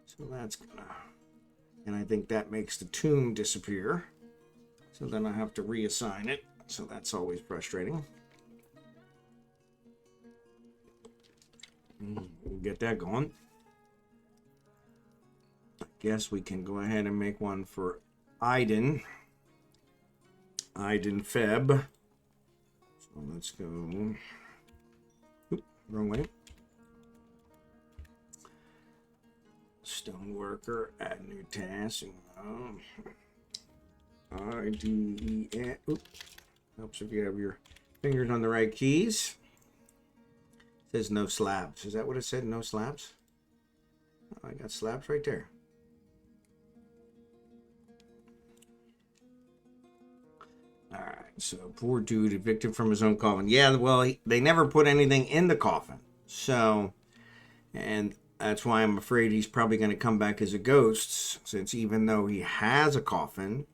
So that's gonna... And I think that makes the tomb disappear. So then I have to reassign it. So that's always frustrating. We'll get that going. I guess we can go ahead and make one for Iden Feb. So let's go. Oop, wrong way. Stoneworker, add new task. IDEN. Oop. Helps if you have your fingers on the right keys. It says no slabs. Is that what it said? No slabs? Oh, I got slabs right there. Alright, so poor dude evicted from his own coffin. Yeah, well, they never put anything in the coffin. So, and that's why I'm afraid he's probably going to come back as a ghost, since even though he has a coffin,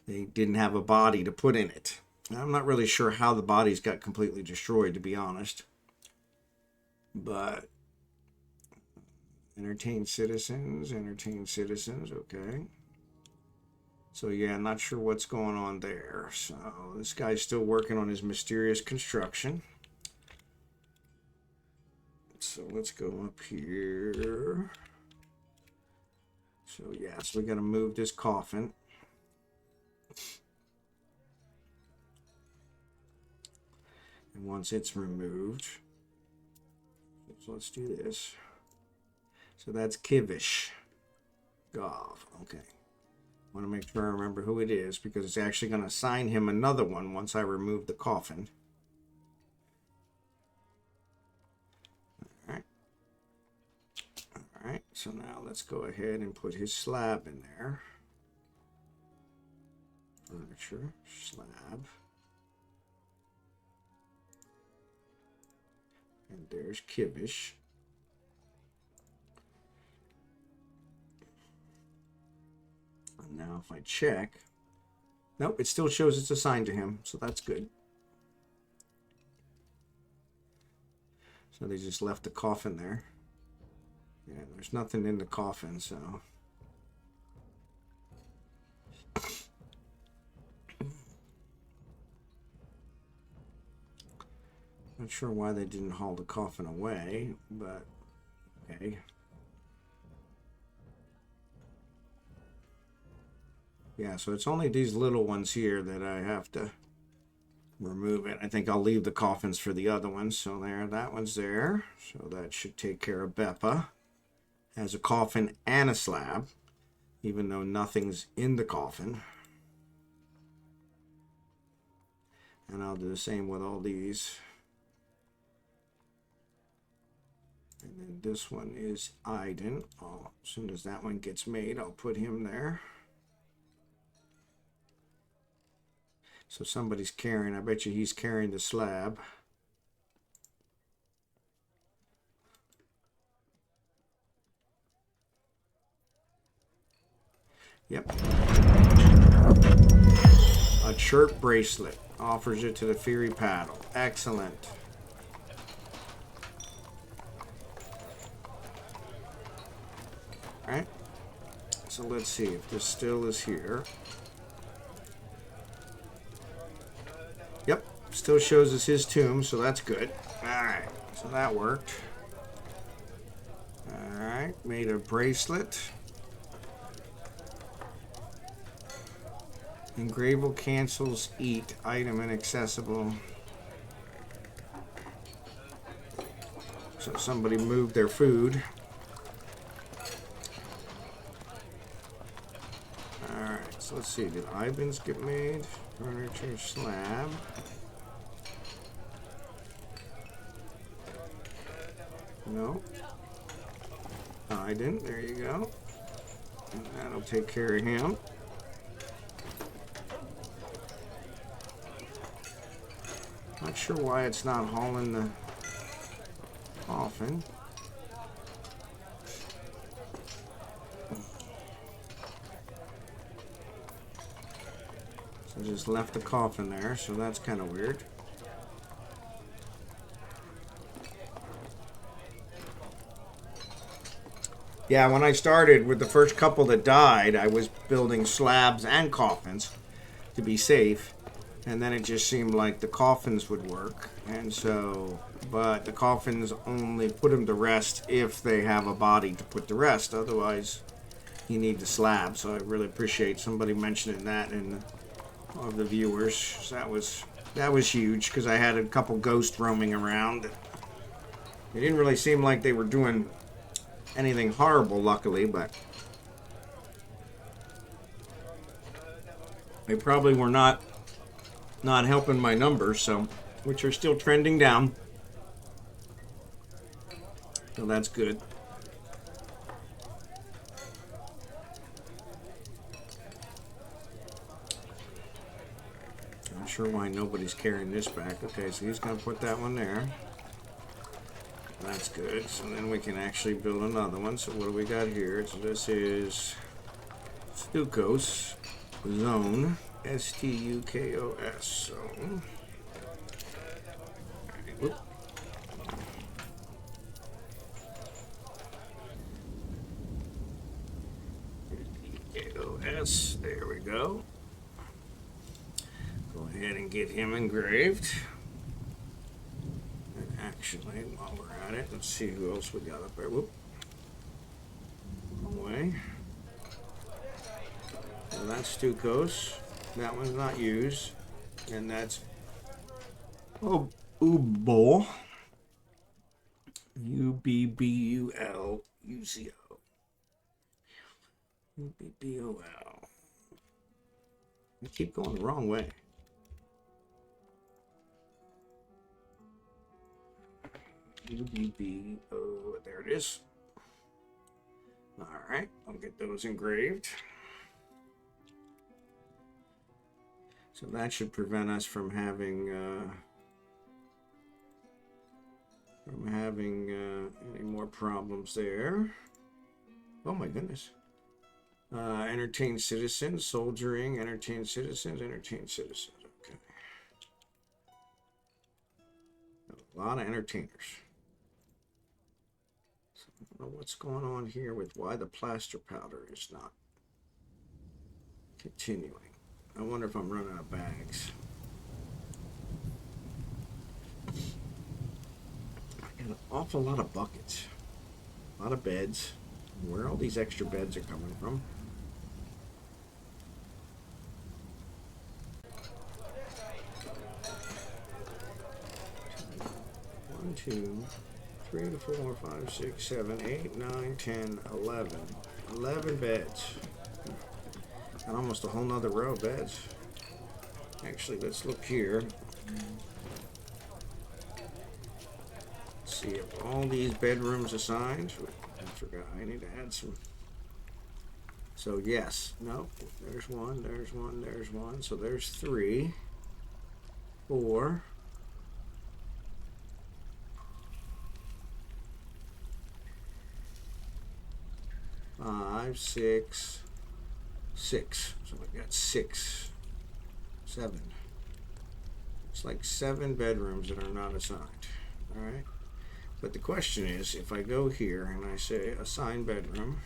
they didn't have a body to put in it. I'm not really sure how the bodies got completely destroyed, to be honest. But entertain citizens, okay. So yeah, I'm not sure what's going on there. So this guy's still working on his mysterious construction. So let's go up here. So yeah, so we gotta move this coffin. And once it's removed, so let's do this. So that's Kivish Gov. Okay. I want to make sure I remember who it is, because it's actually going to assign him another one once I remove the coffin. Alright. Alright, so now let's go ahead and put his slab in there. Furniture, slab. And there's Kivish. And now if I check, nope, it still shows it's assigned to him, so that's good. So they just left the coffin there. Yeah, there's nothing in the coffin, so. Not sure why they didn't haul the coffin away, but okay. Yeah, so it's only these little ones here that I have to remove it. I think I'll leave the coffins for the other ones. So there, that one's there. So that should take care of Beppa. Has a coffin and a slab, even though nothing's in the coffin. And I'll do the same with all these. And then this one is Iden. Oh, as soon as that one gets made, I'll put him there. So somebody's carrying, I bet you he's carrying the slab. Yep. A shirt bracelet. Offers it to the Fury Paddle. Excellent. Alright. So let's see if this still is here. Yep. Still shows us his tomb, so that's good. Alright. So that worked. Alright. Made a bracelet. Engravel cancels eat. Item inaccessible. So somebody moved their food. Alright, so let's see. Did Ivan's get made? Furniture slab. No. I didn't. There you go. And that'll take care of him. Not sure why it's not hauling the coffin. So just left the coffin there, so that's kind of weird. Yeah, when I started with the first couple that died, I was building slabs and coffins to be safe. And then it just seemed like the coffins would work. And so, but the coffins only put them to rest if they have a body to put to rest. Otherwise, you need the slab. So I really appreciate somebody mentioning that in of the viewers. That was huge, because I had a couple ghosts roaming around. They didn't really seem like they were doing anything horrible, luckily, but they probably were not helping my numbers, so, which are still trending down. So that's good. Not sure why nobody's carrying this back. Okay, so he's going to put that one there. That's good. So then we can actually build another one. So what do we got here? So this is Stukos Zone. Stukos. Zone. Whoop. Stukos. There we go. Go ahead and get him engraved. And actually, while we're at it, let's see who else we got up there. Whoop. Wrong way. So that's Stukos. That one's not used. And that's Ubul. Ubbuluzio. Ubbul. I keep going the wrong way. UBBO. There it is. All right, I'll get those engraved. So that should prevent us from having any more problems there. Oh my goodness. Entertain citizens, soldiering, entertain citizens, entertain citizens. Okay. A lot of entertainers. So I don't know what's going on here with why the plaster powder is not continuing. I wonder if I'm running out of bags. I got an awful lot of buckets. A lot of beds. Where all these extra beds are coming from. One, 2, 3 to 4, 5, 6, 7, 8, 9, 10, 11. 11 beds. And almost a whole nother row of beds. Actually, let's look here. Let's see if all these bedrooms assigned. I forgot, I need to add some. So yes, no, there's one, there's one, there's one. So there's 3, 4. 5, 6. 6. So I've got 6, 7. It's like 7 bedrooms that are not assigned. All right. But the question is, if I go here and I say assign bedroom,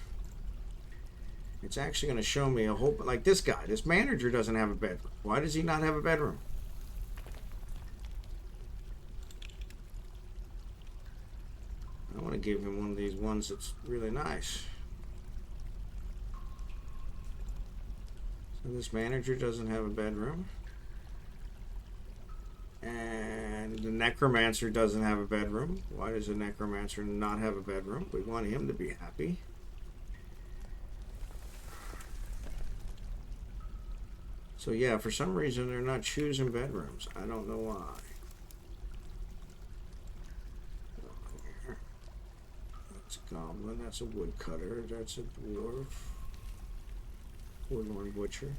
it's actually going to show me a whole, like this guy, this manager doesn't have a bedroom. Why does he not have a bedroom? I want to give him one of these ones that's really nice. So this manager doesn't have a bedroom. And the necromancer doesn't have a bedroom. Why does the necromancer not have a bedroom? We want him to be happy. So yeah, for some reason they're not choosing bedrooms. I don't know why. That's a goblin, that's a woodcutter, that's a dwarf. Forlorn butcher.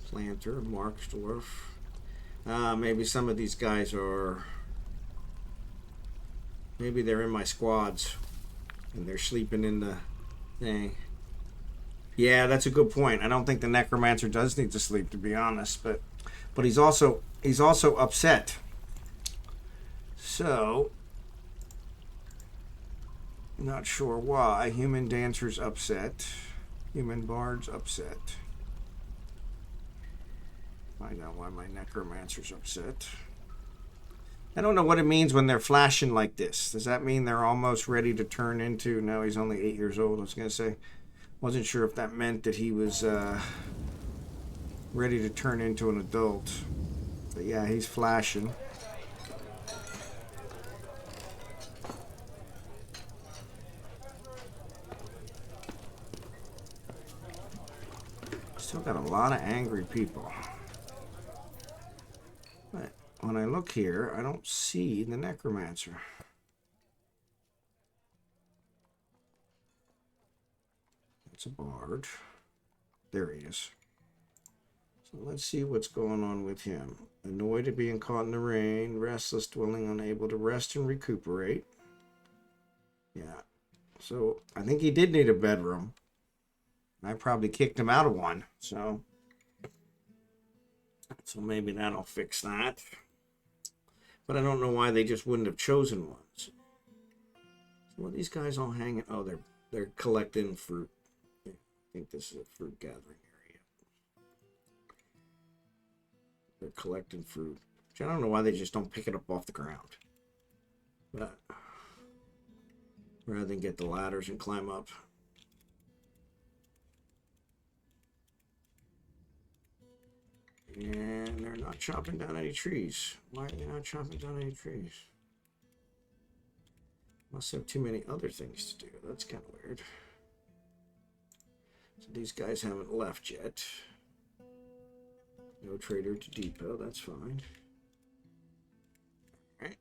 Planter, Marksdorf. Maybe some of these guys are, maybe they're in my squads and they're sleeping in the thing. Yeah, that's a good point. I don't think the necromancer does need to sleep, to be honest, but he's also upset. So not sure why. Human dancer's upset. Human bard's upset. Find out why my necromancer's upset. I don't know what it means when they're flashing like this. Does that mean they're almost ready to turn into... No, he's only 8 years old. I was going to say. Wasn't sure if that meant that he was ready to turn into an adult. But yeah, he's flashing. Still got a lot of angry people. But when I look here, I don't see the necromancer. It's a bard. There he is. So let's see what's going on with him. Annoyed at being caught in the rain, restless, dwelling, unable to rest and recuperate. Yeah. So I think he did need a bedroom. I probably kicked him out of one. So maybe that'll fix that. But I don't know why they just wouldn't have chosen one. So what are these guys all hanging? Oh, they're collecting fruit. I think this is a fruit gathering area. They're collecting fruit. Which I don't know why they just don't pick it up off the ground. But rather than get the ladders and climb up. And they're not chopping down any trees. Why are they not chopping down any trees? Must have too many other things to do. That's kind of weird. So these guys haven't left yet. No trader to depot. That's fine. All right.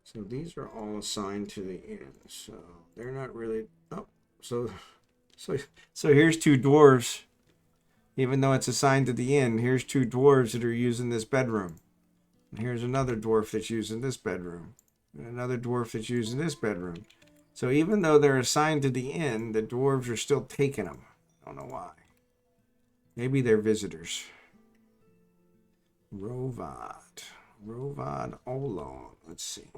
So these are all assigned to the inn. So they're not really... Oh, so here's two dwarves. Even though it's assigned to the inn, here's two dwarves that are using this bedroom. And here's another dwarf that's using this bedroom. And another dwarf that's using this bedroom. So even though they're assigned to the inn, the dwarves are still taking them. I don't know why. Maybe they're visitors. Rovad Olon. Let's see.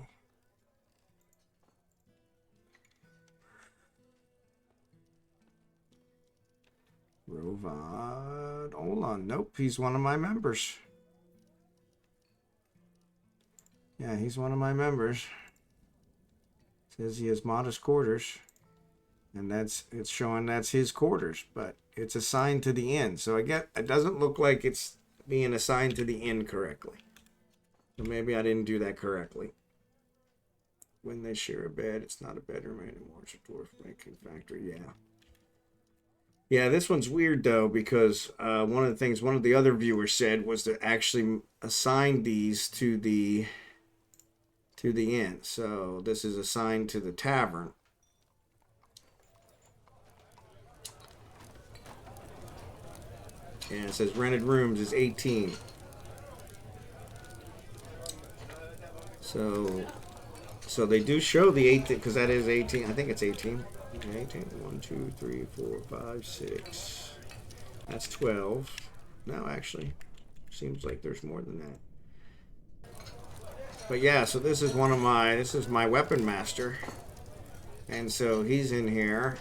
Rovad Olon. Nope, he's one of my members. Yeah, he's one of my members. Says he has modest quarters. And it's showing that's his quarters, but it's assigned to the inn. So it doesn't look like it's being assigned to the inn correctly. So maybe I didn't do that correctly. When they share a bed, it's not a bedroom anymore. It's a dwarf making factory. Yeah. Yeah, this one's weird though, because one of the other viewers said was to actually assign these to the inn. So this is assigned to the tavern. And it says rented rooms is 18. So they do show the 18, because that is 18. I think it's 18. 18. 1, 2, 3, 4, 5, 6. That's 12. No, actually, seems like there's more than that. But yeah, so this is my weapon master. And so he's in here.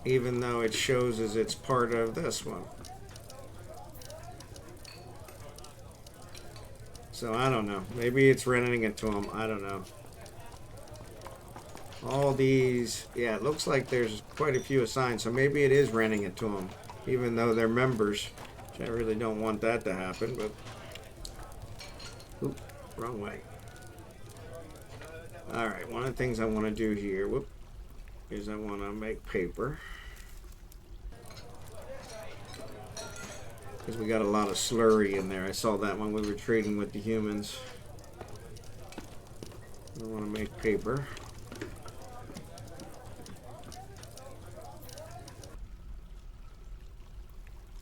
Even though it shows as it's part of this one. So I don't know. Maybe it's renting it to him. I don't know. All these, yeah, it looks like there's quite a few assigned. So maybe it is renting it to them, even though they're members. Which I really don't want that to happen, but... Oop, wrong way. Alright, one of the things I want to do here, is I want to make paper. Because we got a lot of slurry in there. I saw that when we were trading with the humans. I want to make paper.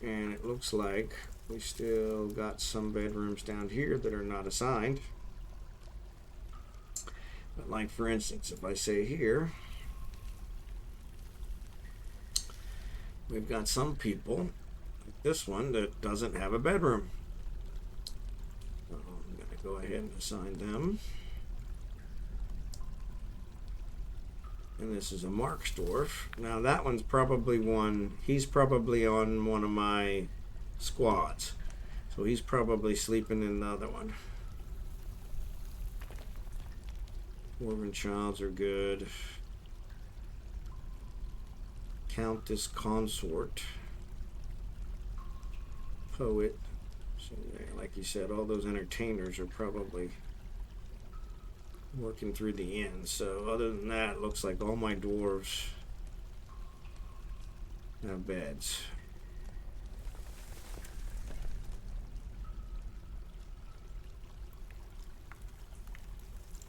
And it looks like we still got some bedrooms down here that are not assigned. But like for instance, if I say here, we've got some people, like this one, that doesn't have a bedroom. So I'm going to go ahead and assign them. And this is a Mark's dwarf. Now that one's probably one, he's probably on one of my squads. So he's probably sleeping in the other one. Dwarven Childs are good. Countess Consort. Poet. So yeah, like you said, all those entertainers are probably working through the inn. So other than that, it looks like all my dwarves have beds.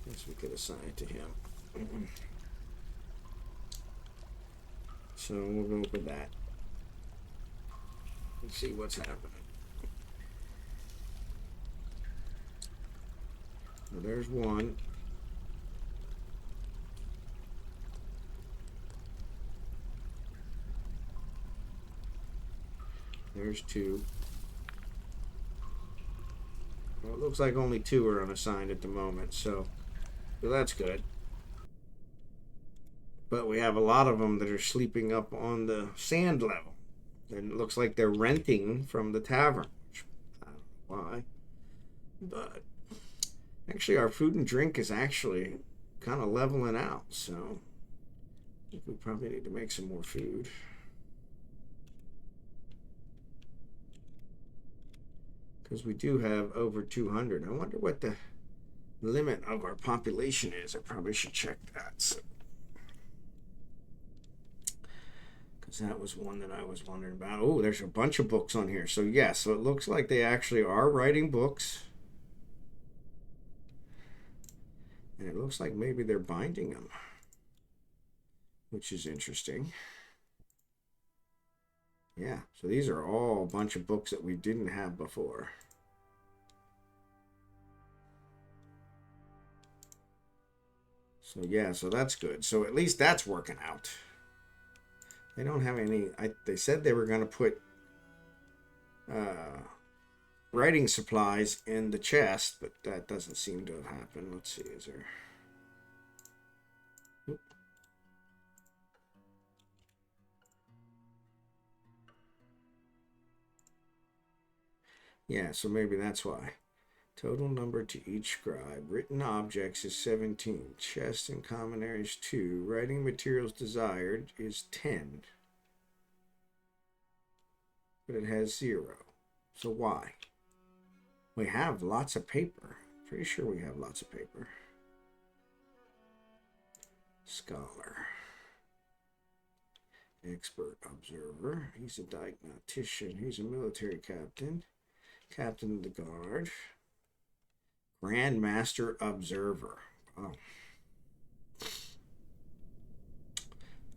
Guess we could assign it to him. So we'll go with that. Let's see what's happening. Well, there's one. There's two. Well, it looks like only two are unassigned at the moment, so that's good. But we have a lot of them that are sleeping up on the sand level. And it looks like they're renting from the tavern. Which, I don't know why. But actually our food and drink is actually kind of leveling out, so I think we probably need to make some more food. Because we do have over 200. I wonder what the limit of our population is. I probably should check that. So, because that was one that I was wondering about. Oh, there's a bunch of books on here. So yeah, so it looks like they actually are writing books. And it looks like maybe they're binding them, which is interesting. Yeah, so these are all a bunch of books that we didn't have before. So yeah, so that's good. So at least that's working out. They don't have any, they said they were going to put writing supplies in the chest, but that doesn't seem to have happened. Let's see, is there... Oop. Yeah, so maybe that's why. Total number to each scribe. Written objects is 17. Chest and common areas 2. Writing materials desired is 10. But it has 0. So why? We have lots of paper. Pretty sure we have lots of paper. Scholar. Expert observer. He's a diagnostician. He's a military captain. Captain of the guard. Grandmaster observer. Oh.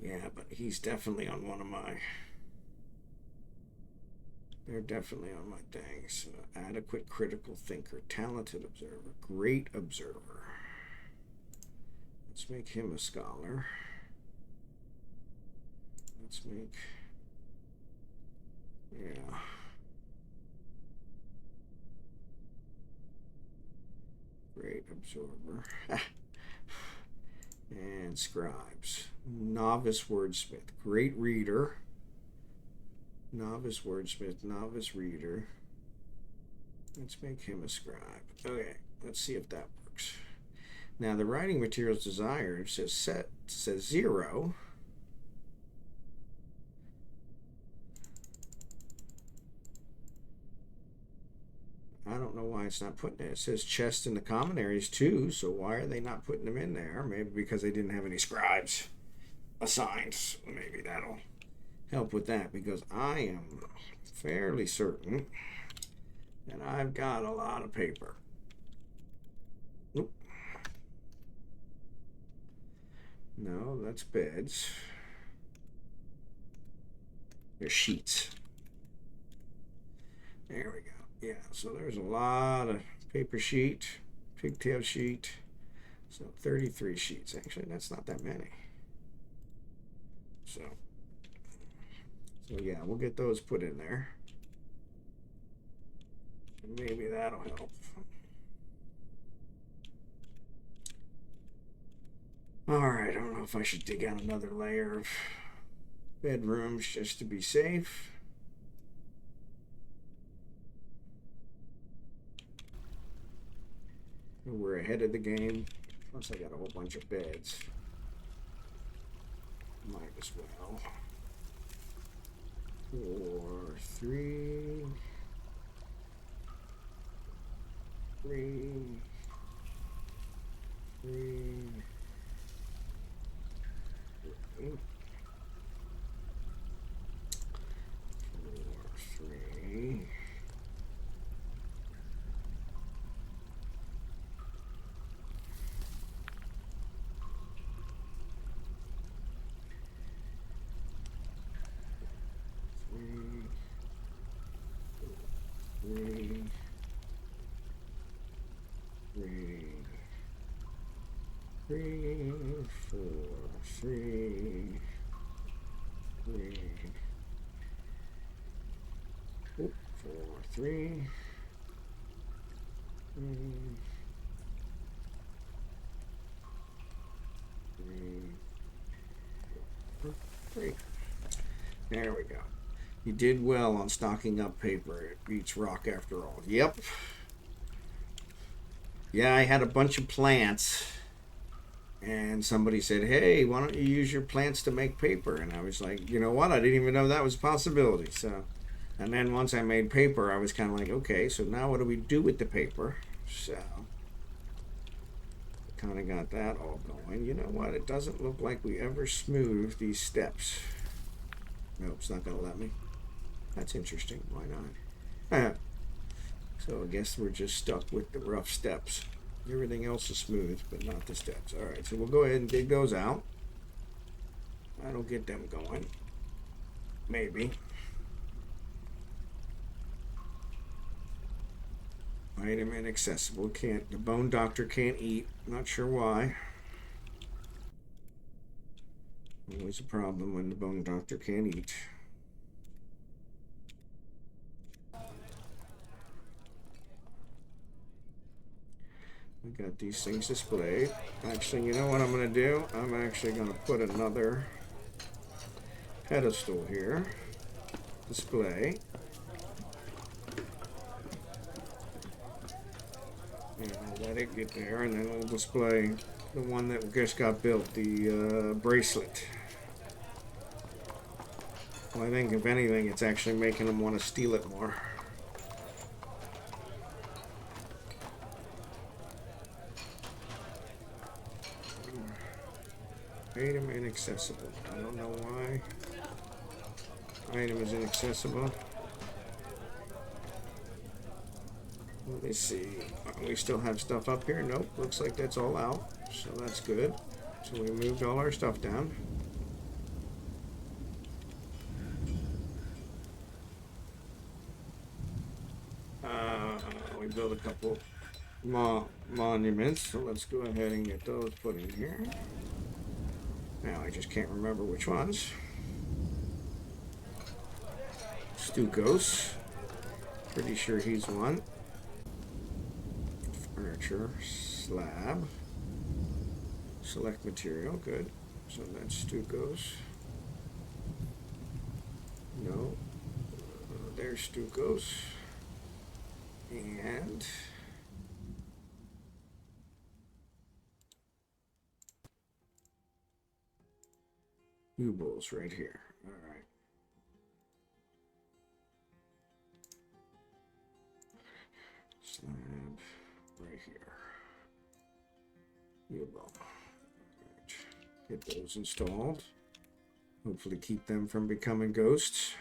Yeah, but he's definitely on one of my... They're definitely on my things. Adequate critical thinker. Talented observer. Great observer. Let's make him a scholar. Let's make... Yeah. Great observer. And scribes. Novice wordsmith. Great reader. Novice wordsmith. Novice reader. Let's make him a scribe. Okay, let's see if that works. Now the writing materials desired says 0. I don't know why it's not putting it. It says chest in the common areas too, so why are they not putting them in there? Maybe because they didn't have any scribes assigned. So maybe that'll help with that, because I am fairly certain that I've got a lot of paper. Oop. No, that's beds. They're sheets. There we go. Yeah, so there's a lot of paper sheet, pigtail sheet. So 33 sheets. Actually, that's not that many. So yeah, we'll get those put in there. Maybe that'll help. Alright, I don't know if I should dig out another layer of bedrooms just to be safe. We're ahead of the game. Plus I got a whole bunch of beds. Might as well. 4, 3, 3, 3, 3, 4, 3. Three, 4, 3, 3, 4, 3, 3. There we go. You did well on stocking up paper. It beats rock after all. Yep. Yeah, I had a bunch of plants. And somebody said, hey, why don't you use your plants to make paper? And I was like, you know what? I didn't even know that was a possibility. So, and then once I made paper, I was kind of like, okay, so now what do we do with the paper? So, kind of got that all going. You know what? It doesn't look like we ever smoothed these steps. No, it's not going to let me. That's interesting. Why not? So I guess we're just stuck with the rough steps. Everything else is smooth, but not the steps. All right, so we'll go ahead and dig those out. That'll get them going. Maybe. Item inaccessible. Can't. The bone doctor can't eat. Not sure why. Always a problem when the bone doctor can't eat. We got these things displayed. Actually, you know what I'm going to do? I'm actually going to put another pedestal here. Display. And I'll let it get there, and then we'll display the one that just got built, the bracelet. Well, I think, if anything, it's actually making them want to steal it more. Item inaccessible. I don't know why. Item is inaccessible. Let me see. We still have stuff up here. Nope. Looks like that's all out. So that's good. So we moved all our stuff down. We built a couple monuments. So let's go ahead and get those put in here. Now I just can't remember which ones. Stucos. Pretty sure he's one. Furniture. Slab. Select material. Good. So that's Stucos. No. There's Stucos. And U-bolts right here. All right. Slab right here. U-bolt. Right. Get those installed. Hopefully keep them from becoming ghosts.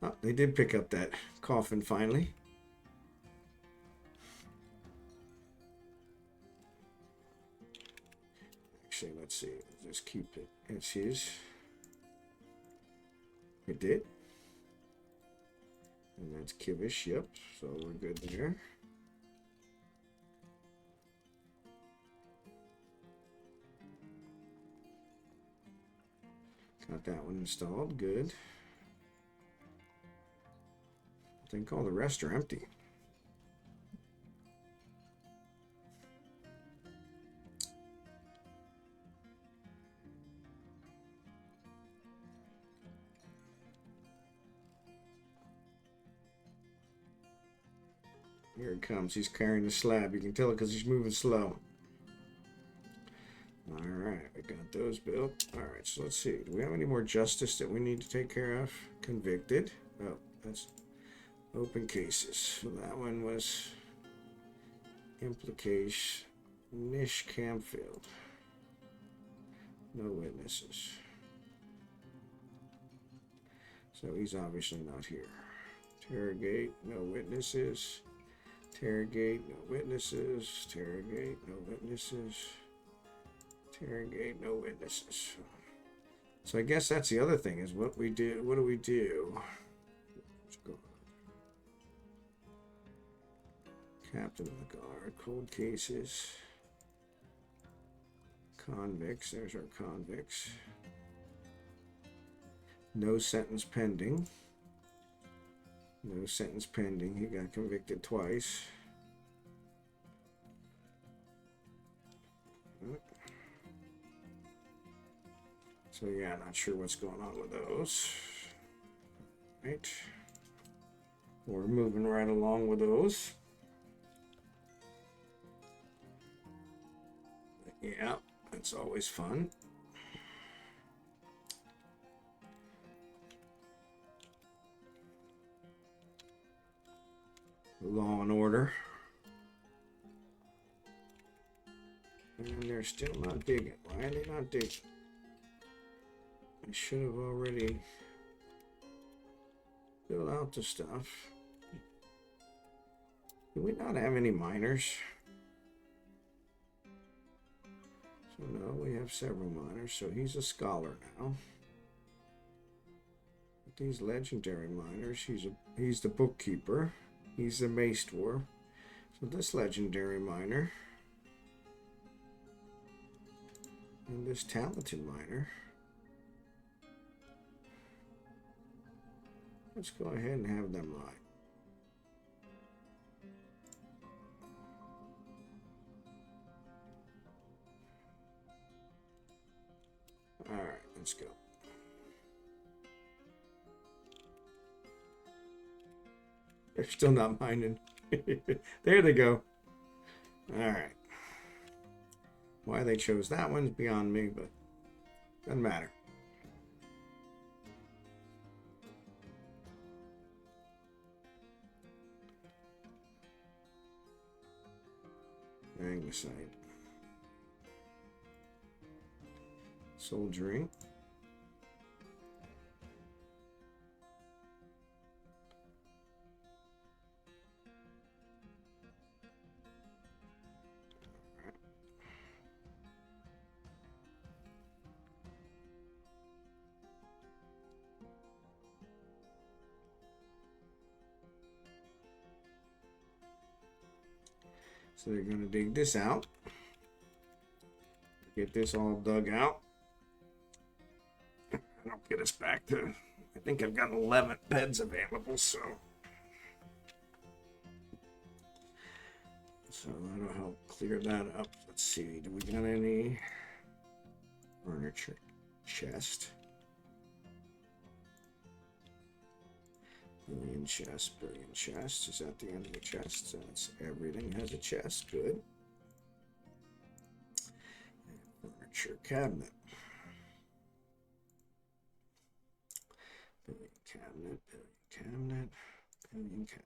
Oh, they did pick up that coffin finally. Actually, let's see. Just keep it as his. It did. And that's Kivish, yep. So we're good there. Got that one installed, good. think all the rest are empty. Here it comes. He's carrying the slab. You can tell it because he's moving slow. Alright, we got those built. Alright, so let's see. Do we have any more justice that we need to take care of? Convicted. Oh, that's open cases. So that one was implication. Nish Camfield. No witnesses. So he's obviously not here. Interrogate. No witnesses. Interrogate. No witnesses. Interrogate. No witnesses. Interrogate, no witnesses. So I guess that's the other thing is what we did. What do we do? Let's go. Captain of the guard, cold cases, convicts. There's our convicts. No sentence pending. No sentence pending. He got convicted twice. So yeah, not sure what's going on with those. Right. We're moving right along with those. Yeah, that's always fun. Law and order. And they're still not digging. Why are they not digging? I should have already filled out the stuff. Do we not have any miners? So no, we have several miners. So he's a scholar now. But these legendary miners, he's the bookkeeper. He's the maester. So this legendary miner and this talented miner. Let's go ahead and have them right. All right, let's go. They're still not mining. There they go. All right. Why they chose that one's beyond me, but doesn't matter. Magnesite. Soldiering. So they're going to dig this out. Get this all dug out. That'll get us back to, I think I've got 11 beds available, so that'll help clear that up. Let's see, do we got any furniture? Chest. Billion chest, billion chest. Is that the end of the chest? That's everything has a chest. Good. And furniture cabinet. Billion cabinet, billion cabinet, billion cabinet.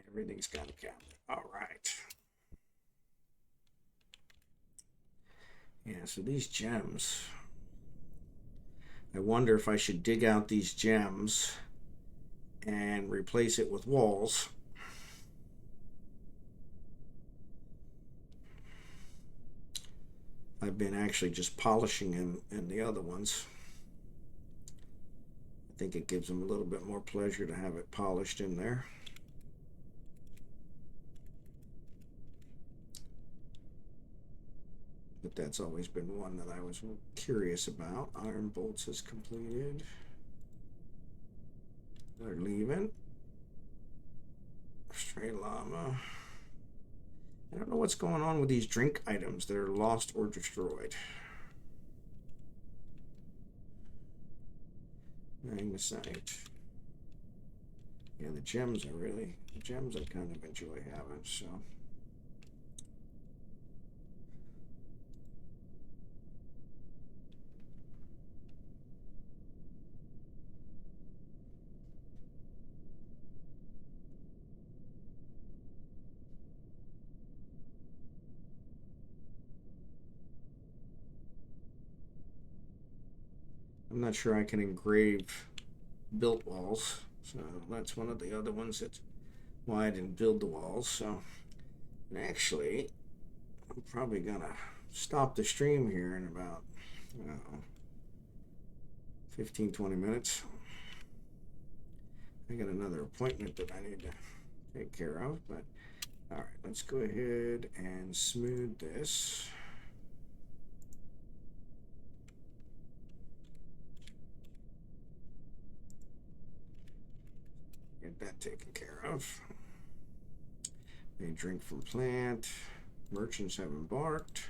Everything's got a cabinet. All right. Yeah, so these gems. I wonder if I should dig out these gems and replace it with walls. I've been actually just polishing them and the other ones. I think it gives them a little bit more pleasure to have it polished in there. But that's always been one that I was curious about. Iron bolts is completed. They're leaving. Stray llama. I don't know what's going on with these drink items that are lost or destroyed. Magnesite. Yeah, the gems I kind of enjoy having, so. I'm not sure I can engrave built walls, so that's one of the other ones that's why I didn't build the walls. So, and actually, I'm probably gonna stop the stream here in about 15-20 minutes. I got another appointment that I need to take care of, but all right, let's go ahead and smooth this. Get that taken care of. A drink from plant. Merchants have embarked.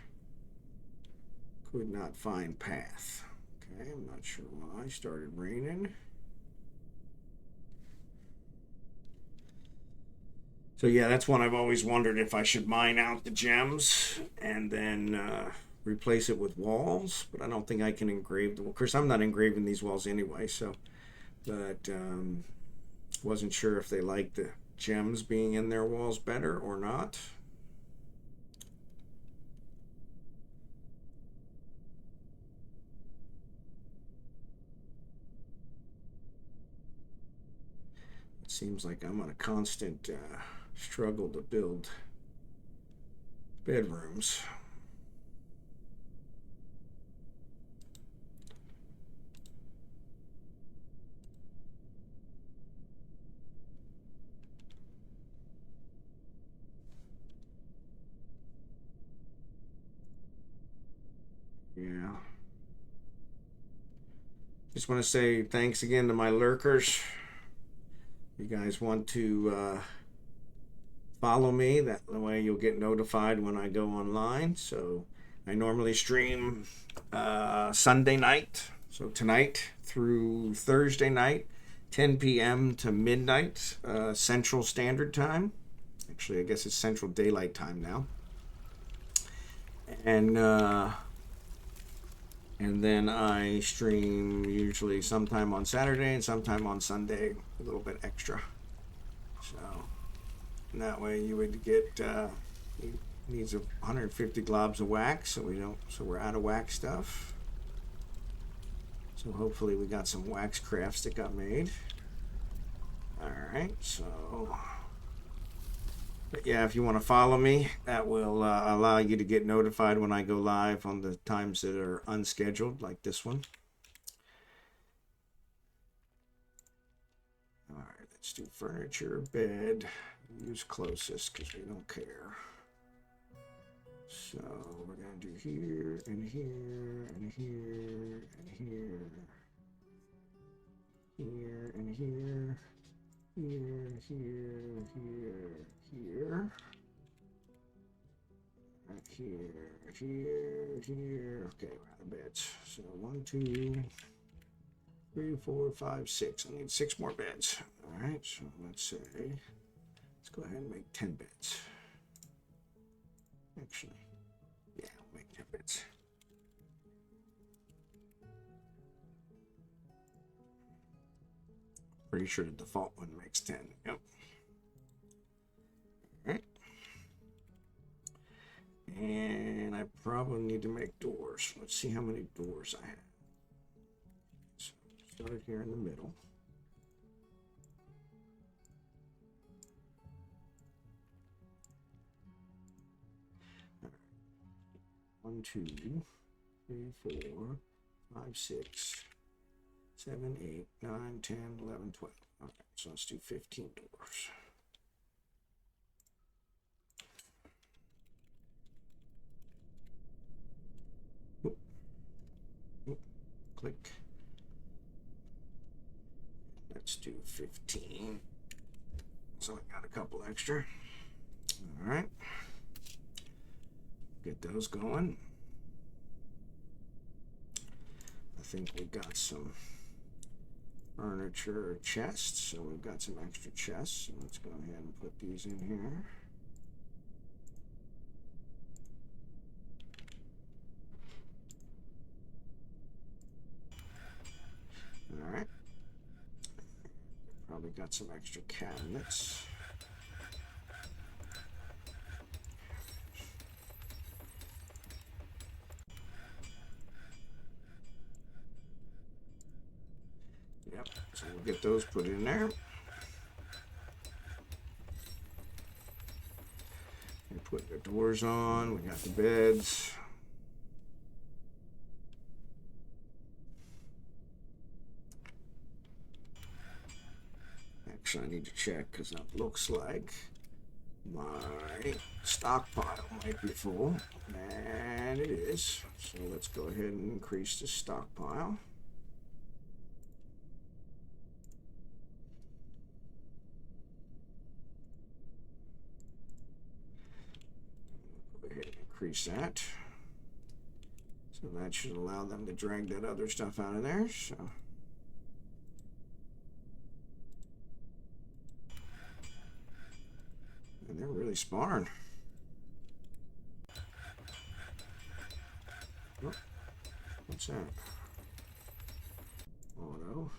Could not find path. Okay, I'm not sure why. Started raining. So yeah, that's one I've always wondered if I should mine out the gems and then replace it with walls. But I don't think I can engrave them. Of course, I'm not engraving these walls anyway. So, but wasn't sure if they liked the gems being in their walls better or not. It seems like I'm on a constant struggle to build bedrooms. Yeah. Just want to say thanks again to my lurkers. You guys want to follow me, that way you'll get notified when I go online. So I normally stream Sunday night, so tonight through Thursday night, 10 p.m. to midnight Central Standard Time. Actually, I guess it's Central Daylight Time now. And then I stream usually sometime on Saturday and sometime on Sunday, a little bit extra. So and that way you would get he needs 150 globs of wax, so we're out of wax stuff. So hopefully we got some wax crafts that got made. All right, so. But yeah, if you want to follow me, that will allow you to get notified when I go live on the times that are unscheduled, like this one. All right, let's do furniture, bed, use closest because we don't care. So we're going to do here and here and here and here, here and here, here, here, here. Here, right here. Okay, we're out of beds. So 1, 2, 3, 4, 5, 6. I need 6 more beds. All right, so let's go ahead and make 10 beds. Actually, yeah, I'll make 10 beds. Pretty sure the default one makes 10. Yep. Right. And I probably need to make doors. Let's see how many doors I have. So start here in the middle. All right. 1, 2, 3, 4, 5, 6, 7, 8, 9, 10, 11, 12. All right, so let's do 15 doors. Click. Let's Let's do 15. So I got a couple extra. All right. Get those going. I think we got some furniture chests, so we've got some extra chests. So let's go ahead and put these in here. All right. Probably got some extra cabinets. Yep, so we'll get those put in there. And put the doors on. We got the beds. Actually, I need to check because it looks like my stockpile might be full, and it is. So let's go ahead and increase the stockpile. Go ahead and increase that. So that should allow them to drag that other stuff out of there. So. And they're really sparring. Oh, what's that? Auto.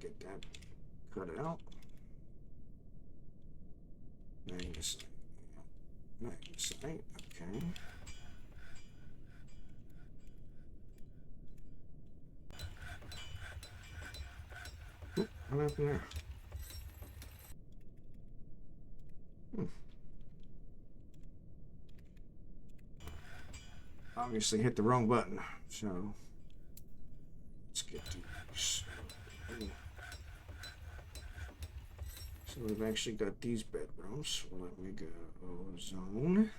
Get that cut out. Magnesite. Magnesite. Okay. Oop, what happened there? Obviously hit the wrong button, so let's get these. So we've actually got these bedrooms. So let me go zone,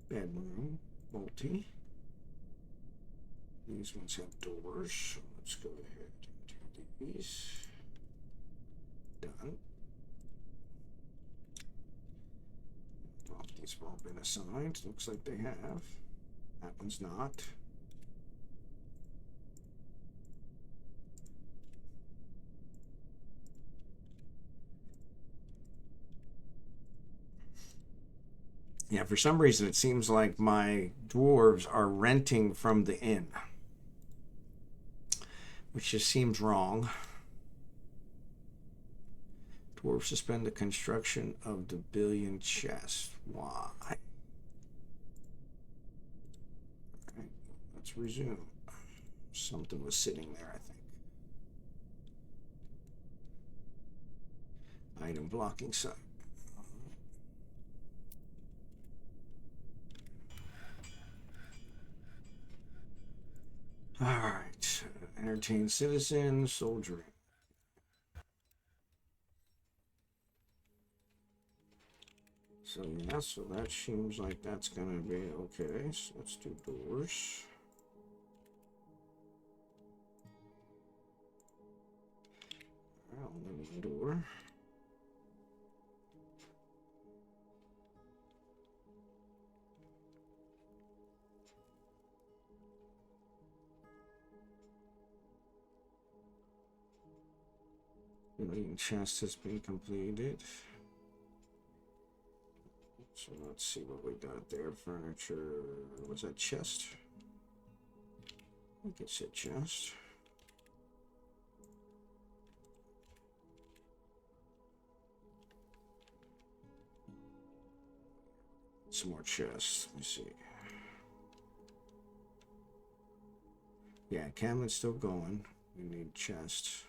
bedroom, multi. These ones have doors, so let's go ahead and do these. Done. Well, these have all been assigned. Looks like they have. That one's not. Yeah, for some reason it seems like my dwarves are renting from the inn, which just seems wrong. Dwarves suspend the construction of the billion chest. Why? Alright, let's resume. Something was sitting there, I think. Item blocking site. Alright. Entertain citizens, soldiering. So yeah, so that seems like that's gonna be okay. So let's do doors. One door. Building chest has been completed. So let's see what we got there. Furniture. Was that chest? I think it said chest. Some more chests. Let me see. Yeah, cabinet's still going. We need chests.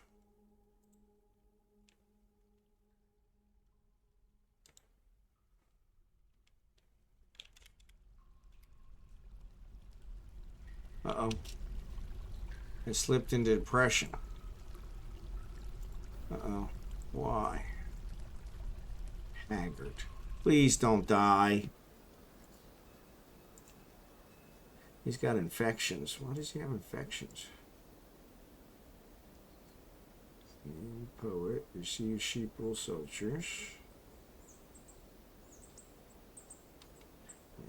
Uh-oh. It slipped into depression. Uh-oh. Why? Haggard. Please don't die. He's got infections. Why does he have infections? Poet receives sheeple soldiers.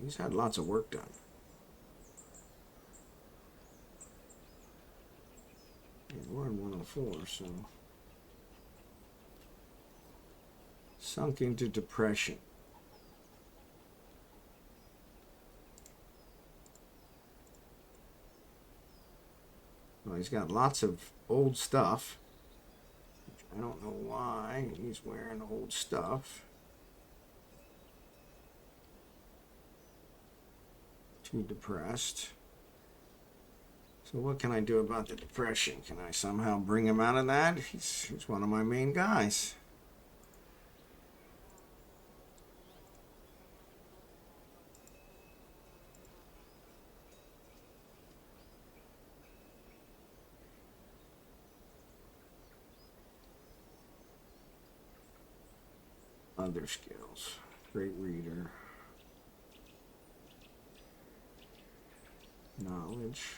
He's had lots of work done. We're in 104, so sunk into depression. Well, he's got lots of old stuff. I don't know why he's wearing old stuff. Too depressed. So what can I do about the depression? Can I somehow bring him out of that? He's one of my main guys. Other skills. Great reader. Knowledge.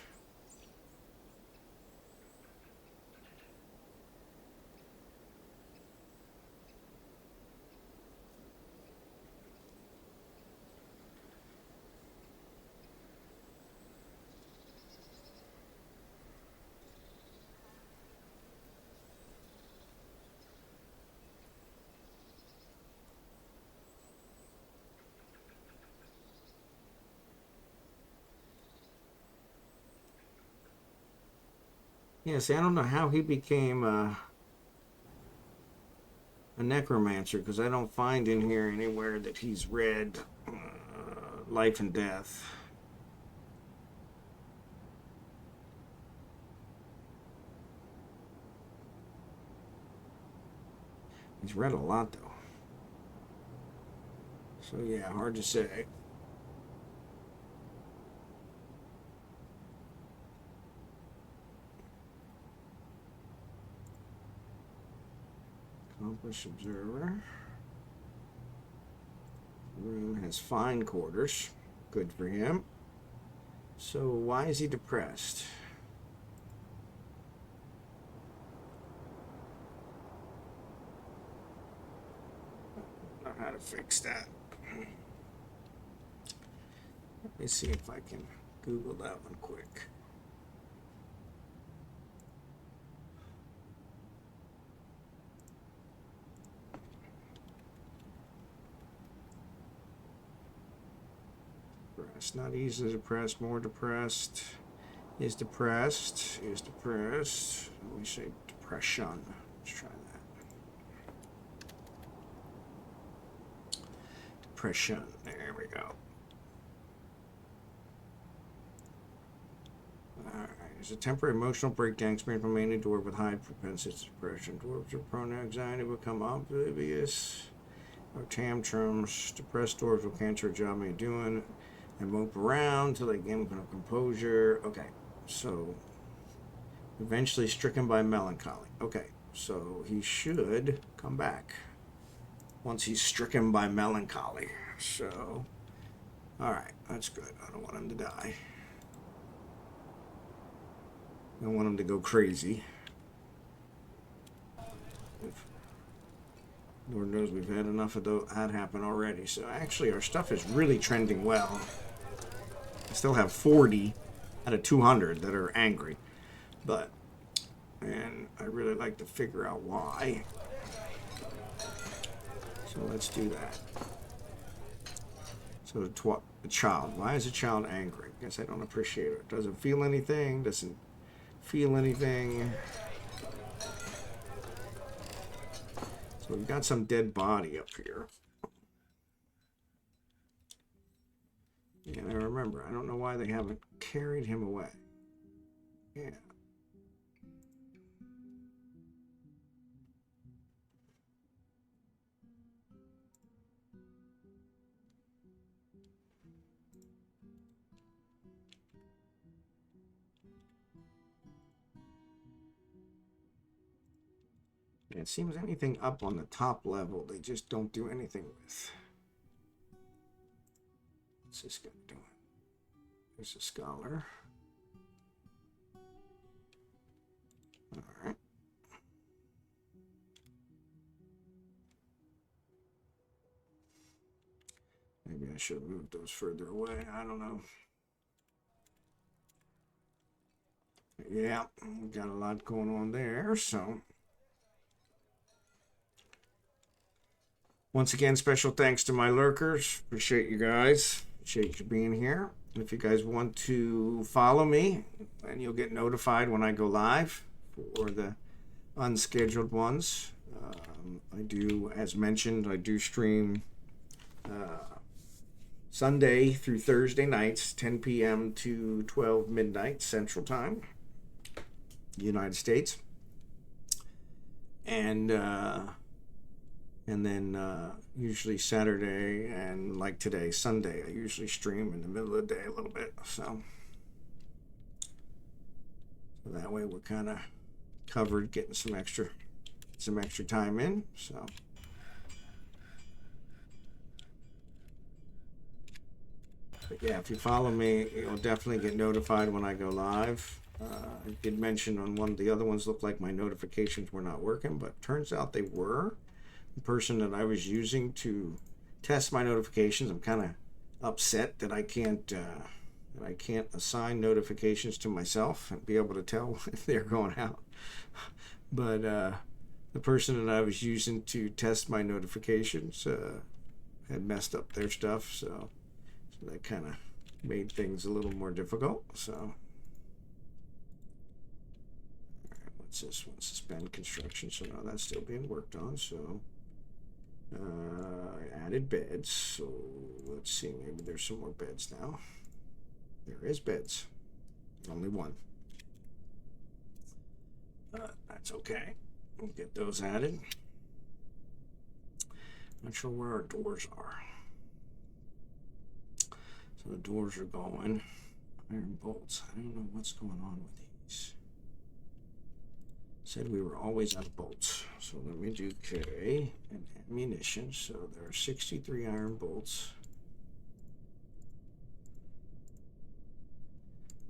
Yeah, see, I don't know how he became a necromancer, because I don't find in here anywhere that he's read Life and Death. He's read a lot, though. So, yeah, hard to say. Accomplished observer. Room has fine quarters. Good for him. So why is he depressed? I don't know how to fix that. Let me see if I can Google that one quick. Not easily depressed, more depressed, is depressed, is depressed. Let me say depression. Let's try that. Depression. There we go. Alright. There's a temporary emotional breakdown experienced by mainly dwarf with high propensity to depression. Dwarves are prone to anxiety, become oblivious or tantrums. Depressed dwarves will cancel a job they're doing and mope around until they gain composure. Okay, so eventually stricken by melancholy. Okay, so he should come back once he's stricken by melancholy. So, alright, that's good. I don't want him to die. I don't want him to go crazy. Lord knows we've had enough of that happen already. So actually our stuff is really trending well. I still have 40 out of 200 that are angry. And I really like to figure out why. So let's do that. So the child. Why is a child angry? I guess I don't appreciate it. Doesn't feel anything. Doesn't feel anything. So we've got some dead body up here. And I remember, I don't know why they haven't carried him away. Yeah. It seems anything up on the top level, they just don't do anything with. What's this guy doing? There's a scholar. All right. I should have moved those further away. I don't know. Yeah, we've got a lot going on there, so. Once again, special thanks to my lurkers. Appreciate you guys. Appreciate you being here. If you guys want to follow me, and you'll get notified when I go live for the unscheduled ones. I do, as mentioned, I do stream Sunday through Thursday nights, 10 p.m. to 12 midnight Central Time, United States. And then usually Saturday and like today, Sunday, I usually stream in the middle of the day a little bit. So that way we're kind of covered, getting some extra time in. So but yeah, if you follow me, you'll definitely get notified when I go live. I did mention on one of the other ones looked like my notifications were not working, but turns out they were. The person that I was using to test my notifications, I'm kind of upset that I can't assign notifications to myself and be able to tell if they're going out. But the person that I was using to test my notifications had messed up their stuff, so that kind of made things a little more difficult. So, all right, what's this one? Suspend construction. So now that's still being worked on. So I added beds. So let's see. Maybe there's some more beds now. There is beds. Only one. That's okay. We'll get those added. Not sure where our doors are. So the doors are going. Iron bolts. I don't know what's going on with these. Said we were always out of bolts. So let me do K and ammunition. So there are 63 iron bolts.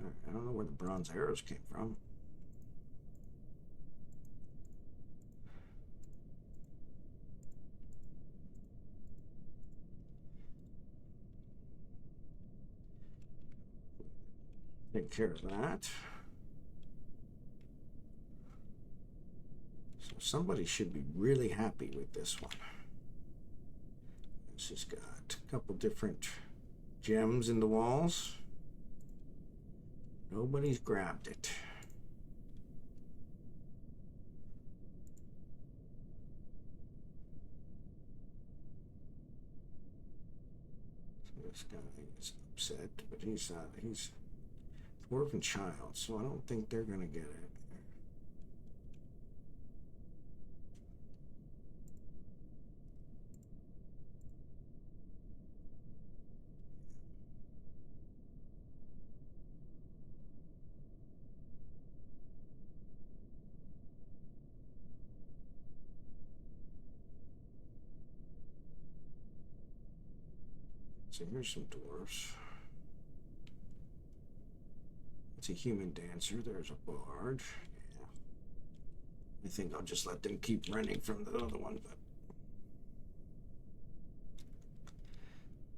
All right, I don't know where the bronze arrows came from. Take care of that. So somebody should be really happy with this one. This has got a couple different gems in the walls. Nobody's grabbed it. So this guy is upset, but he's Dwarf and Child, so I don't think they're gonna get it. So here's some dwarfs. It's a human dancer. There's a bard. Yeah. I think I'll just let them keep running from the other one. But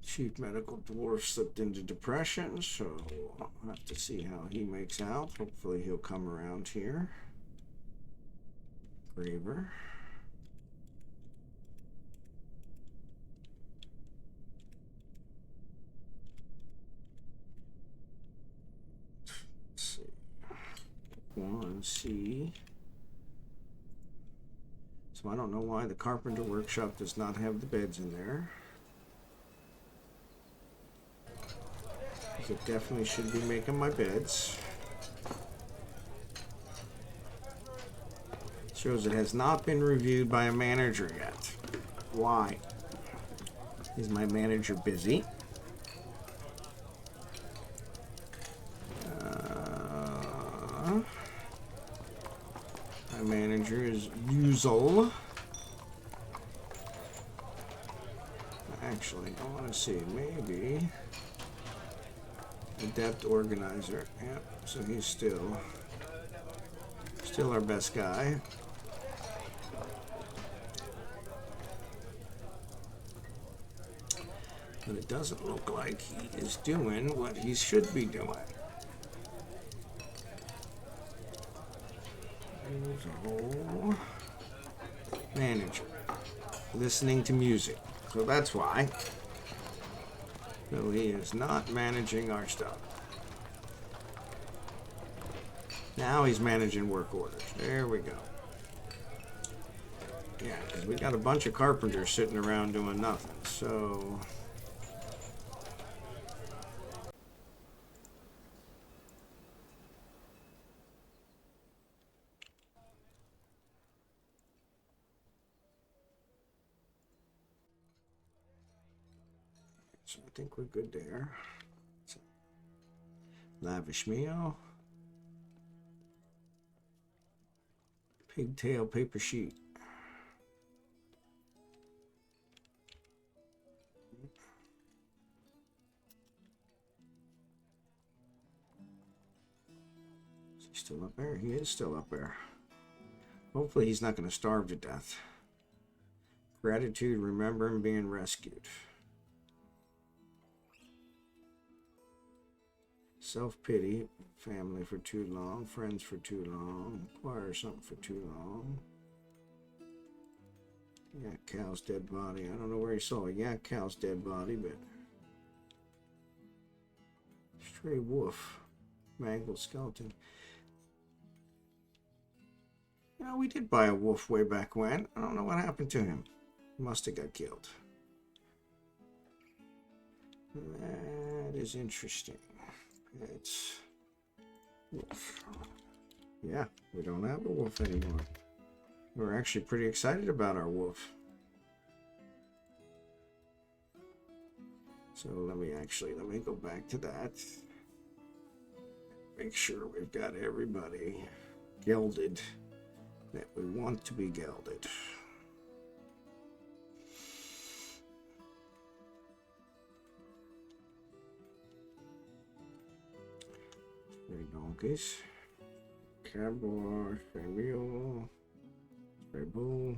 Chief Medical Dwarf slipped into depression, so I'll have to see how he makes out. Hopefully he'll come around here. Graver. One C. So I don't know why the carpenter workshop does not have the beds in there. It definitely should be making my beds. Shows it has not been reviewed by a manager yet. Why? Is my manager busy? My manager is usual. Actually, I want to see, maybe adept organizer. Yep, so he's still our best guy. But it doesn't look like he is doing what he should be doing. There's a whole manager listening to music. So that's why. So he is not managing our stuff. Now he's managing work orders. There we go. Yeah, because we got a bunch of carpenters sitting around doing nothing. So I think we're good there. So, lavish meal. Pigtail paper sheet. Is he still up there? He is still up there. Hopefully he's not going to starve to death. Gratitude, remembering being rescued. Self-pity, family for too long, friends for too long, acquire something for too long. Yeah, cow's dead body. I don't know where he saw it. Yeah, cow's dead body, but stray wolf, mangled skeleton. You know, we did buy a wolf way back when. I don't know what happened to him. He must have got killed. That is interesting. It's wolf. Yeah, we don't have a wolf anymore. We're actually pretty excited about our wolf. So let me go back to that. Make sure we've got everybody gelded that we want to be gelded. 3 donkeys. Cowboy, stray mule, stray bull,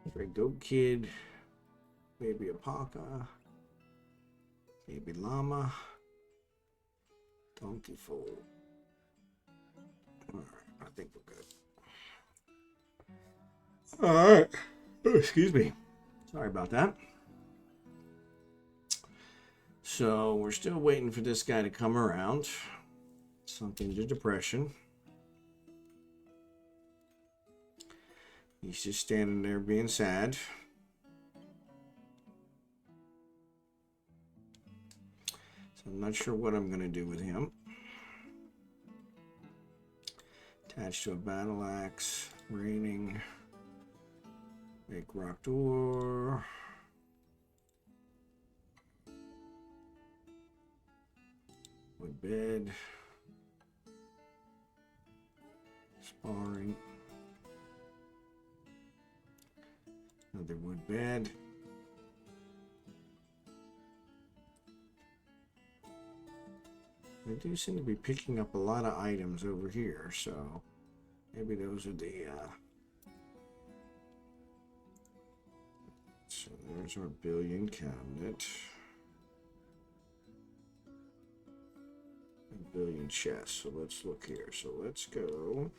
stray goat kid, baby alpaca, baby llama, donkey foal. Alright, I think we're good. Alright. Oh, excuse me. Sorry about that. So we're still waiting for this guy to come around. Something to depression. He's just standing there being sad. So I'm not sure what I'm going to do with him. Attached to a battle axe. Raining. Make rock door. Wood bed. Sparring. Another wood bed. They do seem to be picking up a lot of items over here, so maybe those are the so there's our billion cabinet. A billion chest. So let's look here. So let's go.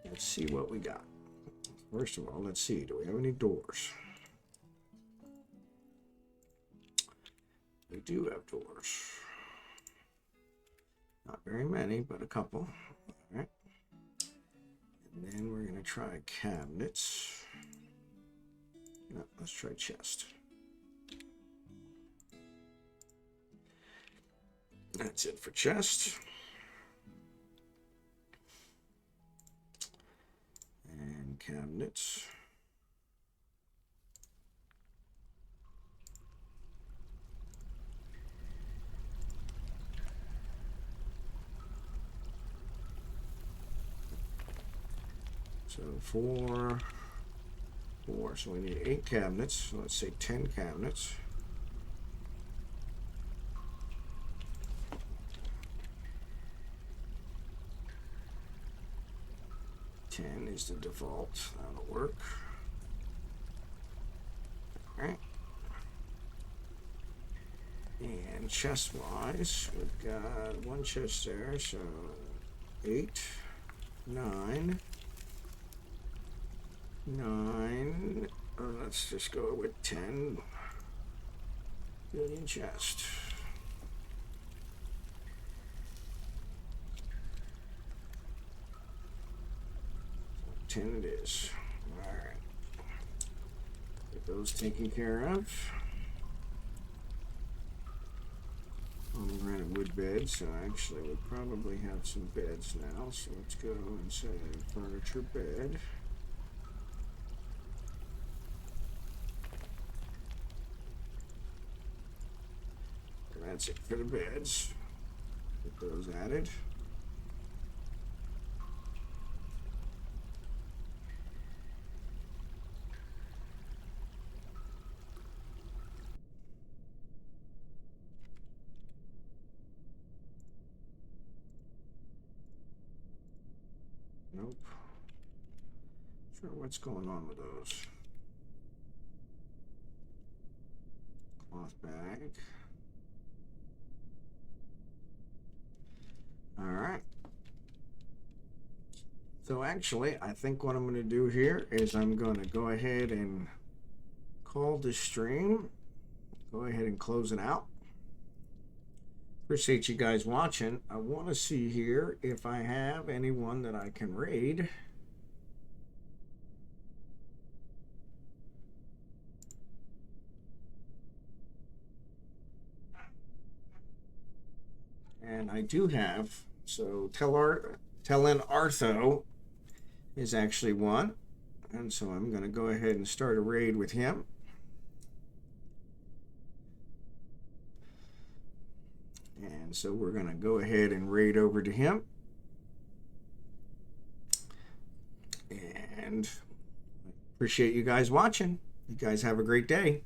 Let's see what we got. First of all, let's see. Do we have any doors? We do have doors. Not very many, but a couple. All right. And then we're going to try cabinets. No, let's try chest. That's it for chest. And cabinets. So 4. So we need 8 cabinets. So let's say 10 cabinets. 10 is the default. That'll work. All right. And chest-wise, we've got one chest there, so 8, 9, 9. Let's just go with 10 billion chest. So 10 it is. All right. Get those taken care of. I'm running wood beds, so actually we'll probably have some beds now. So let's go and say furniture bed. That's it for the beds. Get those added. Nope. Sure, what's going on with those? Cloth bag. All right. So actually, I think what I'm going to do here is I'm going to go ahead and call this stream. Go ahead and close it out. Appreciate you guys watching. I want to see here if I have anyone that I can raid. And I do have. So Tellen Artho is actually one. And so I'm going to go ahead and start a raid with him. And so we're going to go ahead and raid over to him. And appreciate you guys watching. You guys have a great day.